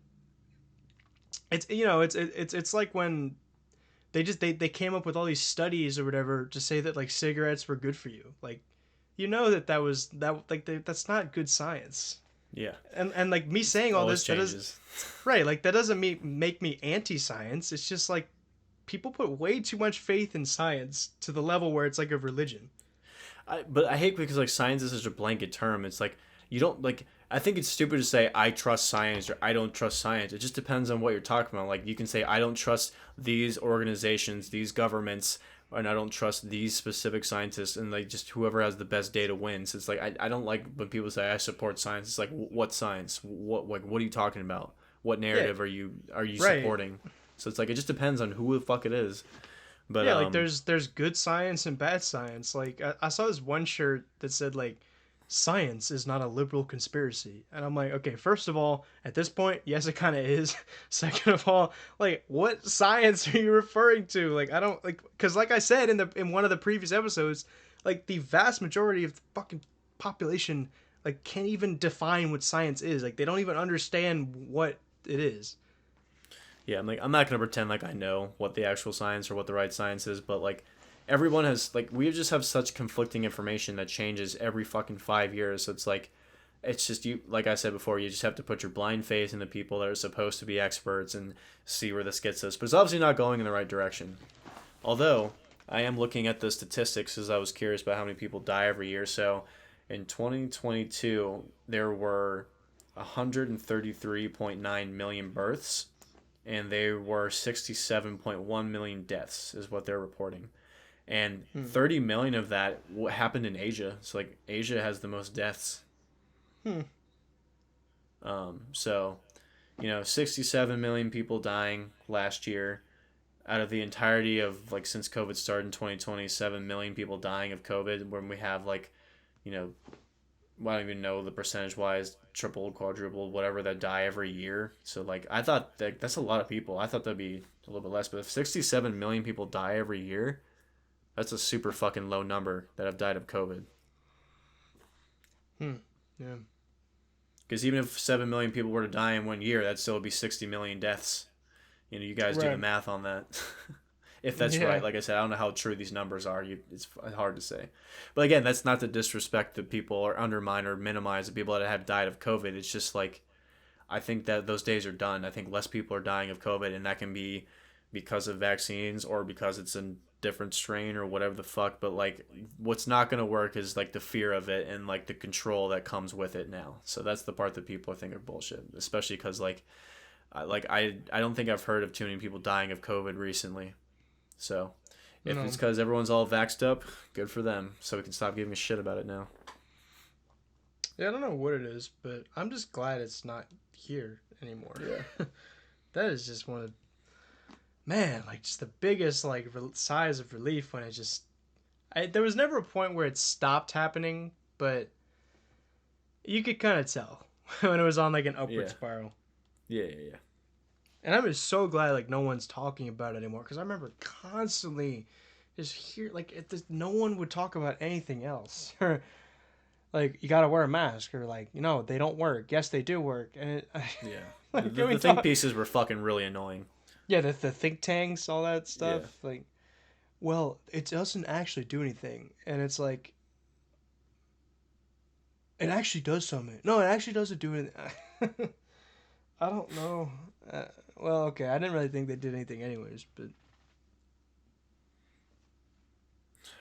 it's it's like when they came up with all these studies or whatever to say that like cigarettes were good for you. Like that was that like that's not good science. Yeah. And like me saying all Always this, that is changes. right, like that doesn't make me anti-science. It's just like people put way too much faith in science to the level where it's like a religion. But I hate because like science is such a blanket term. It's like you don't like. I think it's stupid to say I trust science or I don't trust science. It just depends on what you're talking about. Like you can say I don't trust these organizations, these governments, and I don't trust these specific scientists, and like just whoever has the best data wins. It's like I don't like when people say I support science. It's like what science? What are you talking about? What Yeah, narrative are you right. supporting? So it's like it just depends on who the fuck it is. But Yeah, like there's good science and bad science. Like I saw this one shirt that said like science is not a liberal conspiracy. And I'm like, okay, first of all, at this point, yes it kind of is. Second of all, like what science are you referring to? Like I don't like cuz like I said in one of the previous episodes, like the vast majority of the fucking population like can't even define what science is. Like they don't even understand what it is. yeah, I'm not gonna pretend like I know what the actual science or what the right science is, but like everyone has like we just have such conflicting information that changes every fucking 5 years. So it's just you like I said before, you just have to put your blind faith in the people that are supposed to be experts and see where this gets us. But it's obviously not going in the right direction. Although I am looking at the statistics as I was curious about how many people die every year. So in 2022 there were 133.9 million births and they were 67.1 million deaths is what they're reporting, and 30 million of that happened in Asia. So like Asia has the most deaths. Hmm. So 67 million people dying last year out of the entirety of like since COVID started in 2020. 7 million people dying of COVID when we have like you know I don't even know the percentage wise, triple, quadruple, whatever that die every year. So like I thought that's a lot of people. I thought that'd be a little bit less, but if 67 million people die every year, that's a super fucking low number that have died of COVID. Hmm. Yeah. Because even if 7 million people were to die in one year, that'd still be 60 million deaths. You guys do the Right. math on that. If that's Yeah. right, like I said, I don't know how true these numbers are. It's hard to say. But again, that's not to disrespect the people or undermine or minimize the people that have died of COVID. It's just like I think that those days are done. I think less people are dying of COVID, and that can be because of vaccines or because it's a different strain or whatever the fuck. But like, what's not going to work is like the fear of it and like the control that comes with it now. So that's the part that people think are bullshit, especially because I don't think I've heard of too many people dying of COVID recently. So if No. it's because everyone's all vaxxed up, good for them. So we can stop giving a shit about it now. Yeah, I don't know what it is, but I'm just glad it's not here anymore. Yeah. that is just one of, man, like just the biggest like sighs of relief when it just, there was never a point where it stopped happening, but you could kind of tell when it was on like an upward Yeah. spiral. Yeah, yeah, yeah. And I'm just so glad like no one's talking about it anymore, because I remember constantly just hear like no one would talk about anything else. Like you gotta wear a mask, or like they don't work. Yes, they do work, and Yeah. like The, can we the think talk? pieces were fucking really annoying. Yeah, the think tanks, all that Yeah. stuff. Like, well, it doesn't actually do anything, and it's like it actually does something. No, it actually doesn't do anything. I don't know. Uh, well, okay, I didn't really think they did anything anyways, but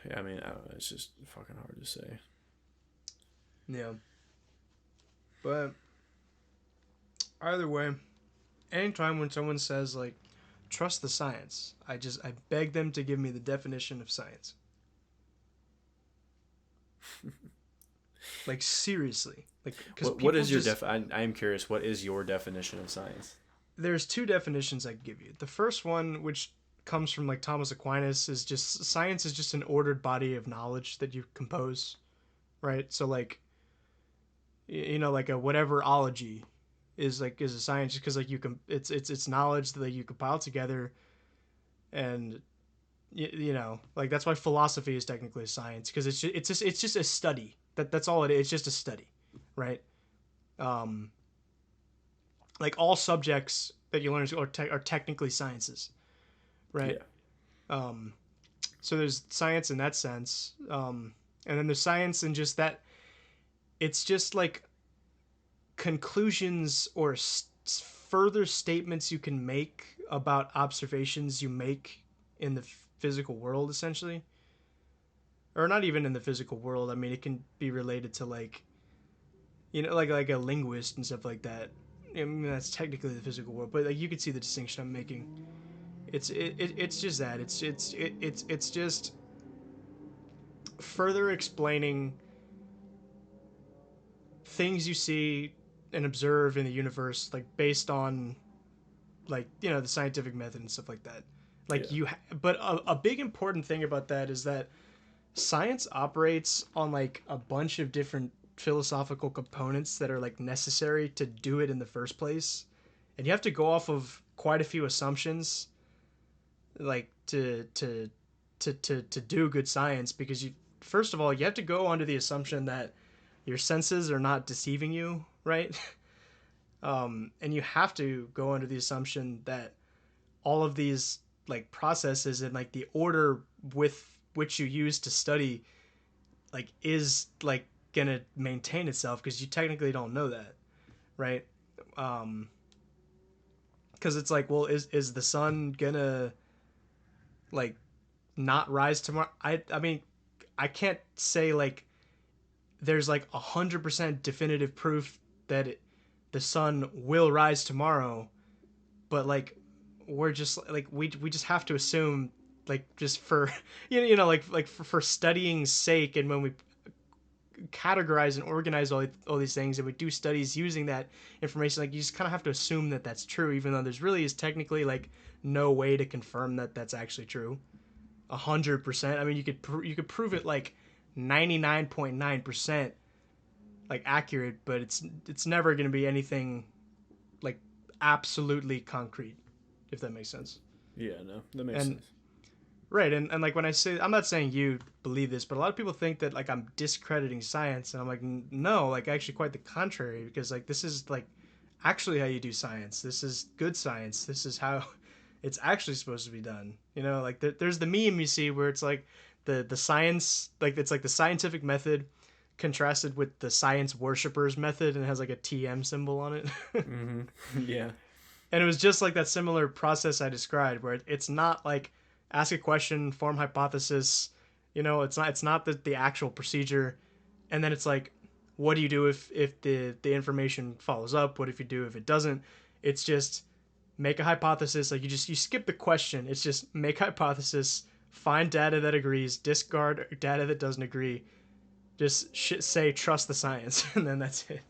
Yeah, I mean, I don't know, it's just fucking hard to say. yeah. But either way, anytime when someone says like trust the science, I beg them to give me the definition of science. Like seriously, like because What people is your just, I am curious. What is your definition of science? there's two definitions I can give you. The first one, which comes from like Thomas Aquinas, is just science is just an ordered body of knowledge that you compose, right? So like like a whatever ology is a science, just because like you can it's knowledge that you compile together, and like that's why philosophy is technically a science, because it's just a study. That's all it is. It's just a study, right? Um, like all subjects that you learn are technically sciences, right? Yeah. Um, so there's science in that sense, and then there's science in just that it's just like conclusions or further statements you can make about observations you make in the physical world, essentially, or not even in the physical world. I mean, it can be related to like like a linguist and stuff like that. I mean, that's technically the physical world, but like you can see the distinction I'm making. It's just that it's just further explaining things you see and observe in the universe, like based on like the scientific method and stuff like that. Like Yeah. but a big important thing about that is that science operates on like a bunch of different philosophical components that are like necessary to do it in the first place, and you have to go off of quite a few assumptions, like to do good science, because you first of all you have to go under the assumption that your senses are not deceiving you, right? And you have to go under the assumption that all of these like processes and like the order with which you use to study like is like gonna maintain itself, because you technically don't know that, right? um because it's like, well, is the sun gonna like not rise tomorrow? I mean, I can't say like there's like 100% definitive proof that the sun will rise tomorrow, but like we're just like we just have to assume, like just for like for studying's sake, and when we categorize and organize all these things and we do studies using that information, like you just kind of have to assume that that's true, even though there's really is technically like no way to confirm that that's actually true 100%. I mean, you could prove it like 99.9% like accurate, but it's never going to be anything like absolutely concrete, if that makes sense. Yeah. No, that makes And sense. right, and like when I say, I'm not saying you believe this, but a lot of people think that like I'm discrediting science, and I'm like, no, like actually quite the contrary, because like this is like actually how you do science. This is good science. This is how it's actually supposed to be done. Like there's the meme you see where it's like the science, like it's like the scientific method contrasted with the science worshippers method, and it has like a TM symbol on it. Mm-hmm. Yeah. And it was just like that similar process I described, where it's not like ask a question, form hypothesis. It's not the actual procedure, and then it's like, what do you do if the information follows up? What if you do if it doesn't? It's just make a hypothesis. Like you skip the question. It's just make hypothesis, find data that agrees, discard data that doesn't agree. Just say trust the science, and then that's it.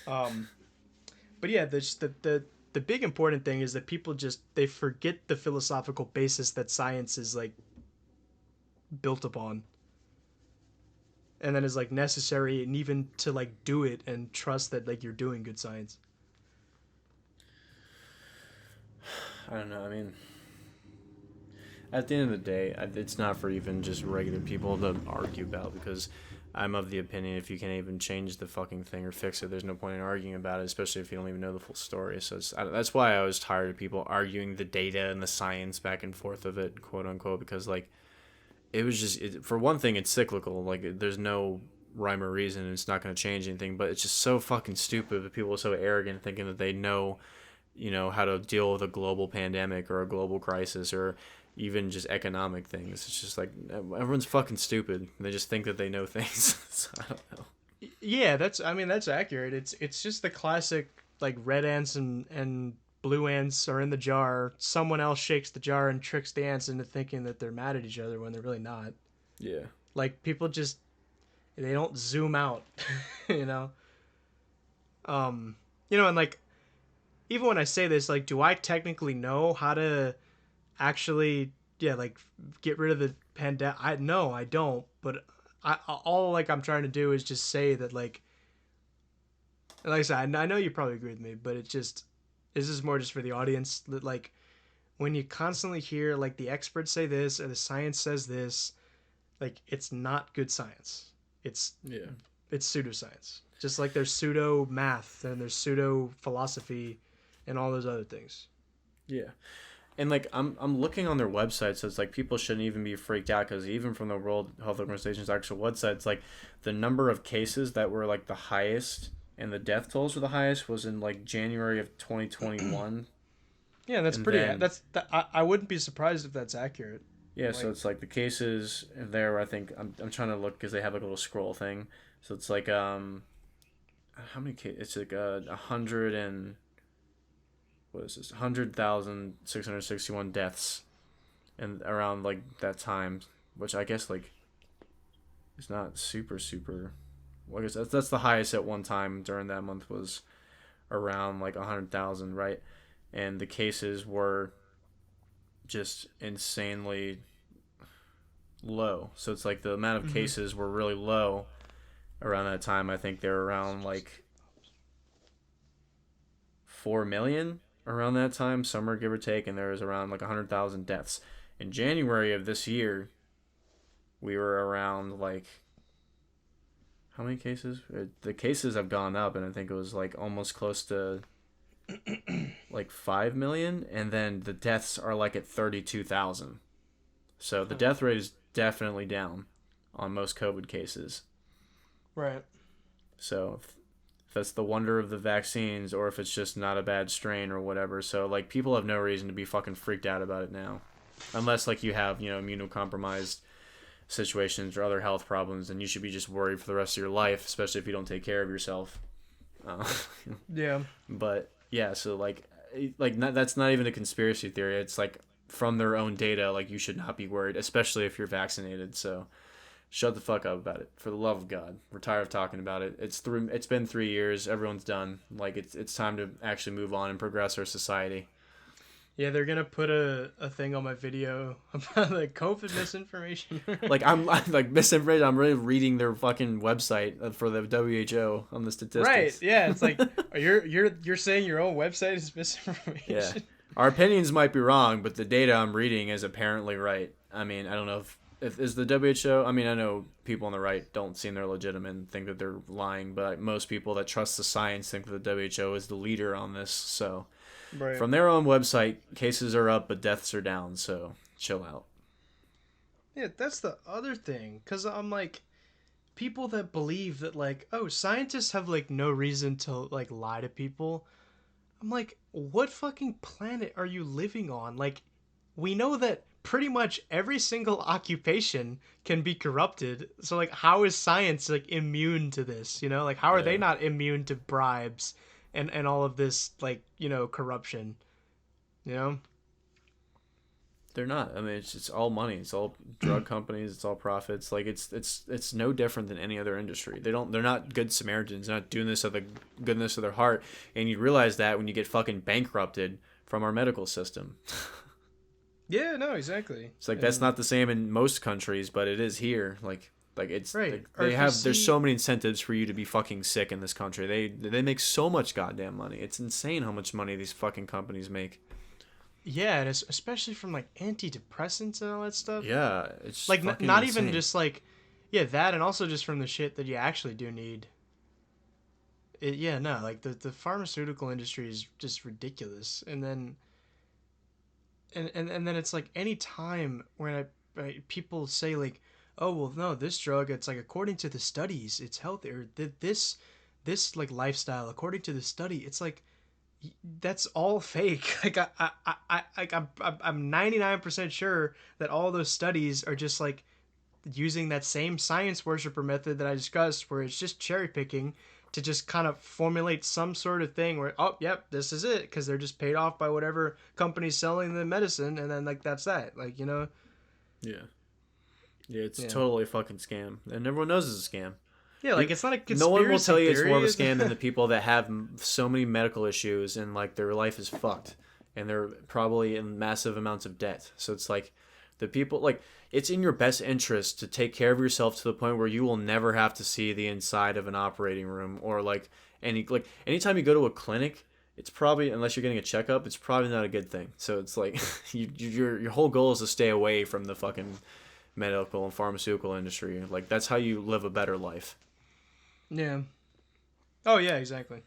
Um, but yeah, the big important thing is that people just they forget the philosophical basis that science is like built upon, and then is like necessary, and even to like do it and trust that like you're doing good science. I don't know. I mean, at the end of the day, it's not for even just regular people to argue about, because I'm of the opinion if you can't even change the fucking thing or fix it, there's no point in arguing about it, especially if you don't even know the full story. So that's why I was tired of people arguing the data and the science back and forth of it, quote unquote, because like it was just for one thing, it's cyclical. Like there's no rhyme or reason, and it's not going to change anything. But it's just so fucking stupid that people are so arrogant, thinking that they know, how to deal with a global pandemic or a global crisis or even just economic things. It's just like everyone's fucking stupid. They just think that they know things. So, I don't know. Yeah, that's accurate. It's just the classic like red ants and blue ants are in the jar. Someone else shakes the jar and tricks the ants into thinking that they're mad at each other when they're really not. Yeah. Like people just they don't zoom out, you know. And like even when I say this, like, do I technically know how to actually, yeah, like get rid of the pandemic? I no, I don't. But all like I'm trying to do is just say that like I said, I know you probably agree with me, but it just this is more just for the audience that like when you constantly hear like the experts say this or the science says this, like it's not good science. It's Yeah. it's pseudoscience. Just like there's pseudo math and there's pseudo philosophy and all those other things. Yeah. And like I'm looking on their website, so it's like people shouldn't even be freaked out, because even from the World Health Organization's actual website, it's like the number of cases that were like the highest and the death tolls were the highest was in like January of 2021. Yeah, that's And pretty. then I wouldn't be surprised if that's accurate. yeah, so Like, it's like the cases there. I think I'm trying to look because they have like a little scroll thing. So it's like how many cases? It's like 100 and what is this? 100,661 deaths, and around like that time, which I guess like is not super super. Well, I guess that's the highest at one time during that month was around like 100,000, right? And the cases were just insanely low. So it's like the amount of mm-hmm. cases were really low around that time. I think they were around like 4 million around that time, summer give or take, and there was around like 100,000 deaths. In January of this year, we were around like how many cases? The cases have gone up, and I think it was like almost close to like 5 million, and then the deaths are like at 32,000. So the death rate is definitely down on most COVID cases. Right. So if that's the wonder of the vaccines, or if it's just not a bad strain or whatever. So like people have no reason to be fucking freaked out about it now, unless like you have immunocompromised situations or other health problems, and you should be just worried for the rest of your life, especially if you don't take care of yourself. Uh, Yeah. but yeah, so that's not even a conspiracy theory. It's like from their own data, like you should not be worried, especially if you're vaccinated. So shut the fuck up about it, for the love of God. We're tired of talking about it. It's been 3 years. Everyone's done. Like it's time to actually move on and progress our society. Yeah, they're gonna put a thing on my video about like COVID misinformation. Like I'm like misinformation. I'm really reading their fucking website for the WHO on the statistics. Right. Yeah. It's like you're saying your own website is misinformation. Yeah. Our opinions might be wrong, but the data I'm reading is apparently right. I mean, I don't know if is the WHO. I mean, I know people on the right don't seem they're legitimate and think that they're lying, but most people that trust the science think that the WHO is the leader on this. So, Right. from their own website, cases are up, but deaths are down. So, chill out. Yeah, that's the other thing. Cause I'm like, people that believe that like, oh, scientists have like no reason to like lie to people. I'm like, what fucking planet are you living on? Like, we know that pretty much every single occupation can be corrupted. So like, how is science like immune to this? Like how are they Yeah. not immune to bribes and all of this like corruption? You know? They're not. I mean, it's all money. It's all drug companies. It's all profits. Like it's no different than any other industry. They're not good Samaritans. They're not doing this out of the goodness of their heart. And you realize that when you get fucking bankrupted from our medical system. Yeah, no, exactly. It's like that's And not the same in most countries, but it is here. Like it's right. like Or they if you have. There's see, so many incentives for you to be fucking sick in this country. They make so much goddamn money. It's insane how much money these fucking companies make. yeah, and especially from like antidepressants and all that stuff. Yeah, it's Like fucking not even insane. just like, yeah, that, and also just from the shit that you actually do need. Yeah, no, like the pharmaceutical industry is just ridiculous. And then and then it's like any time when people say like, oh well, no, this drug, it's like according to the studies it's healthy, or this like lifestyle according to the study, it's like that's all fake. Like I'm 99% sure that all those studies are just like using that same science worshiper method that I discussed, where it's just cherry picking to just kind of formulate some sort of thing where, oh, yep, this is it, because they're just paid off by whatever company's selling the medicine, and then like that's that, like, you know. Yeah, yeah, it's Yeah, totally a fucking scam, and everyone knows it's a scam. yeah, like You, it's not a no one will conspiracy tell you it's more of theory, a is scam than the people that have so many medical issues and like their life is fucked, and they're probably in massive amounts of debt. So it's like the people like it's in your best interest to take care of yourself to the point where you will never have to see the inside of an operating room or like anytime you go to a clinic. It's probably unless you're getting a checkup, it's probably not a good thing. So it's like your whole goal is to stay away from the fucking medical and pharmaceutical industry. Like that's how you live a better life. yeah. Oh yeah, exactly.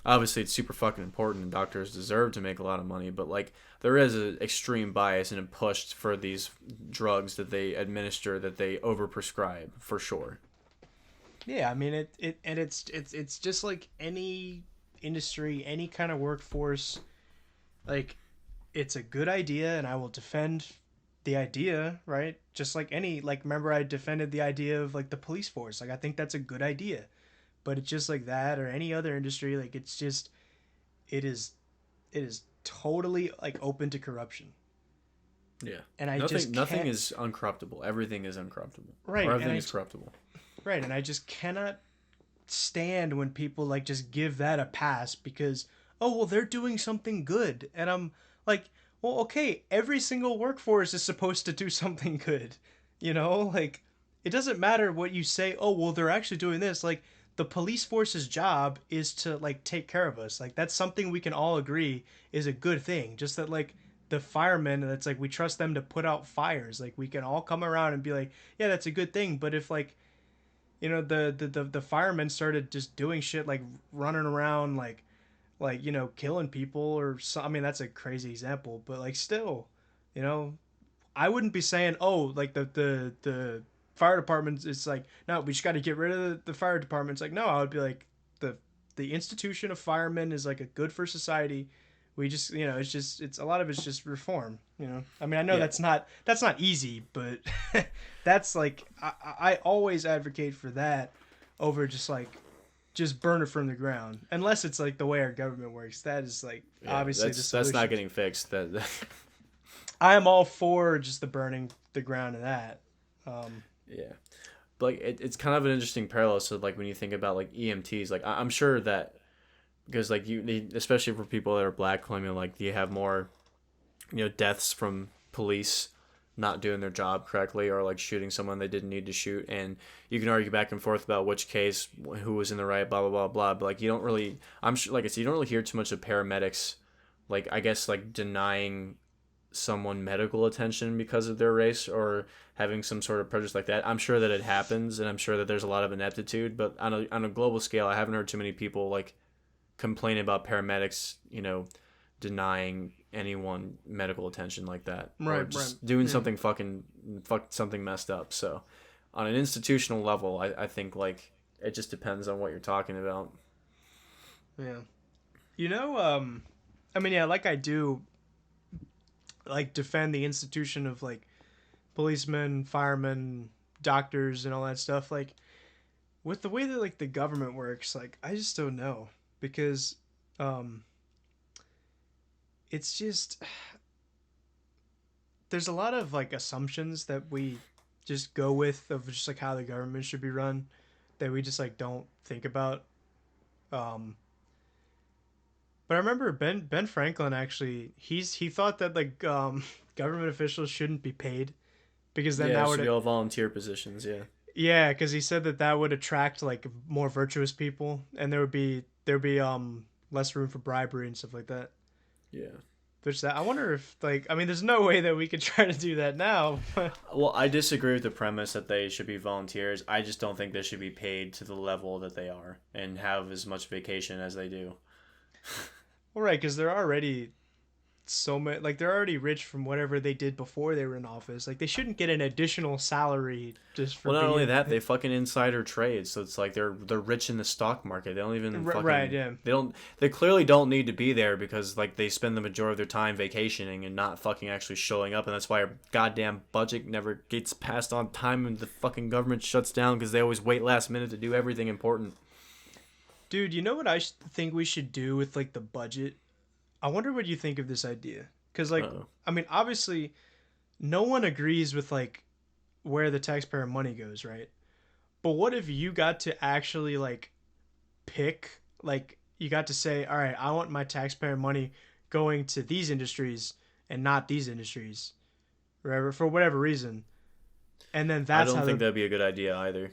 Obviously it's super fucking important and doctors deserve to make a lot of money, but like there is an extreme bias and a push for these drugs that they administer that they overprescribe for sure. Yeah, I mean it and it's just like any industry, any kind of workforce, like it's a good idea, and I will defend the idea, right? Just like any, like, remember I defended the idea of like the police force. Like I think that's a good idea. But it's just like that, or any other industry, like it's just it is it is totally like open to corruption. Yeah. And I Nothing just nothing can't, is uncorruptible. Everything is uncorruptible. Or right, everything is corruptible. and I just cannot stand when people like just give that a pass because, oh well, they're doing something good, and I'm like, well, okay, every single workforce is supposed to do something good, you know, like it doesn't matter what you say, oh well, they're actually doing this, like the police force's job is to like take care of us, like that's something we can all agree is a good thing, just that like the firemen, that's like we trust them to put out fires, like we can all come around and be like, yeah, that's a good thing. But if like, you know, the firemen started just doing shit like running around like, you know, killing people or so, I mean that's a crazy example, but like still, you know, I wouldn't be saying, oh, like the fire department is like, no, we just got to get rid of the fire department. It's like, no, I would be like, the the institution of firemen is like a good for society. We just, you know, it's just, it's a lot of it's just reform, you know. I mean, I know Yeah. that's not easy, but that's like I always advocate for that over just like just burn it from the ground, unless it's like the way our government works. That is like Yeah. obviously the That's not solution. getting fixed. That I am all for just the burning the ground of that. Um, yeah. But like it's kind of an interesting parallel. So like when you think about like EMTs, like I'm sure that because like especially for people that are black, claiming like you have more deaths from police not doing their job correctly or like shooting someone they didn't need to shoot, and you can argue back and forth about which case who was in the right, blah blah blah blah, but like you don't really, I'm sure, like I said, you don't really hear too much of paramedics like I guess like denying someone medical attention because of their race or having some sort of prejudice like that. I'm sure that it happens, and I'm sure that there's a lot of ineptitude, but on a global scale I haven't heard too many people like complain about paramedics, denying anyone medical attention like that, or right, right, just doing yeah, something something messed up. So, on an institutional level, I think like it just depends on what you're talking about. yeah. You know, I mean, yeah, like I do like defend the institution of like policemen, firemen, doctors, and all that stuff. Like with the way that like the government works, like I just don't know because um, it's just there's a lot of like assumptions that we just go with of just like how the government should be run that we just like don't think about. Um, but I remember Ben Franklin actually he thought that like government officials shouldn't be paid because then Yeah, it that should be would all volunteer positions. Yeah. yeah, because he said that that would attract like more virtuous people and there'd be less room for bribery and stuff like that. Yeah. Which that I wonder if like I mean there's no way that we could try to do that now. Well, I disagree with the premise that they should be volunteers. I just don't think they should be paid to the level that they are and have as much vacation as they do. Well, right, because they're already so much like they're already rich from whatever they did before they were in office. Like they shouldn't get an additional salary just for Well, not only being that, they fucking insider trade, so it's like they're rich in the stock market. They don't even right. fucking Yeah, they clearly don't need to be there because like they spend the majority of their time vacationing and not fucking actually showing up, and that's why our goddamn budget never gets passed on time and the fucking government shuts down because they always wait last minute to do everything important. dude. You know what I think we should do with like the budget? I wonder what you think of this idea. Because like Uh-oh. I mean, obviously, no one agrees with like where the taxpayer money goes, right? But what if you got to actually like pick like you got to say, all right, I want my taxpayer money going to these industries and not these industries, wherever for whatever reason, and then I that's don't how think the that'd be a good idea either.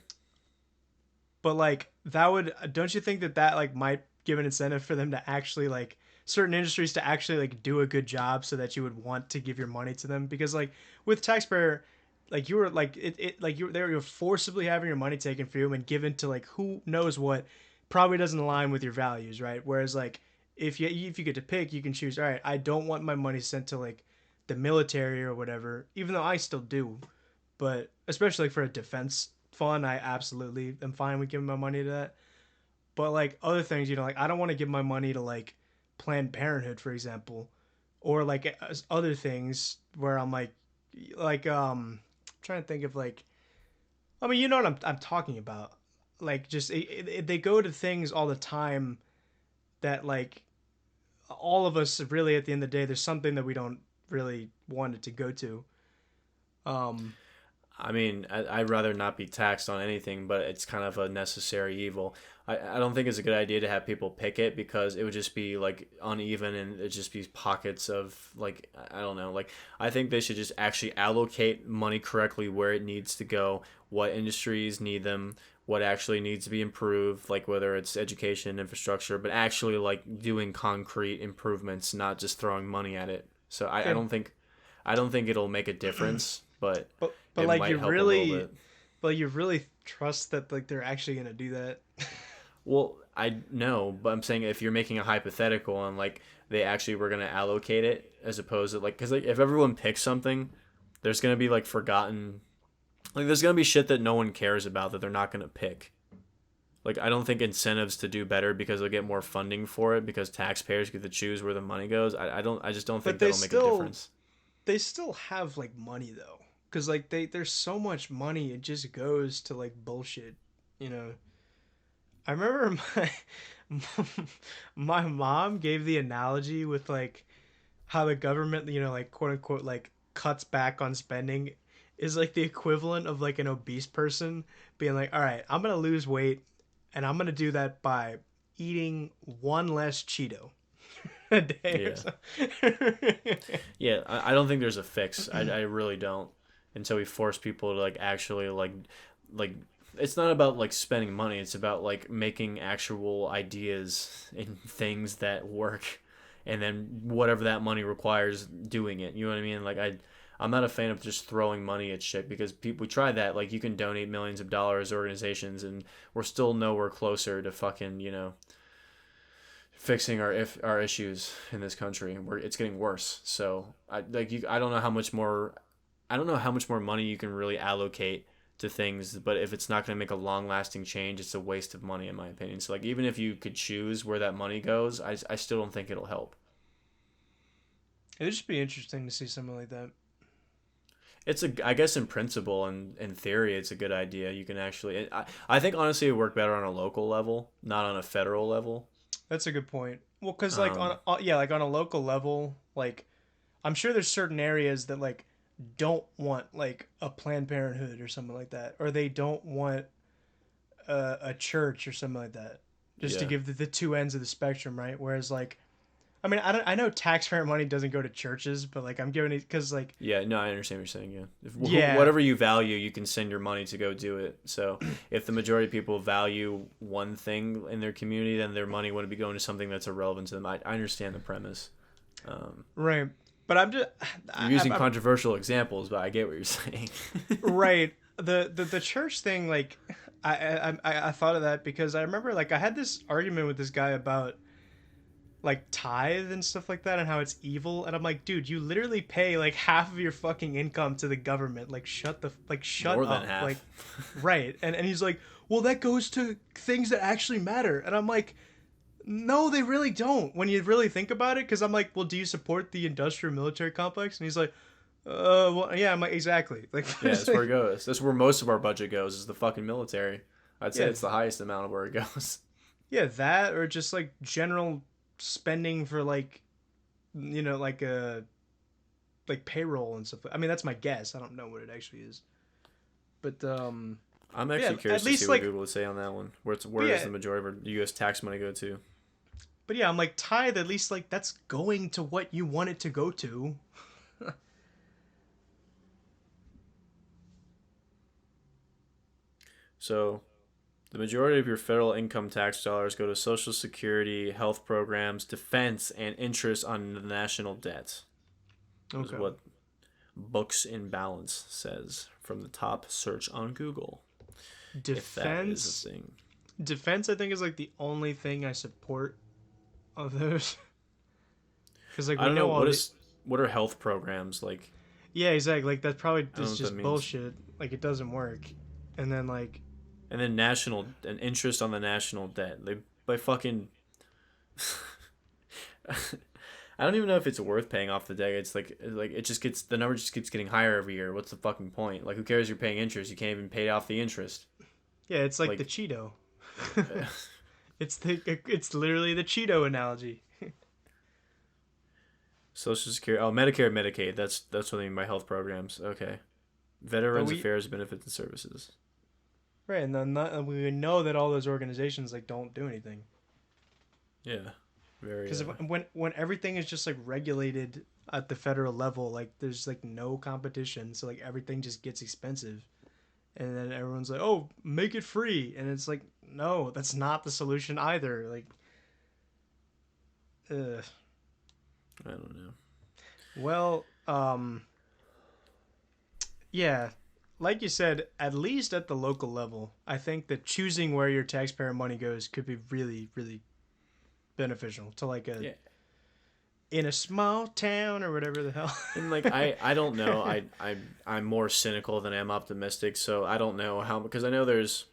but like that would don't you think that that like might give an incentive for them to actually like certain industries to actually like do a good job so that you would want to give your money to them because like with taxpayer like you were like it like you're forcibly having your money taken from you and given to like who knows what probably doesn't align with your values, right? Whereas like if you get to pick you can choose, all right, I don't want my money sent to like the military or whatever, even though I still do, but especially like for a defense fund, I absolutely am fine with giving my money to that. But like other things, you know, like I don't want to give my money to like Planned Parenthood, for example, or like other things where I'm like I'm trying to think of like I mean, you know what I'm talking about. Like just they go to things all the time that like all of us really at the end of the day there's something that we don't really want it to go to. Um I mean, I'd rather not be taxed on anything, but it's kind of a necessary evil. I don't think it's a good idea to have people pick it because it would just be like uneven and it'd just be pockets of like, I don't know. Like, I think they should just actually allocate money correctly where it needs to go, what industries need them, what actually needs to be improved, like whether it's education, infrastructure, but actually like doing concrete improvements, not just throwing money at it. So yeah, I don't think it'll make a difference, but but it like might help a little bit. you really trust that like they're actually going to do that. Well, I know, but I'm saying if you're making a hypothetical and like they actually were gonna allocate it as opposed to like, because like if everyone picks something, there's gonna be like forgotten, like there's gonna be shit that no one cares about that they're not gonna pick. Like I don't think incentives to do better because they'll get more funding for it because taxpayers get to choose where the money goes. I just don't think But that'll make a difference. they still have like money though, because like there's so much money it just goes to like bullshit, you know. I remember my mom gave the analogy with like how the government, you know, like quote unquote like cuts back on spending is like the equivalent of like an obese person being like, all right, I'm gonna lose weight and I'm gonna do that by eating one less Cheeto a day or Yeah, something. yeah. I don't think there's a fix. I really don't. Until we force people to like actually like it's not about like spending money. It's about like making actual ideas and things that work, and then whatever that money requires, doing it. You know what I mean? Like I'm not a fan of just throwing money at shit because people we try that. Like you can donate millions of dollars to organizations, and we're still nowhere closer to fucking fixing our issues in this country. It's getting worse. So I don't know how much more money you can really allocate to things, but if it's not going to make a long lasting change, it's a waste of money in my opinion. So like even if you could choose where that money goes, I still don't think it'll help. It'd just be interesting to see something like that. It's a I guess in principle and in theory it's a good idea. You can actually I think honestly it would work better on a local level, not on a federal level. That's a good point. Well, because like Um, yeah, like on a local level, like I'm sure there's certain areas that like don't want like a Planned Parenthood or something like that, or they don't want a church or something like that, just to Yeah. give the two ends of the spectrum, right? Whereas like, I mean, I know taxpayer money doesn't go to churches, but like I'm giving it because like, Yeah, no, I understand what you're saying. Yeah, if yeah, whatever you value, you can send your money to go do it. So if the majority of people value one thing in their community, then their money wouldn't be going to something that's irrelevant to them. I understand the premise. Um, right. But I'm just, you're using I'm controversial examples, but I get what you're saying. right. The church thing, like, I thought of that because I remember like I had this argument with this guy about like tithe and stuff like that and how it's evil, and I'm like, dude, you literally pay like half of your fucking income to the government. Like, shut More than up. half. Like, right. And he's like, well, that goes to things that actually matter, and I'm like, no, they really don't when you really think about it. Because I'm like, well, do you support the industrial military complex? And he's like, well, yeah. I'm like, exactly. Like, Yeah, that's where it goes. That's where most of our budget goes, is the fucking military. I'd say yeah, it's the highest amount of where it goes. yeah, that or just like general spending for like, like a like payroll and stuff. I mean, that's my guess. I don't know what it actually is, but I'm yeah, actually curious at to see least what like, Google would say on that one. but Where does yeah, the majority of our U.S. tax money go to? but yeah, I'm like tithe. At least like that's going to what you want it to go to. So the majority of your federal income tax dollars go to Social Security, health programs, defense, and interest on the national debt. Is Okay. what Books in Balance says from the top search on Google, if that is a Defense, thing. defense. I think is like the only thing I support of those. Because like I we don't know know all the, what are health programs like. yeah, exactly. Like that probably I don't know is what that just means. bullshit. Like it doesn't work. And then like, And then national and interest on the national debt. They by fucking. I don't even know if it's worth paying off the debt. It's like it just gets the number just keeps getting higher every year. What's the fucking point? Like who cares? You're paying interest. You can't even pay off the interest. yeah, it's like the Like Cheeto. It's literally the Cheeto analogy. Social Security. Oh, Medicare, Medicaid. That's what I mean by health programs. Okay. But Veterans we Affairs, Benefits and Services. right, and then not, we know that all those organizations like don't do anything Yeah. Very. because when everything is just like regulated at the federal level, like there's like no competition, so like everything just gets expensive, and then everyone's like, oh, make it free, and it's like, no, that's not the solution either. Like, ugh. I don't know. Well, yeah, like you said, at least at the local level, I think that choosing where your taxpayer money goes could be really, really beneficial to like a Yeah. in a small town or whatever the hell. And like I don't know. I'm more cynical than I'm optimistic. So I don't know how, because I know there's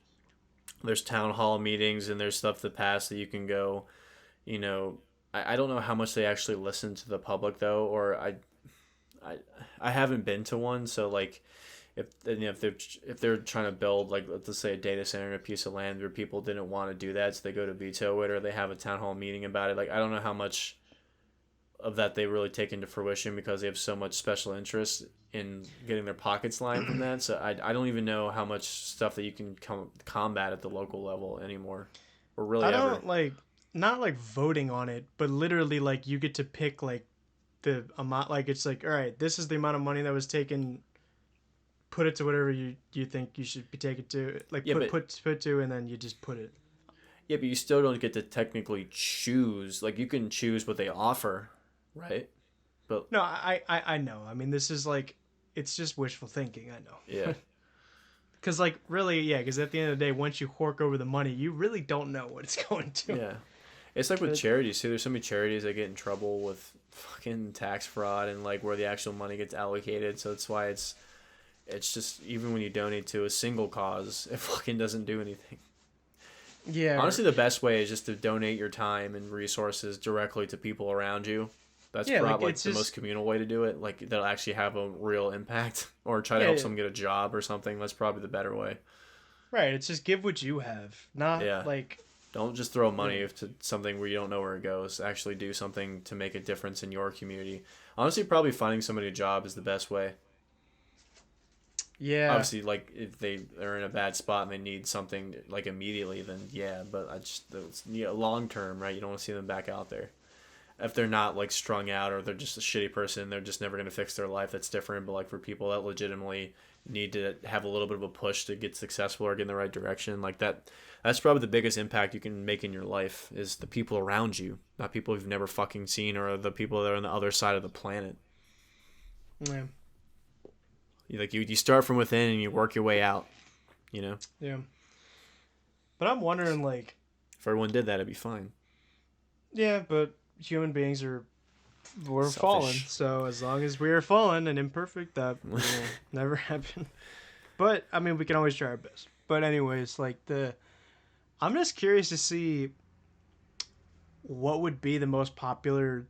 town hall meetings and there's stuff to pass that you can go. You know, I don't know how much they actually listen to the public though, or I I haven't been to one. So like if they're trying to build like let's say a data center in a piece of land where people didn't want to do that, so they go to veto it, or they have a town hall meeting about it. Like I don't know how much of that they really take into fruition because they have so much special interest in getting their pockets lined from that. So I don't even know how much stuff that you can combat at the local level anymore, or really I ever. don't like not like voting on it, but literally like you get to pick like the amount. Like it's like, all right, this is the amount of money that was taken. Put it to whatever you think you should be taken to. Like Yeah, but put to, and then you just put it. yeah, but you still don't get to technically choose. Like you can choose what they offer, right? But No, I know. I mean, this is like, it's just wishful thinking. I yeah, know. Because like really, yeah. Because at the end of the day, once you fork over the money, you really don't know what it's going to. yeah. It's like with But charities too. There's so many charities that get in trouble with fucking tax fraud and like where the actual money gets allocated. So that's why it's just even when you donate to a single cause, it fucking doesn't do anything. yeah, Honestly, the best way is just to donate your time and resources directly to people around you. That's yeah. Like probably like it's the most just communal way to do it. Like that'll actually have a real impact, or try to yeah, help yeah. someone get a job or something. That's probably the better way. Right. It's just give what you have, not Yeah. like Don't just throw yeah. money to something where you don't know where it goes. Actually do something to make a difference in your community. Honestly, probably finding somebody a job is the best way. Yeah, Obviously, like if they are in a bad spot and they need something like immediately, then yeah. But I just long term, right? You don't want to see them back out there. If they're not like strung out or they're just a shitty person, they're just never gonna fix their life. That's different. But like for people that legitimately need to have a little bit of a push to get successful or get in the right direction, like that's probably the biggest impact you can make in your life is the people around you, not people you've never fucking seen or the people that are on the other side of the planet. yeah, You start from within and you work your way out. You know, yeah. But I'm wondering, like, if everyone did that, it'd be fine. yeah, but human beings we're fallen. Selfish. So as long as we are fallen and imperfect, that will never happen. But I mean, we can always try our best. But anyways, I'm just curious to see what would be the most popular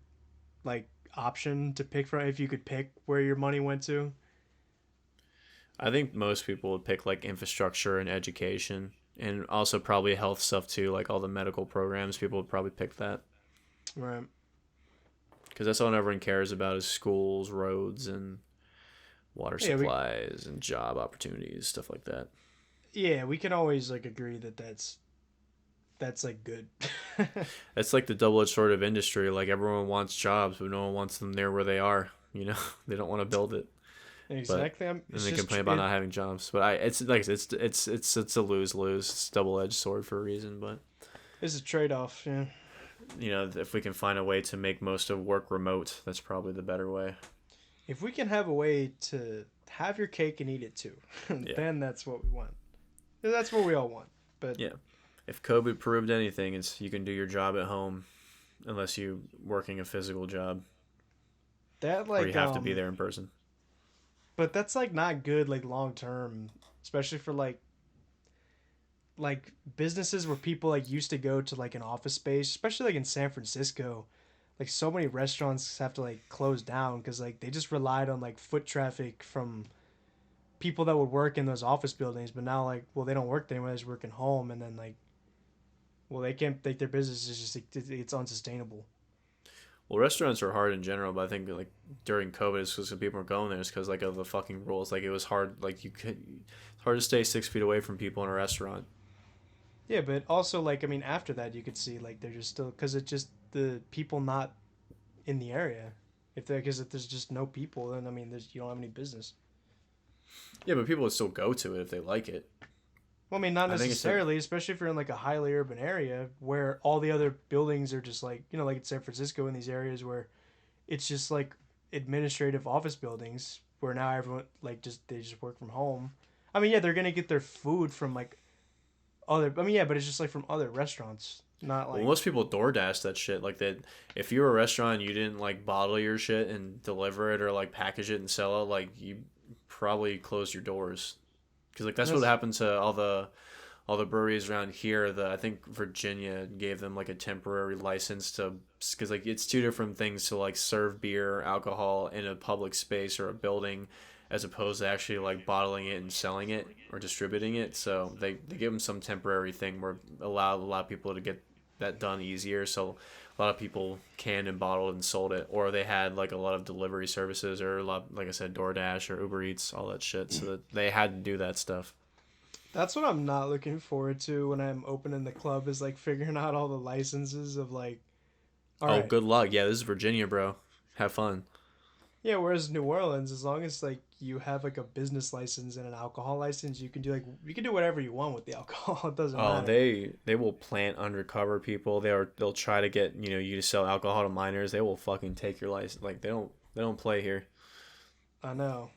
like option to pick from if you could pick where your money went to. I think most people would pick like infrastructure and education, and also probably health stuff too, like all the medical programs. People would probably pick that Right. because that's all everyone cares about is schools, roads, and water Yeah, we supplies and job opportunities, stuff like that. yeah, we can always like agree that that's like good. It's like the double-edged sword of industry. Like everyone wants jobs, but no one wants them there where they are. You know, they don't want to build it, but Exactly. and It's they just complain about not having jobs. But it's like it's a lose-lose. It's a double-edged sword for a reason. But it's a trade off. Yeah. if we can find a way to make most of work remote, that's probably the better way. If we can have a way to have your cake and eat it too, Yeah. then that's what we want. That's what we all want. But Yeah. If COVID proved anything, it's you can do your job at home unless you working a physical job that or you like have to be there in person. but that's like not good like long term, especially for like businesses where people like used to go to like an office space, especially like in San Francisco. Like so many restaurants have to like close down because like they just relied on like foot traffic from people that would work in those office buildings. But now like well they don't work there anymore, they just work at home, and then like well they can't like their business is just like, it's unsustainable. Well, restaurants are hard in general, but I think like during COVID, it's because people were going there. It's because like of the fucking rules. Like it was hard. It's hard to stay 6 feet away from people in a restaurant. Yeah, but also like I mean after that you could see like they're just still because it's just the people not in the area. If there's just no people, then I mean there's you don't have any business. Yeah, but people would still go to it if they like it. Well, I mean, not I think it's a necessarily, especially if you're in like a highly urban area where all the other buildings are just like, like in San Francisco in these areas where it's just like administrative office buildings where now everyone like just they just work from home. I mean, yeah, they're gonna get their food from like other. I mean, yeah, but it's just like from other restaurants, not well, like most people DoorDash that shit. Like that, if you were a restaurant and you didn't like bottle your shit and deliver it or like package it and sell it, like you probably close your doors because like that's what that's happened to all the breweries around here. The I think Virginia gave them like a temporary license to because like it's two different things to like serve beer or alcohol in a public space or a building as opposed to actually like bottling it and selling it or distributing it. So they give them some temporary thing where allow a lot of people to get that done easier. So a lot of people canned and bottled and sold it, or they had like a lot of delivery services or a lot, like I said, DoorDash or Uber Eats, all that shit. So that they had to do that stuff. that's what I'm not looking forward to when I'm opening the club is like figuring out all the licenses of like, all Oh, right, good luck. Yeah, this is Virginia, bro. Have fun. yeah, whereas New Orleans, as long as like you have like a business license and an alcohol license, you can do whatever you want with the alcohol. It doesn't Oh, matter. they will plant undercover people. They'll try to get you to sell alcohol to minors. They will fucking take your license. Like they don't play here. I know.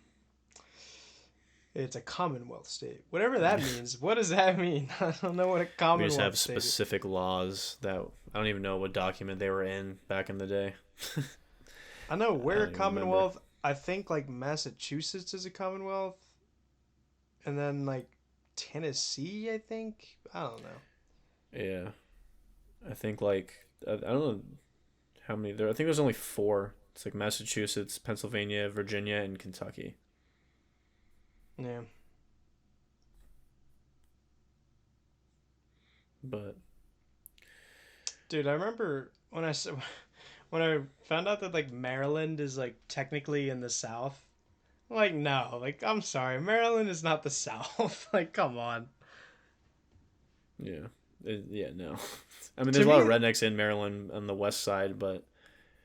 It's a Commonwealth state. Whatever that means. What does that mean? I don't know what a We just Commonwealth have state is. specific laws that I don't even know what document they were in back in the day. I know I where a don't even remember. Commonwealth. I think like Massachusetts is a Commonwealth, and then like Tennessee. I think I don't know. Yeah, I think like I don't know how many there. I think there's only four. It's like Massachusetts, Pennsylvania, Virginia, and Kentucky. Yeah. But Dude, I remember when I found out that like Maryland is like technically in the South. Like, no. Like, I'm sorry. Maryland is not the South. Like, come on. Yeah. Yeah, no. I mean, To there's a lot of me, rednecks in Maryland on the west side, but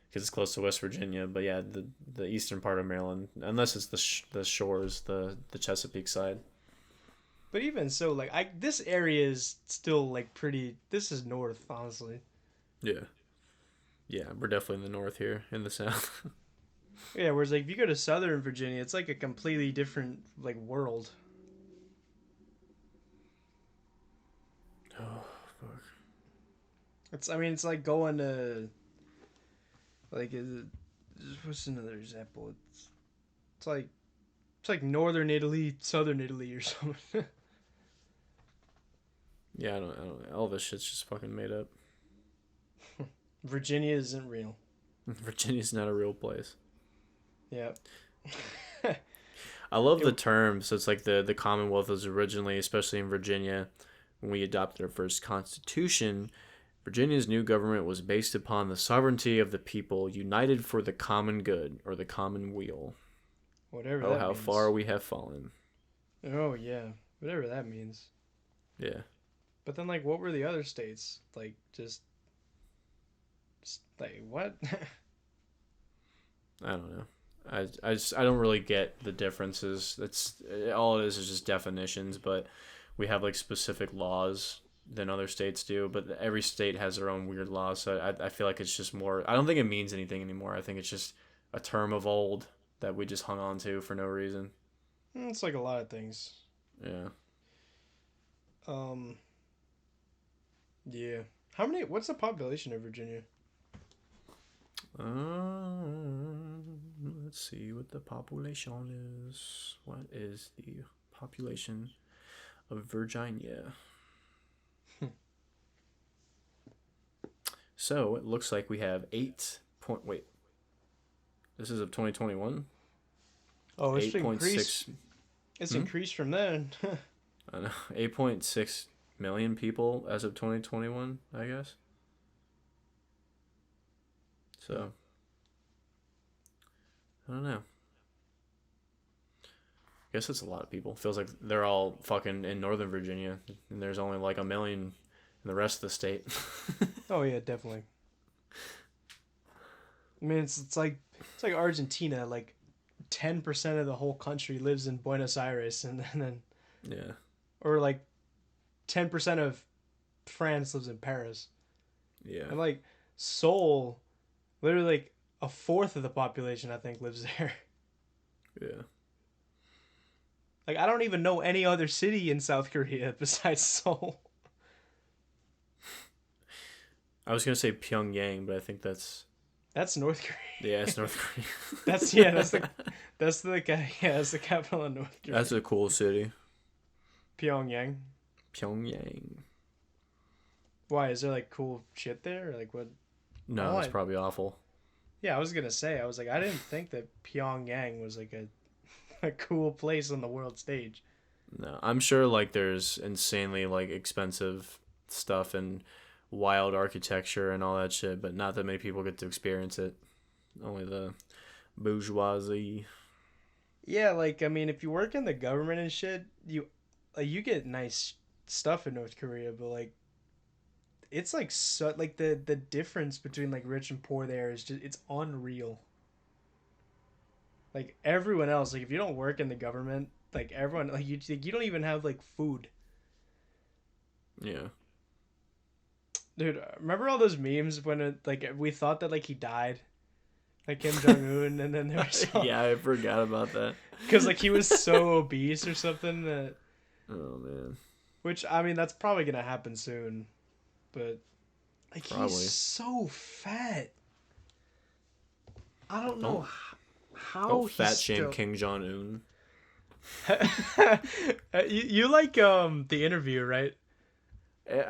because it's close to West Virginia. But yeah, the eastern part of Maryland, unless it's the shores, the Chesapeake side. but even so, like, this area is still, like, pretty. This is north, honestly. Yeah. Yeah, we're definitely in the north here, in the south. Yeah, whereas, like, if you go to southern Virginia, it's, like, a completely different, like, world. Oh, fuck. I mean, it's like going to, like, what's another example? It's like, it's like northern Italy, southern Italy, or something. Yeah, I don't. All this shit's just fucking made up. Virginia isn't real. Virginia's not a real place. Yeah. I love the It, term. So it's like the Commonwealth was originally, especially in Virginia, when we adopted our first constitution. Virginia's new government was based upon the sovereignty of the people, united for the common good or the common weal. whatever Oh, that how far means. we have fallen. Oh yeah, whatever that means. Yeah, But then, like, what were the other states? Like, just like what? I don't know. I don't really get the differences. That's all it is just definitions, but we have like specific laws than other states do, but every state has their own weird laws. So I feel like it's just more. I don't think it means anything anymore. I think it's just a term of old that we just hung on to for no reason. It's like a lot of things. Yeah. Um, yeah. How many? What's the population of Virginia? Let's see what the population is. What is the population of Virginia? So it looks like we have 8 point. Wait, this is of 2021. Oh, it's Eight point increased. six. It's Hmm? increased from then. I don't know. 8.6 million people as of 2021. I guess. So I don't know. I guess it's a lot of people. Feels like they're all fucking in Northern Virginia, and there's only like a million in the rest of the state. Oh yeah, definitely. I mean, it's like Argentina. Like 10% of the whole country lives in Buenos Aires, and then Yeah, or like 10% of France lives in Paris, yeah, and like Seoul, literally like a fourth of the population I think lives there. yeah. Like I don't even know any other city in South Korea besides Seoul. I was gonna say Pyongyang, but I think that's That's North Korea. yeah, it's North Korea. That's yeah. That's the capital of North That's Korea. a cool city, Pyongyang. Pyongyang. Why is there like cool shit there? Or, like what? No, All it's I probably awful. Yeah, I was gonna say. I was like, I didn't think that Pyongyang was like a cool place on the world stage. No, I'm sure like there's insanely like expensive stuff and wild architecture and all that shit, but not that many people get to experience it. Only the bourgeoisie. Yeah, like I mean, if you work in the government and shit, you get nice stuff in North Korea, but like it's like so like the difference between like rich and poor there is just it's unreal. Like everyone else, like if you don't work in the government, like everyone like you don't even have like food. Yeah. Dude, remember all those memes when like we thought that like he died, like Kim Jong Un, and then there was all Yeah, I forgot about that. because like he was so obese or something that Oh man. which I mean that's probably gonna happen soon, but like he's Probably. so fat. I don't know Don't how don't he's fat shame still. King Jong Un. You like the interview, right? Eh,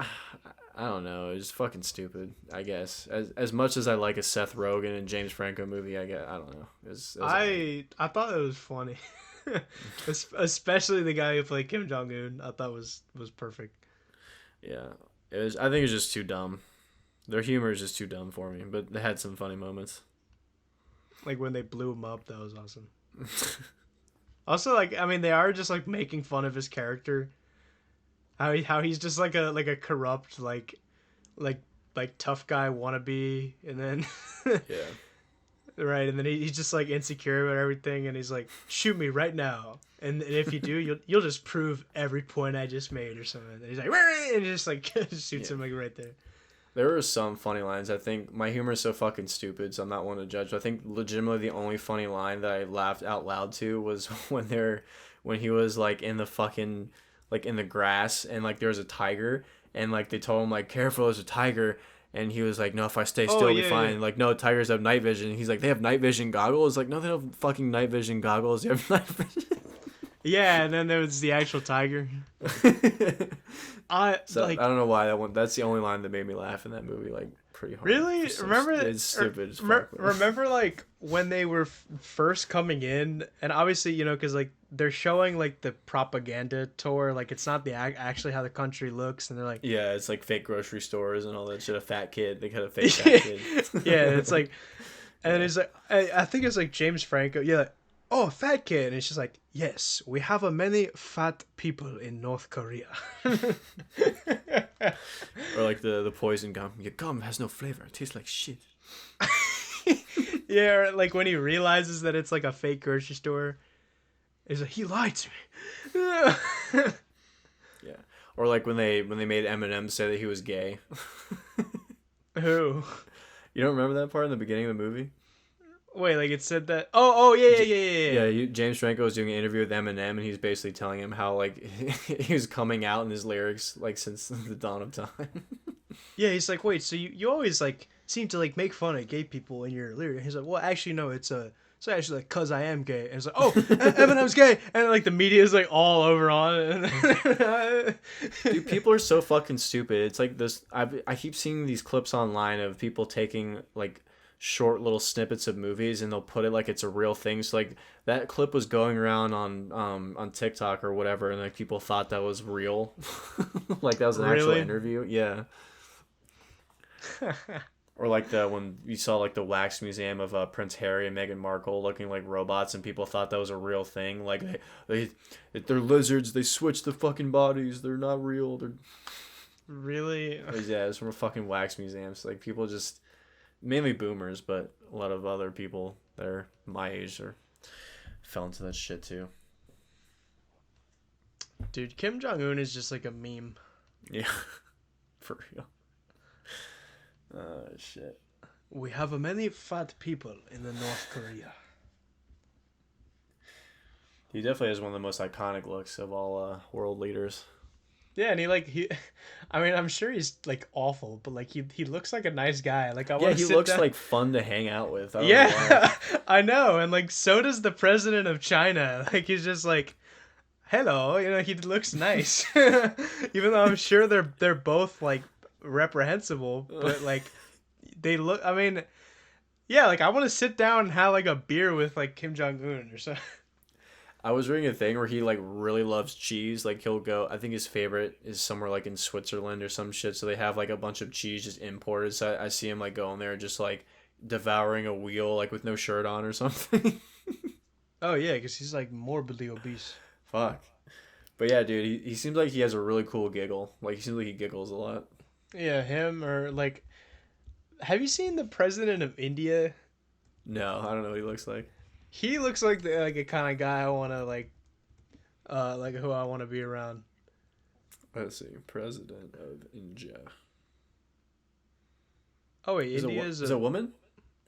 I don't know. It's fucking stupid. I guess as much as I like a Seth Rogen and James Franco movie, I don't know. It was alright. I thought it was funny, especially the guy who played Kim Jong Un. I thought was perfect. Yeah. It was. I think it's just too dumb. Their humor is just too dumb for me. But they had some funny moments. Like when they blew him up, that was awesome. Also, like, I mean, they are just like making fun of his character. How he's just like a corrupt like like tough guy wannabe, and then Yeah. right, and then he's just like insecure about everything, and he's like, "Shoot me right now." And if you do, you'll just prove every point I just made, or something. And he's like, and he just like shoots Yeah. him like right there. There are some funny lines. I think my humor is so fucking stupid, so I'm not one to judge. I think legitimately the only funny line that I laughed out loud to was when he was like in the fucking like in the grass and like there was a tiger and like they told him like careful there's a tiger and he was like no if I stay Oh still I'll be yeah, yeah, fine. Like no tigers have night vision. He's like they have night vision goggles. Like no they don't have fucking night vision goggles. They have night vision. yeah. And then there was the actual tiger. I So I like don't know why that one. That's the only line that made me laugh in that movie, like pretty hard. really remember. It's stupid as fuck. Remember like when they were first coming in, and obviously because like they're showing like the propaganda tour, like it's not the actually how the country looks, and they're like, Yeah, it's like fake grocery stores and all that shit. A fat kid. They got a fake fat kid. yeah, it's like, and Yeah. it's like I think it's like James Franco, yeah, like, oh, fat kid, and it's just like, yes, we have a many fat people in North Korea. Or like the poison gum. Your gum has no flavor. It tastes like shit. Yeah, or like when he realizes that it's like a fake grocery store, he's like, he lied to me. Yeah. Or like when they made Eminem say that he was gay. Who? You don't remember that part in the beginning of the movie? Wait, like it said that. Oh, yeah, yeah, yeah, yeah, Yeah, yeah. James Franco was doing an interview with Eminem, and he's basically telling him how like he was coming out in his lyrics like since the dawn of time. Yeah, he's like, wait, so you always like seem to like make fun of gay people in your lyric. He's like, well, actually, no, it's actually like cause I am gay. And it's like, oh, Eminem's gay, and like the media is like all over on it. Dude, people are so fucking stupid. It's like this. I keep seeing these clips online of people taking like short little snippets of movies and they'll put it like it's a real thing. So like that clip was going around on TikTok or whatever, and like people thought that was real, like that was an actual Really? interview. Yeah. Or like the when you saw like the wax museum of Prince Harry and Meghan Markle looking like robots, and people thought that was a real thing. Like they're lizards. They switch the fucking bodies. They're not real. They're Really? yeah. It's from a fucking wax museum. So like people just mainly boomers, but a lot of other people that are my age are fell into that shit too. Dude, Kim Jong Un is just like a meme. Yeah, for real. Shit. We have a many fat people in the North Korea. He definitely has one of the most iconic looks of all world leaders. Yeah, and I mean, I'm sure he's like awful, but like he looks like a nice guy. Like I Yeah, want to he sit looks down. like fun to hang out with. I don't know why. Yeah, I know, and like so does the president of China. Like he's just like, hello, he looks nice, even though I'm sure they're both like reprehensible, but like they look. I mean, yeah, like I want to sit down and have like a beer with like Kim Jong Un or something. I was reading a thing where he like really loves cheese. Like he'll go. I think his favorite is somewhere like in Switzerland or some shit. So they have like a bunch of cheese just imported. So I see him like going there just like devouring a wheel like with no shirt on or something. Oh yeah, because he's like morbidly obese. Fuck. But yeah, dude, he seems like he has a really cool giggle. Like he seems like he giggles a lot. Yeah, him or like, have you seen the president of India? No, I don't know what he looks like. He looks like like a kind of guy I want to like who I want to be around. Let's see, president of India. Oh wait, Is India's it a woman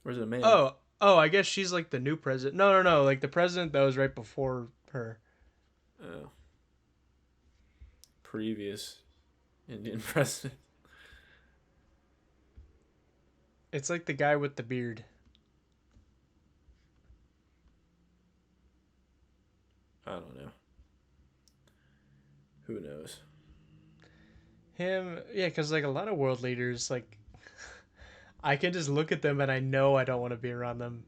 or is it a man? oh, I guess she's like the new president. No, like the president that was right before her. Oh. Previous Indian president. It's like the guy with the beard. I don't know. Who knows? Him, yeah, because like a lot of world leaders, like I can just look at them and I know I don't want to be around them.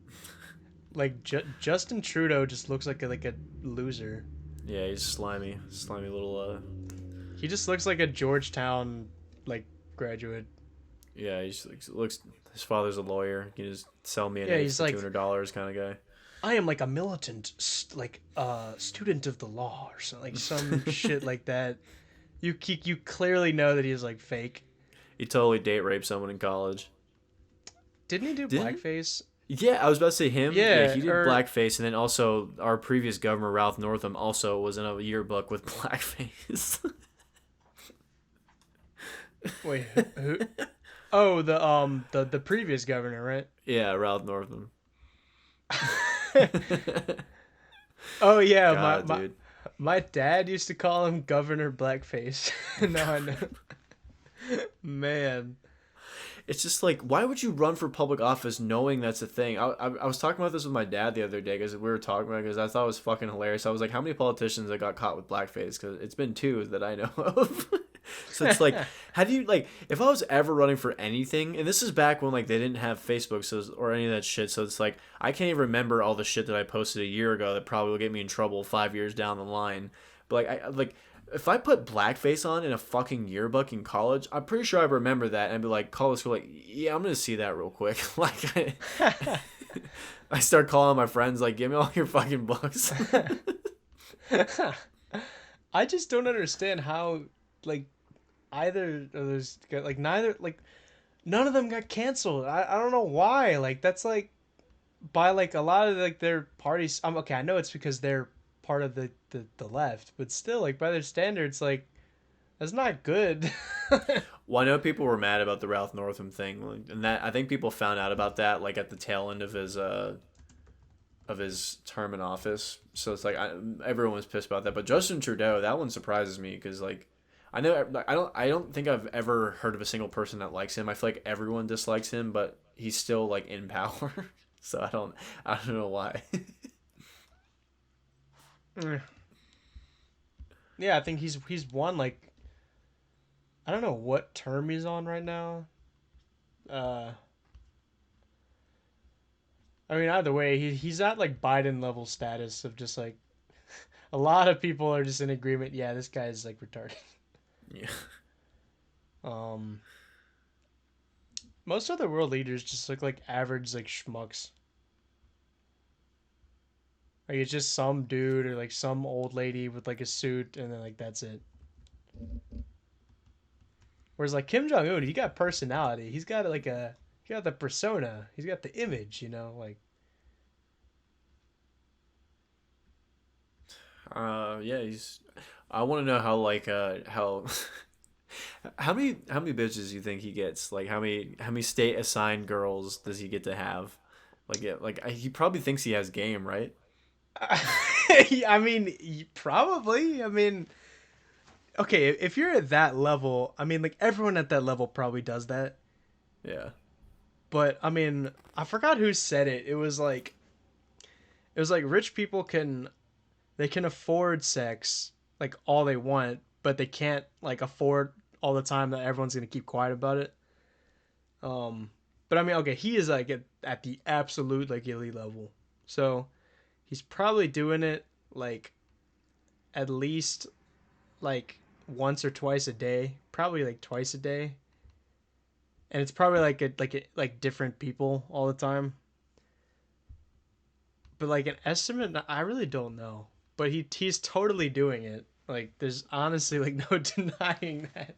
Like Justin Trudeau just looks like a loser. Yeah, he's slimy little. He just looks like a Georgetown like graduate. Yeah, he's like looks. His father's a lawyer. He can just sell me an Yeah, egg he's for like, $200 kind of guy. I am like a militant student of the law or something, like some shit like that. You clearly know that he's like fake. He totally date raped someone in college. Didn't he do Didn't? blackface? Yeah, I was about to say him. Yeah, Yeah, he did or blackface, and then also our previous governor Ralph Northam also was in a yearbook with blackface. wait, who? Oh, the previous governor, right? Yeah, Ralph Northam. Oh yeah, God, dude. my dad used to call him Governor Blackface. Now I know. Man. It's just like, why would you run for public office knowing that's a thing? I was talking about this with my dad the other day because we were talking about it because I thought it was fucking hilarious. I was like, how many politicians that got caught with blackface? Because it's been two that I know of. So it's like, have you like, if I was ever running for anything, and this is back when like they didn't have Facebook or any of that shit, so it's like I can't even remember all the shit that I posted a year ago that probably will get me in trouble 5 years down the line. But like if I put blackface on in a fucking yearbook in college, I'm pretty sure I remember that and I'd be like, call the school like, yeah, I'm gonna see that real quick. I start calling my friends like, give me all your fucking books. I just don't understand how like either of those like neither like none of them got canceled. I don't know why. Like that's like by like a lot of like their parties. Okay, I know it's because they're part of the left, but still like by their standards, like that's not good. Well, I know people were mad about the Ralph Northam thing, and that I think people found out about that like at the tail end of his term in office. So it's like everyone was pissed about that. But Justin Trudeau, that one surprises me because like I don't think I've ever heard of a single person that likes him. I feel like everyone dislikes him, but he's still like in power. So I don't know why. Yeah, I think he's won like I don't know what term he's on right now. Uh, I mean either way, he's at like Biden level status of just like a lot of people are just in agreement. Yeah, this guy is like retarded. Yeah. Um, most other world leaders just look like average like schmucks. Like it's just some dude or like some old lady with like a suit, and then like that's it. Whereas like Kim Jong Un, he got personality. He's got like he got the persona. He's got the image. Like Yeah, he's. I want to know how like how how many bitches do you think he gets? Like how many state assigned girls does he get to have? Like yeah, like he probably thinks he has game, right? I mean, probably. I mean, okay, if you're at that level, I mean, like everyone at that level probably does that. Yeah. But I mean, I forgot who said it. It was like rich people can afford sex like all they want, but they can't like afford all the time that everyone's gonna keep quiet about it. Um, but I mean, okay, he is like at the absolute like elite level, so he's probably doing it like at least like once or twice a day, probably like twice a day, and it's probably like different people all the time. But like an estimate, I really don't know. But he's totally doing it. Like there's honestly like no denying that.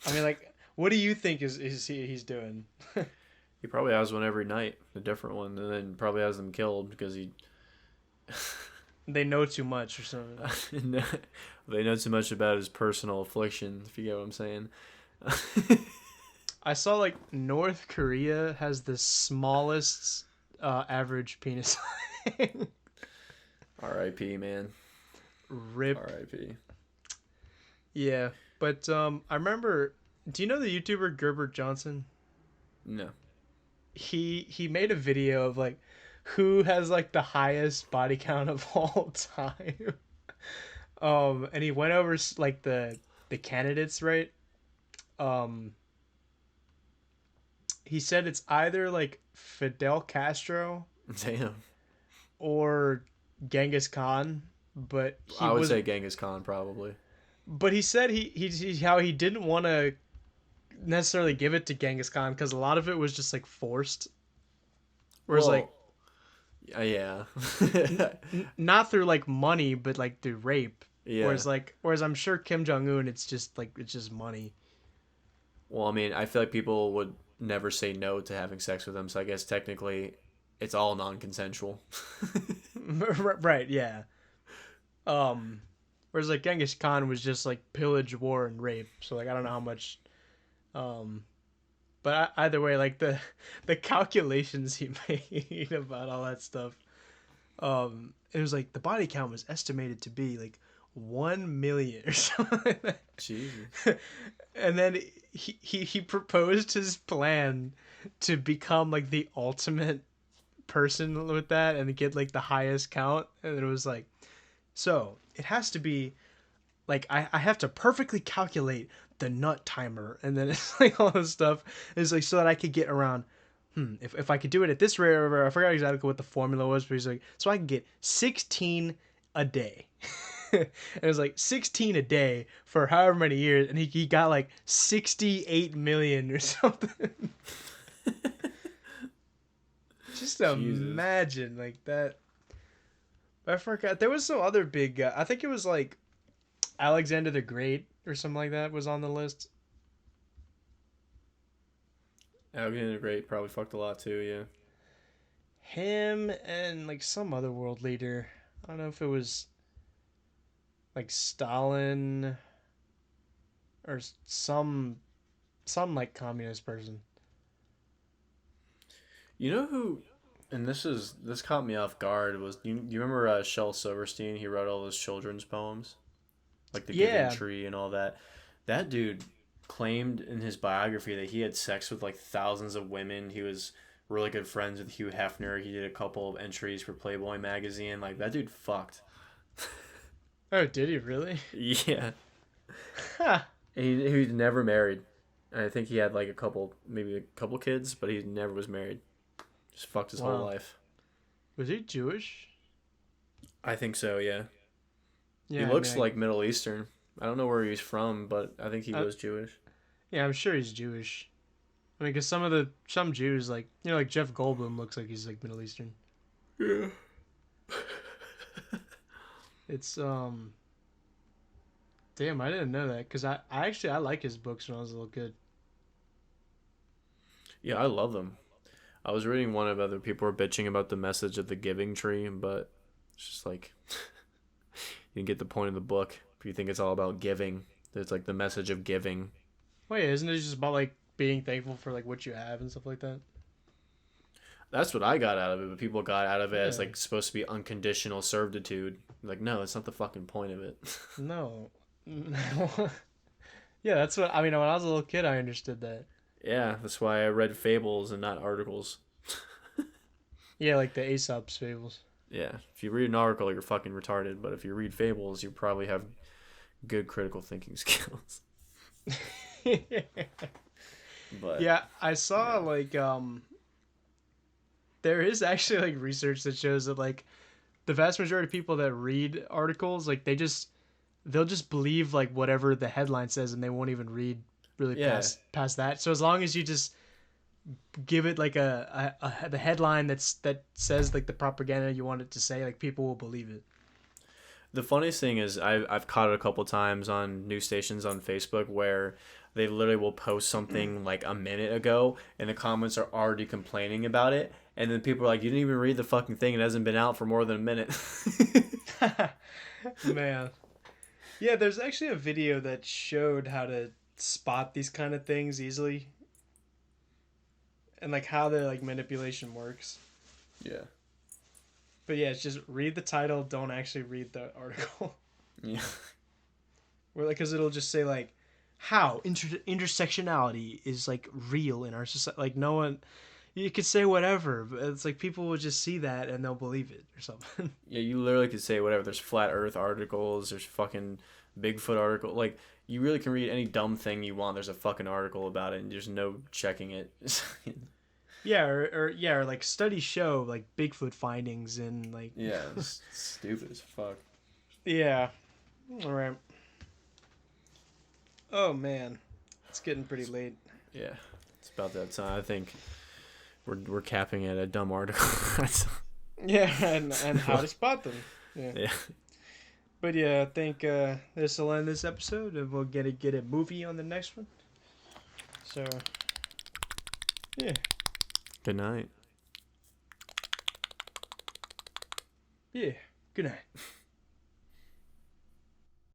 I mean, like, what do you think he's doing? He probably has one every night, a different one, and then probably has them killed because he. They know too much or something. They know too much about his personal affliction, if you get what I'm saying. I saw like North Korea has the smallest average penis. R.I.P. man. Rip. R.I.P. Yeah, but I remember. Do you know the YouTuber Gerbert Johnson? No. He made a video of like who has like the highest body count of all time. And he went over like the candidates, right? Um, he said it's either like Fidel Castro Damn. or Genghis Khan, but I would say Genghis Khan probably. But he said how he didn't want to necessarily give it to Genghis Khan because a lot of it was just like forced. Whereas Well, like Yeah. Not through like money, but like through rape. Yeah. Whereas I'm sure Kim Jong Un, it's just money. Well, I mean, I feel like people would never say no to having sex with them, so I guess technically it's all non-consensual. Right? Yeah. Um, Whereas like Genghis Khan was just like pillage, war, and rape. So like I don't know how much. Um, but either way, like the calculations he made about all that stuff. It was like the body count was estimated to be like 1 million or something like that. Jesus. And then he proposed his plan to become like the ultimate person with that and get like the highest count. And it was like, so it has to be like I have to perfectly calculate the nut timer, and then it's like all this stuff is like so that I could get around. If I could do it at this rate, I forgot exactly what the formula was, but he's like, so I can get 16 a day. And it was like 16 a day for however many years, and he got like 68 million or something. Just Jesus. imagine like that. I forgot there was some other big. I think it was like Alexander the Great or something like that was on the list. Alexander the Great probably fucked a lot too, yeah. Him and like some other world leader. I don't know if it was like Stalin or some like communist person. You know who, and this caught me off guard, was you remember Shel Silverstein? He wrote all those children's poems, like The Giving Yeah. Tree and all that. That dude claimed in his biography that he had sex with like thousands of women. He was really good friends with Hugh Hefner. He did a couple of entries for Playboy magazine. Like that dude fucked. Oh, did he really? Yeah. Ha. He was never married. I think he had like maybe a couple kids, but he never was married. Just fucked his whole Wow. life. Was he Jewish? I think so, yeah. He Yeah, I looks mean, like Middle Eastern. I don't know where he's from, but I think he was Jewish. yeah, I'm sure he's Jewish. I mean, because some Jews like like Jeff Goldblum looks like he's like Middle Eastern. Yeah. It's damn, I didn't know that because I actually I like his books when I was a little kid. Yeah, I love them. I was reading one of other people were bitching about the message of the giving tree, but it's just like you can get the point of the book. If you think it's all about giving, it's like the message of giving. Wait, isn't it just about like being thankful for like what you have and stuff like that? That's what I got out of it, but people got out of it as Yeah. like supposed to be unconditional servitude. Like, no, it's not the fucking point of it. No. Yeah, that's what I mean. When I was a little kid, I understood that. Yeah, that's why I read fables and not articles. Yeah, like the Aesop's fables. Yeah, if you read an article, you're fucking retarded. But if you read fables, you probably have good critical thinking skills. But Yeah, I saw yeah, like there is actually like research that shows that like the vast majority of people that read articles like they'll just believe like whatever the headline says and they won't even read really yeah. past that. So as long as you just give it like the headline that says like the propaganda you want it to say, like people will believe it. The funniest thing is I've caught it a couple times on news stations on Facebook where they literally will post something like a minute ago and the comments are already complaining about it, and then people are like, you didn't even read the fucking thing, it hasn't been out for more than a minute. Man. Yeah, there's actually a video that showed how to spot these kind of things easily and like how the like manipulation works. Yeah. But yeah, it's just read the title, don't actually read the article. Yeah. Or like, cause it'll just say like how intersectionality is like real in our society. Like no one, you could say whatever, but it's like people will just see that and they'll believe it or something. Yeah, you literally could say whatever. There's flat earth articles, there's fucking Bigfoot article. Like you really can read any dumb thing you want. There's a fucking article about it and there's no checking it. Yeah, or like studies show like Bigfoot findings and like Yeah, it's stupid as fuck. yeah. All right. Oh man, it's getting pretty late. Yeah, it's about that time. I think we're capping at a dumb article. Yeah, and how to spot them. Yeah. Yeah. But yeah, I think this will end this episode, and we'll get a movie on the next one. So yeah, Good night. yeah. Good night.